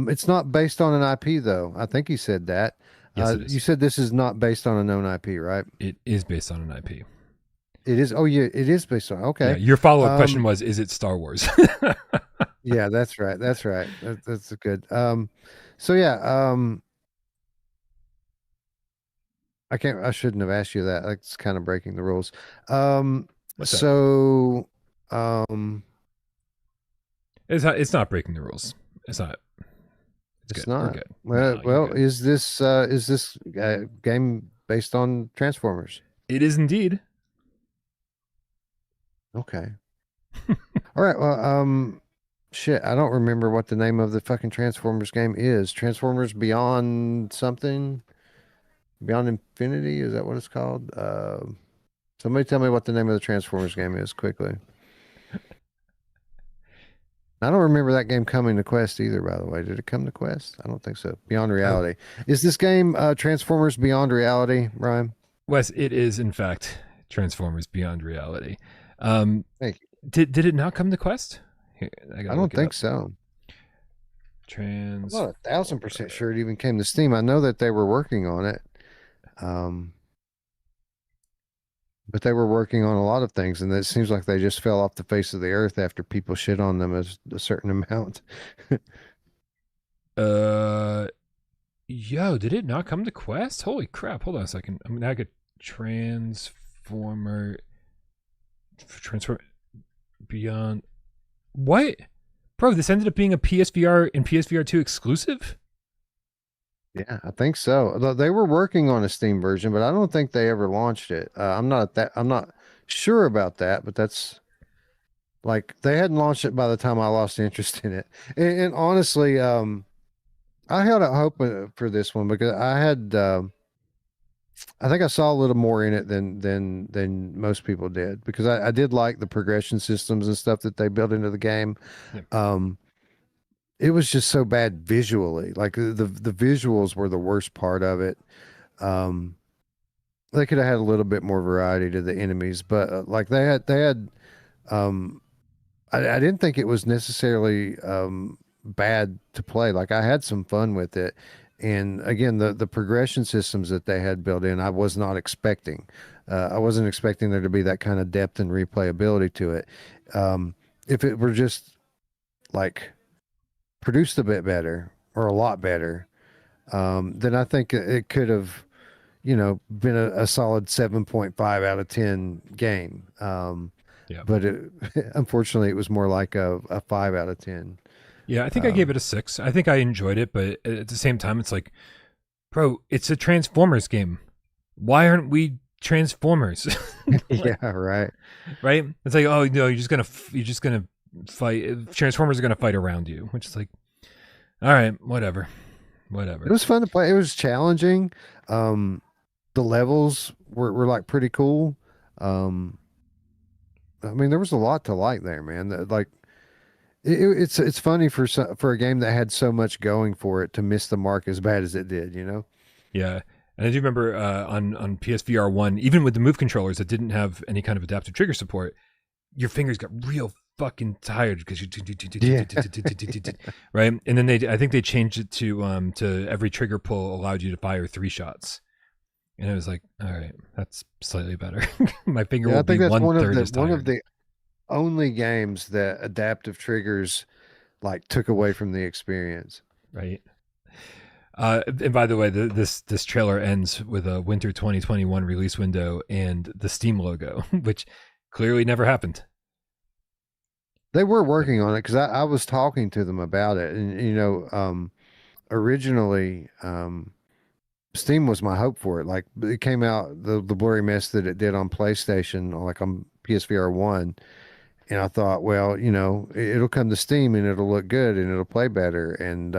It's not based on an IP, though. I think you said that. Yes, it is. You said this is not based on a known IP, right? It is based on an IP. It is. Oh, yeah, it is based on. Okay. Yeah, your follow-up question was, is it Star Wars? Yeah, that's right. That's right. That's good. So yeah, I shouldn't have asked you that. That's kind of breaking the rules. What's that? So, It's not breaking the rules. It's not. it's good. We're not. good. Well, No, you're good. is this game based on Transformers? It is indeed. Okay. All right. Well, shit, I don't remember what the name of the fucking Transformers game is. Transformers Beyond something? Beyond Infinity? Is that what it's called? Somebody tell me what the name of the Transformers game is quickly. I don't remember that game coming to Quest either, by the way. Did it come to Quest? I don't think so. Beyond Reality. Is this game Transformers Beyond Reality, Ryan? Wes, it is, in fact, Transformers Beyond Reality. Thank you. Did it not come to Quest? Here, I don't think so. I'm not 1,000% sure it even came to Steam. I know that they were working on it. But they were working on a lot of things, and it seems like they just fell off the face of the earth after people shit on them as a certain amount. Yo, did it not come to Quest? Holy crap! Hold on a second. I'm gonna get Transform Beyond. What, bro? This ended up being a PSVR and PSVR2 exclusive. Yeah, I think so. They were working on a Steam version, but I don't think they ever launched it. I'm not sure about that, but that's like they hadn't launched it by the time I lost interest in it. And honestly, I held out hope for this one because I think I saw a little more in it than most people did because I did like the progression systems and stuff that they built into the game. Yep. It was just so bad visually. Like the visuals were the worst part of it. They could have had a little bit more variety to the enemies, but like they had um I didn't think it was necessarily bad to play. Like I had some fun with it. And again, the progression systems that they had built in, I was not expecting. I wasn't expecting there to be that kind of depth and replayability to it. If it were just like produced a bit better or a lot better, then I think it could have, been a solid 7.5 out of 10 game. Yeah. But unfortunately, it was more like a 5 out of 10. Yeah, I think I gave it a 6. I think I enjoyed it, but at the same time, it's like, bro, it's a Transformers game. Why aren't we Transformers? Yeah, right. Right? It's like, oh no, you're just gonna fight. Transformers are gonna fight around you, which is like, all right, whatever. It was fun to play. It was challenging. The levels were like pretty cool. I mean, there was a lot to like there, man. Like, it's funny for a game that had so much going for it to miss the mark as bad as it did. Yeah, and I do remember on PSVR1, even with the move controllers that didn't have any kind of adaptive trigger support, your fingers got real fucking tired because you right. And then I think they changed it to every trigger pull allowed you to fire 3 shots. And it was like, all right, that's slightly better. My finger will be 1/3 as tired. One of the only games that adaptive triggers like took away from the experience. Right. And by the way, this trailer ends with a winter 2021 release window and the Steam logo, which clearly never happened. They were working on it because I was talking to them about it, and originally Steam was my hope for it. Like it came out the blurry mess that it did on PlayStation, like on PSVR1, and I thought, well, it'll come to Steam and it'll look good and it'll play better. And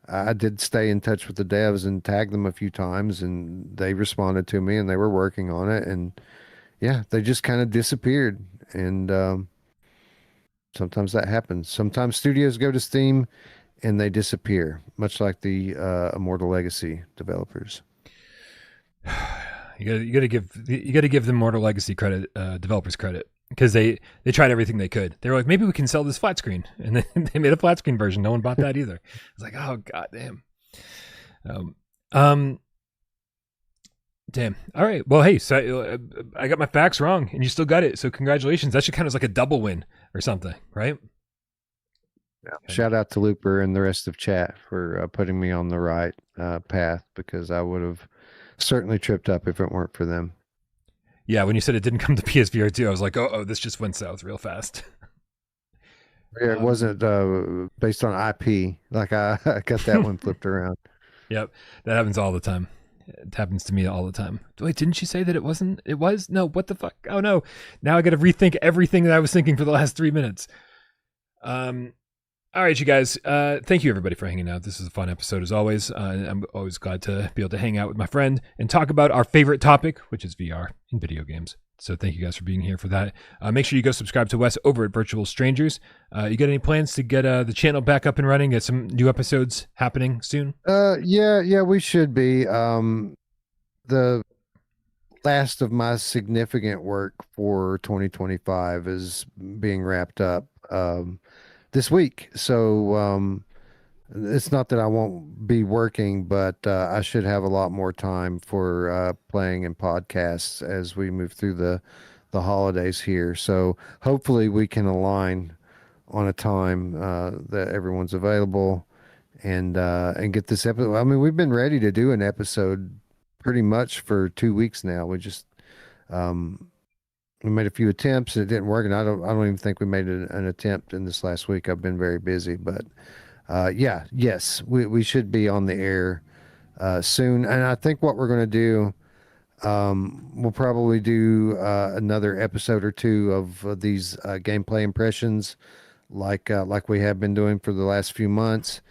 I did stay in touch with the devs and tag them a few times, and they responded to me and they were working on it. And yeah, they just kind of disappeared. And sometimes that happens. Sometimes studios go to Steam and they disappear, much like the Immortal Legacy developers. You gotta give them Immortal Legacy credit, developers credit, because they tried everything they could. They were like, maybe we can sell this flat screen, and then they made a flat screen version. No one bought that either. It's like, oh god damn. Damn. All right. Well, hey, so I got my facts wrong, and you still got it. So congratulations. That should count as like a double win or something, right? Yeah. Shout out to Looper and the rest of chat for putting me on the right path, because I would have certainly tripped up if it weren't for them. Yeah, when you said it didn't come to PSVR 2, I was like, oh, this just went south real fast. Yeah, it wasn't based on IP. Like I got that one flipped around. Yep, that happens all the time. It happens to me all the time. Wait, didn't you say that it wasn't? It was? No, what the fuck? Oh no. Now I got to rethink everything that I was thinking for the last 3 minutes. All right, you guys. Thank you, everybody, for hanging out. This is a fun episode, as always. I'm always glad to be able to hang out with my friend and talk about our favorite topic, which is VR in video games. So thank you guys for being here for that. Make sure you go subscribe to Wes over at Virtual Strangers. You got any plans to get the channel back up and running? Get some new episodes happening soon? Yeah, we should be. The last of my significant work for 2025 is being wrapped up this week. So it's not that I won't be working, but I should have a lot more time for playing and podcasts as we move through the holidays here. So hopefully we can align on a time that everyone's available and get this episode. I mean, we've been ready to do an episode pretty much for 2 weeks now. We just we made a few attempts and it didn't work, and I don't even think we made an attempt in this last week. I've been very busy, but yes, we should be on the air soon. And I think what we're going to do, we'll probably do another episode or two of these gameplay impressions, like we have been doing for the last few months,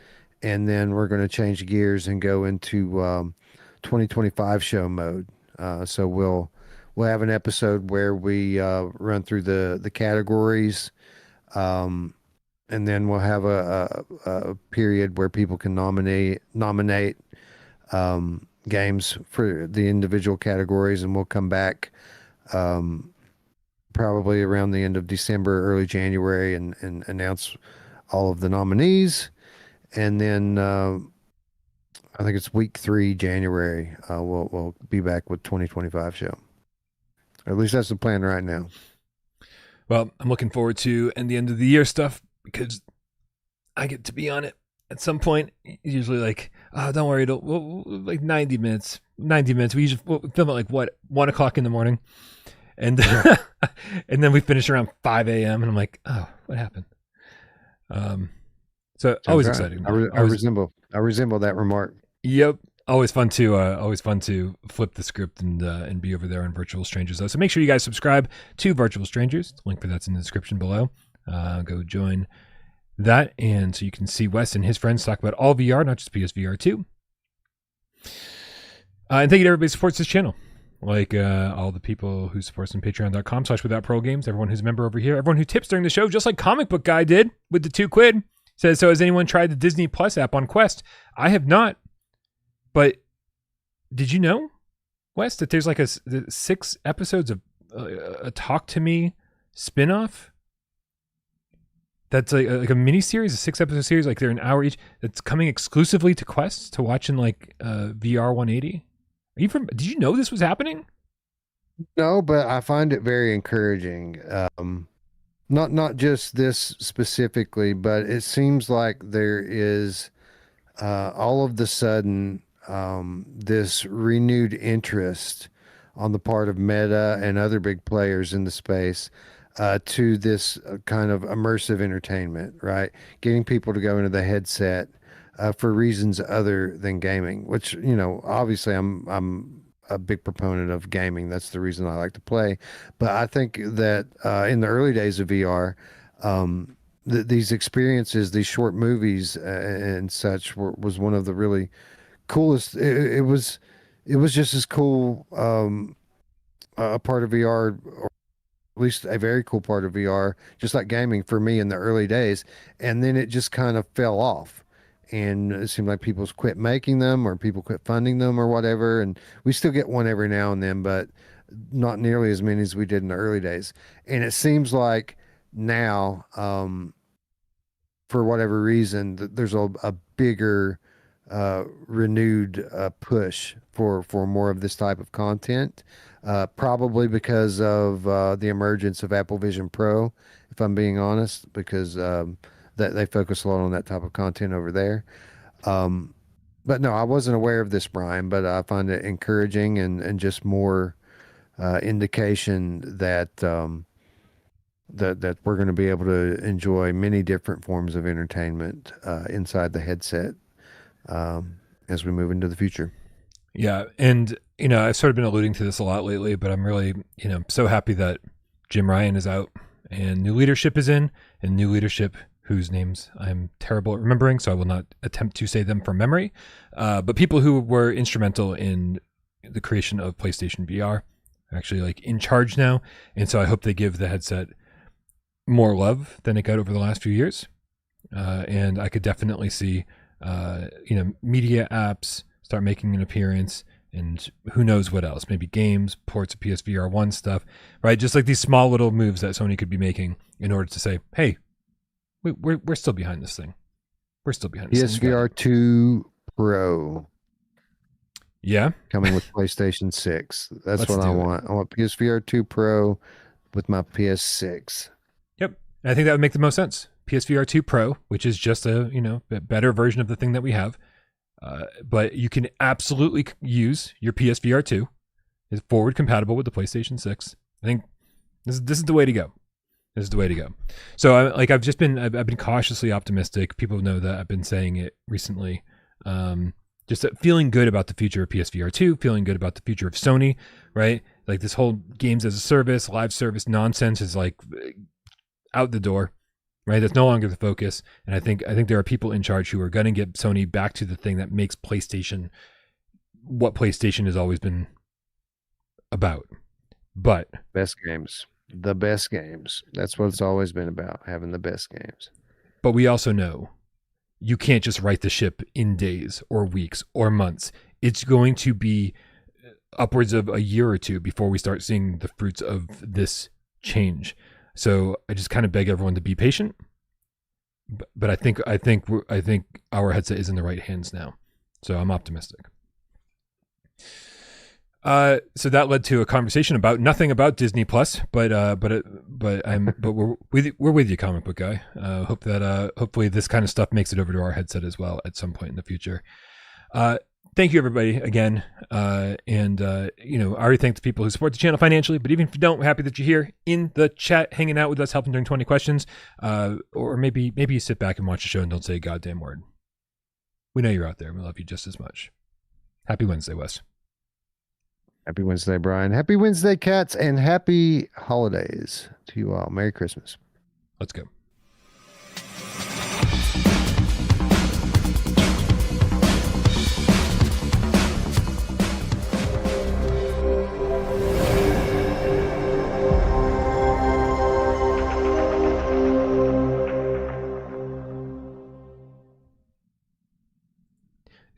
and then we're going to change gears and go into 2025 show mode. So we'll have an episode where we run through the categories, and then we'll have a period where people can nominate games for the individual categories, and we'll come back probably around the end of December, early January, and announce all of the nominees. And then I think it's week 3, January. We'll be back with 2025 show. Or at least that's the plan right now. Well, I'm looking forward to the end of the year stuff because I get to be on it at some point. Usually, like, oh, don't worry, like 90 minutes. 90 minutes. We film at like 1 o'clock in the morning, and and then we finish around 5 a.m. And I'm like, oh, what happened? So always exciting. I resemble that remark. Yep. Always fun to flip the script and be over there on Virtual Strangers though. So make sure you guys subscribe to Virtual Strangers. The link for that's in the description below. Go join that, and so you can see Wes and his friends talk about all VR, not just PSVR2. And thank you to everybody who supports this channel, like all the people who support us on patreon.com/withoutparole everyone who's a member over here, everyone who tips during the show, just like Comic Book Guy did with the $2. Says, so has anyone tried the Disney Plus app on Quest? I have not. But did you know, Wes, that there's like 6 episodes of a Talk to Me spinoff? That's like a mini series, a 6-episode series, like they're an hour each. That's coming exclusively to Quest to watch in like VR 180. Did you know this was happening? No, but I find it very encouraging. Not just this specifically, but it seems like there is all of the sudden this renewed interest on the part of Meta and other big players in the space to this kind of immersive entertainment, right? Getting people to go into the headset for reasons other than gaming, which, you know, obviously I'm a big proponent of gaming. That's the reason I like to play. But I think that in the early days of VR, these experiences, these short movies and such was one of the really coolest. It was just as cool a part of VR, or at least a very cool part of VR, just like gaming for me in the early days. And then it just kind of fell off. And it seemed like people quit making them, or people quit funding them, or whatever. And we still get one every now and then, but not nearly as many as we did in the early days. And it seems like now, for whatever reason, there's a bigger, renewed push for more of this type of content. Probably because of the emergence of Apple Vision Pro, if I'm being honest, because that they focus a lot on that type of content over there. But no, I wasn't aware of this, Brian, but I find it encouraging and just more indication that that we're going to be able to enjoy many different forms of entertainment inside the headset as we move into the future. Yeah, and you know, I've sort of been alluding to this a lot lately, but I'm really, you know, so happy that Jim Ryan is out and new leadership is in, and new leadership whose names I'm terrible at remembering, so I will not attempt to say them from memory. But people who were instrumental in the creation of PlayStation VR are actually like in charge now, and so I hope they give the headset more love than it got over the last few years. And I could definitely see, you know, media apps start making an appearance, and who knows what else? Maybe games, ports of PSVR 1 stuff, right? Just like these small little moves that Sony could be making in order to say, hey, we're still behind this thing. We're still behind this thing. PSVR2 Pro. Yeah. Coming with PlayStation 6. That's what I want. I want PSVR2 Pro with my PS6. Yep. And I think that would make the most sense, PSVR 2 Pro, which is just a better version of the thing that we have. But you can absolutely use your PSVR 2. It's forward compatible with the PlayStation 6. I think this is the way to go. This is the way to go. So I've been cautiously optimistic. People know that I've been saying it recently. Just feeling good about the future of PSVR 2, feeling good about the future of Sony, right? Like this whole games as a service, live service nonsense is like out the door, right? That's no longer the focus. And I think there are people in charge who are going to get Sony back to the thing that makes PlayStation what PlayStation has always been about. But best games, the best games. That's what it's always been about, having the best games. But we also know you can't just right the ship in days or weeks or months. It's going to be upwards of a year or two before we start seeing the fruits of this change. So I just kind of beg everyone to be patient. But I think our headset is in the right hands now. So I'm optimistic. So that led to a conversation about nothing about Disney Plus, but we're with you, comic book guy. Hope that hopefully this kind of stuff makes it over to our headset as well at some point in the future. Thank you everybody again, and I already thank the people who support the channel financially. But even if you don't, we're happy that you're here in the chat, hanging out with us, helping during 20 questions, or maybe you sit back and watch the show and don't say a goddamn word. We know you're out there. We love you just as much. Happy Wednesday, Wes. Happy Wednesday, Brian. Happy Wednesday, cats, and happy holidays to you all. Merry Christmas. Let's go.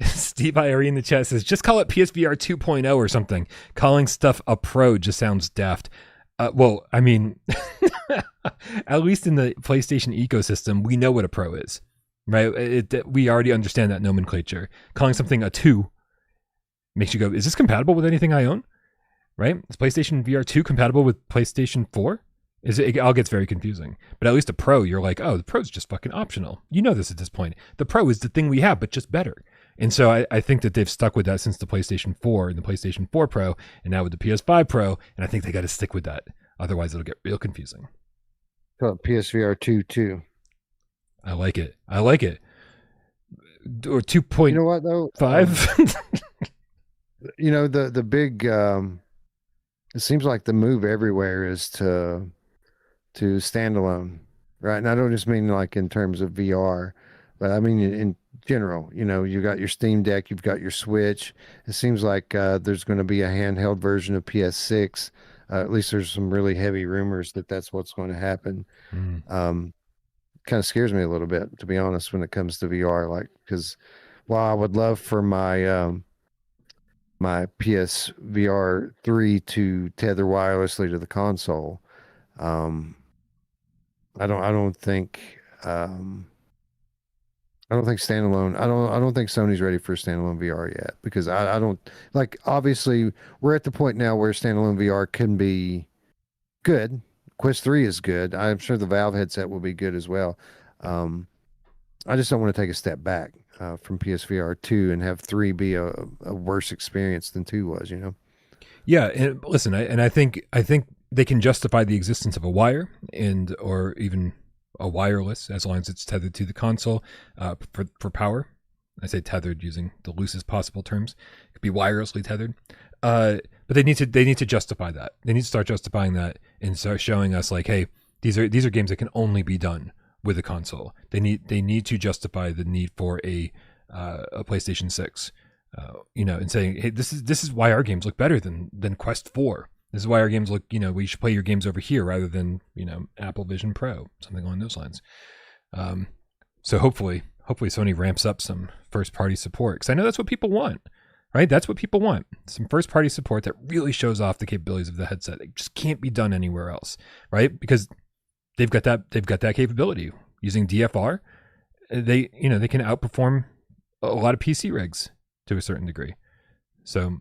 Steve Irie in the chat says, just call it PSVR 2.0 or something. Calling stuff a pro just sounds daft. Well, I mean, at least in the PlayStation ecosystem, we know what a pro is, right? We already understand that nomenclature. Calling something a 2 makes you go, is this compatible with anything I own? Right? Is PlayStation VR 2 compatible with PlayStation 4? It all gets very confusing. But at least a pro, you're like, oh, the pro's just fucking optional. You know this at this point. The pro is the thing we have, but just better. And so I think that they've stuck with that since the PlayStation 4 and the PlayStation 4 Pro, and now with the PS5 Pro, and I think they got to stick with that. Otherwise, it'll get real confusing. PSVR 2 too. I like it. Or 2.5. You know what though? The big. It seems like the move everywhere is to standalone, right? And I don't just mean like in terms of VR, but I mean in general. You got your Steam Deck, you've got your Switch. It seems like there's going to be a handheld version of PS6. At least there's some really heavy rumors that that's what's going to happen. Kind of scares me a little bit, to be honest, when it comes to VR. Like, because while I would love for my my PSVR 3 to tether wirelessly to the console, I don't think standalone. I don't think Sony's ready for standalone VR yet, because I don't like. Obviously, we're at the point now where standalone VR can be good. Quest 3 is good. I'm sure the Valve headset will be good as well. I just don't want to take a step back from PSVR 2 and have 3 be a worse experience than 2 was. Yeah, and listen, I think they can justify the existence of a wire or even a wireless, as long as it's tethered to the console for power. I say tethered using the loosest possible terms. It could be wirelessly tethered, but they need to justify that. They need to start justifying that and start showing us like, hey, these are games that can only be done with a console. They need to justify the need for a PlayStation 6, and saying, hey, this is why our games look better than Quest 4. This is why our games look, we should play your games over here rather than, Apple Vision Pro, something along those lines. So hopefully Sony ramps up some first party support, because I know that's what people want, right? That's what people want. Some first party support that really shows off the capabilities of the headset. It just can't be done anywhere else, right? Because they've got that capability using DFR. They can outperform a lot of PC rigs to a certain degree. So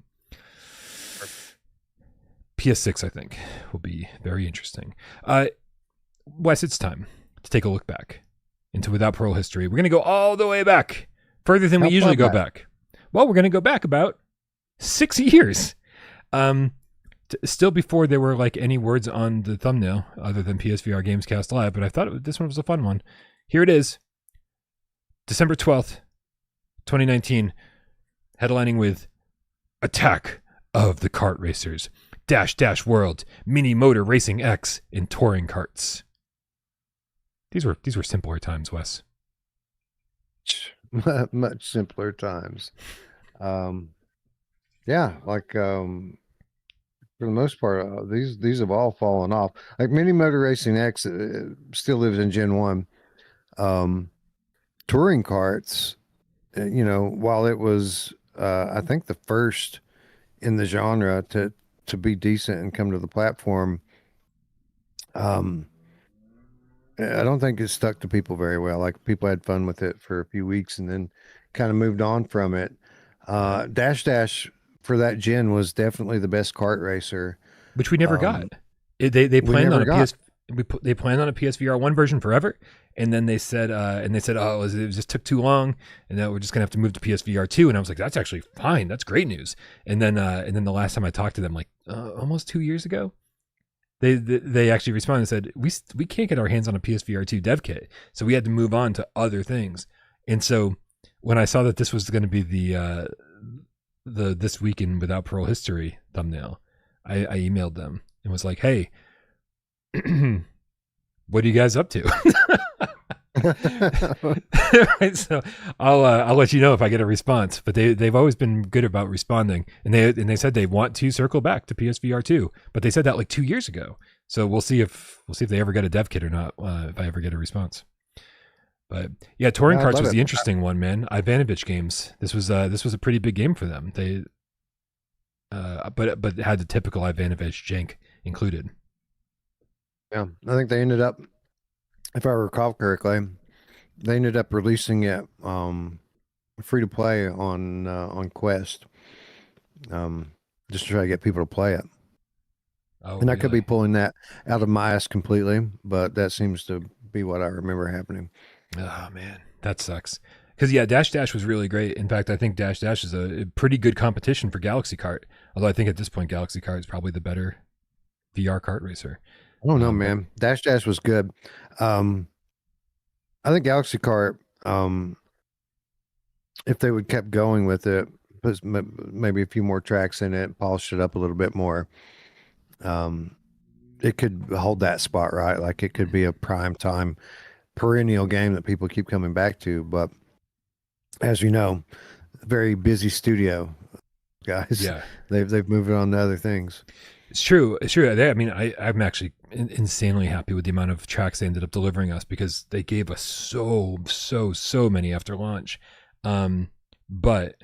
PS6, I think, will be very interesting. Wes, it's time to take a look back into Without Parole history. We're going to go all the way back, further than we How usually far go back. Well, we're going to go back about 6 years. Still before there were like any words on the thumbnail other than PSVR Gamescast Live, but I thought this one was a fun one. Here it is. December 12th, 2019, headlining with Attack of the Kart Racers, Dash Dash World, Mini Motor Racing X in touring karts. These were simpler times, Wes. Much simpler times. Yeah, like for the most part, these have all fallen off. Like Mini Motor Racing X still lives in Gen 1. Touring karts, you know, while it was I think the first in the genre to be decent and come to the platform, I don't think it stuck to people very well. Like people had fun with it for a few weeks and then kind of moved on from it. Dash Dash for that gen was definitely the best kart racer, which we never got. They planned on a got. They planned on a PSVR 1 version forever, and then they said oh, it just took too long, and now we're just gonna have to move to PSVR 2. And I was like, that's actually fine, that's great news. And then the last time I talked to them, like almost 2 years ago, they actually responded and said we can't get our hands on a PSVR 2 dev kit, so we had to move on to other things. And so when I saw that this was going to be the This Week in Without Parole history thumbnail, I emailed them and was like, hey, what are you guys up to? Right, so I'll let you know if I get a response. But they've always been good about responding, and they said they want to circle back to PSVR 2, but they said that like 2 years ago. So we'll see if they ever get a dev kit or not. If I ever get a response. But yeah, touring karts was the interesting one, man. Ivanovich Games. This was a pretty big game for them. They but it had the typical Ivanovich jank included. Yeah, I think they ended up, if I recall correctly, they ended up releasing it free to play on Quest, just to try to get people to play it. Oh, and I could be pulling that out of my ass completely, but that seems to be what I remember happening. Oh man, that sucks. Because yeah, Dash Dash was really great. In fact, I think Dash Dash is a pretty good competition for Galaxy Kart. Although I think at this point, Galaxy Kart is probably the better VR kart racer. I don't know, man. Dash Dash was good. I think Galaxy Kart, if they would kept going with it, put maybe a few more tracks in it, polished it up a little bit more, it could hold that spot, right? Like it could be a prime time perennial game that people keep coming back to. But as you know, very busy studio guys. Yeah, they've moved on to other things. It's true. I mean, I'm actually insanely happy with the amount of tracks they ended up delivering us, because they gave us so many after launch. But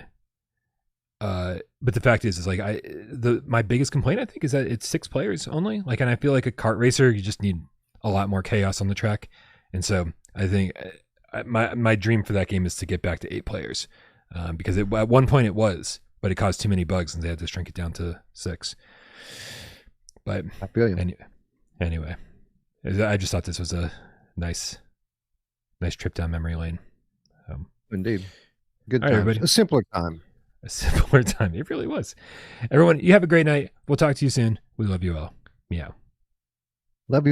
the fact is like my biggest complaint, I think, is that it's 6 players only. Like, and I feel like a kart racer, you just need a lot more chaos on the track. And so I think my dream for that game is to get back to 8 players, because at one point it was, but it caused too many bugs and they had to shrink it down to 6. But I feel you. Anyway, I just thought this was a nice trip down memory lane. Indeed. Good all time. right, everybody. A simpler time. A simpler time. It really was. Everyone, you have a great night. We'll talk to you soon. We love you all. Meow.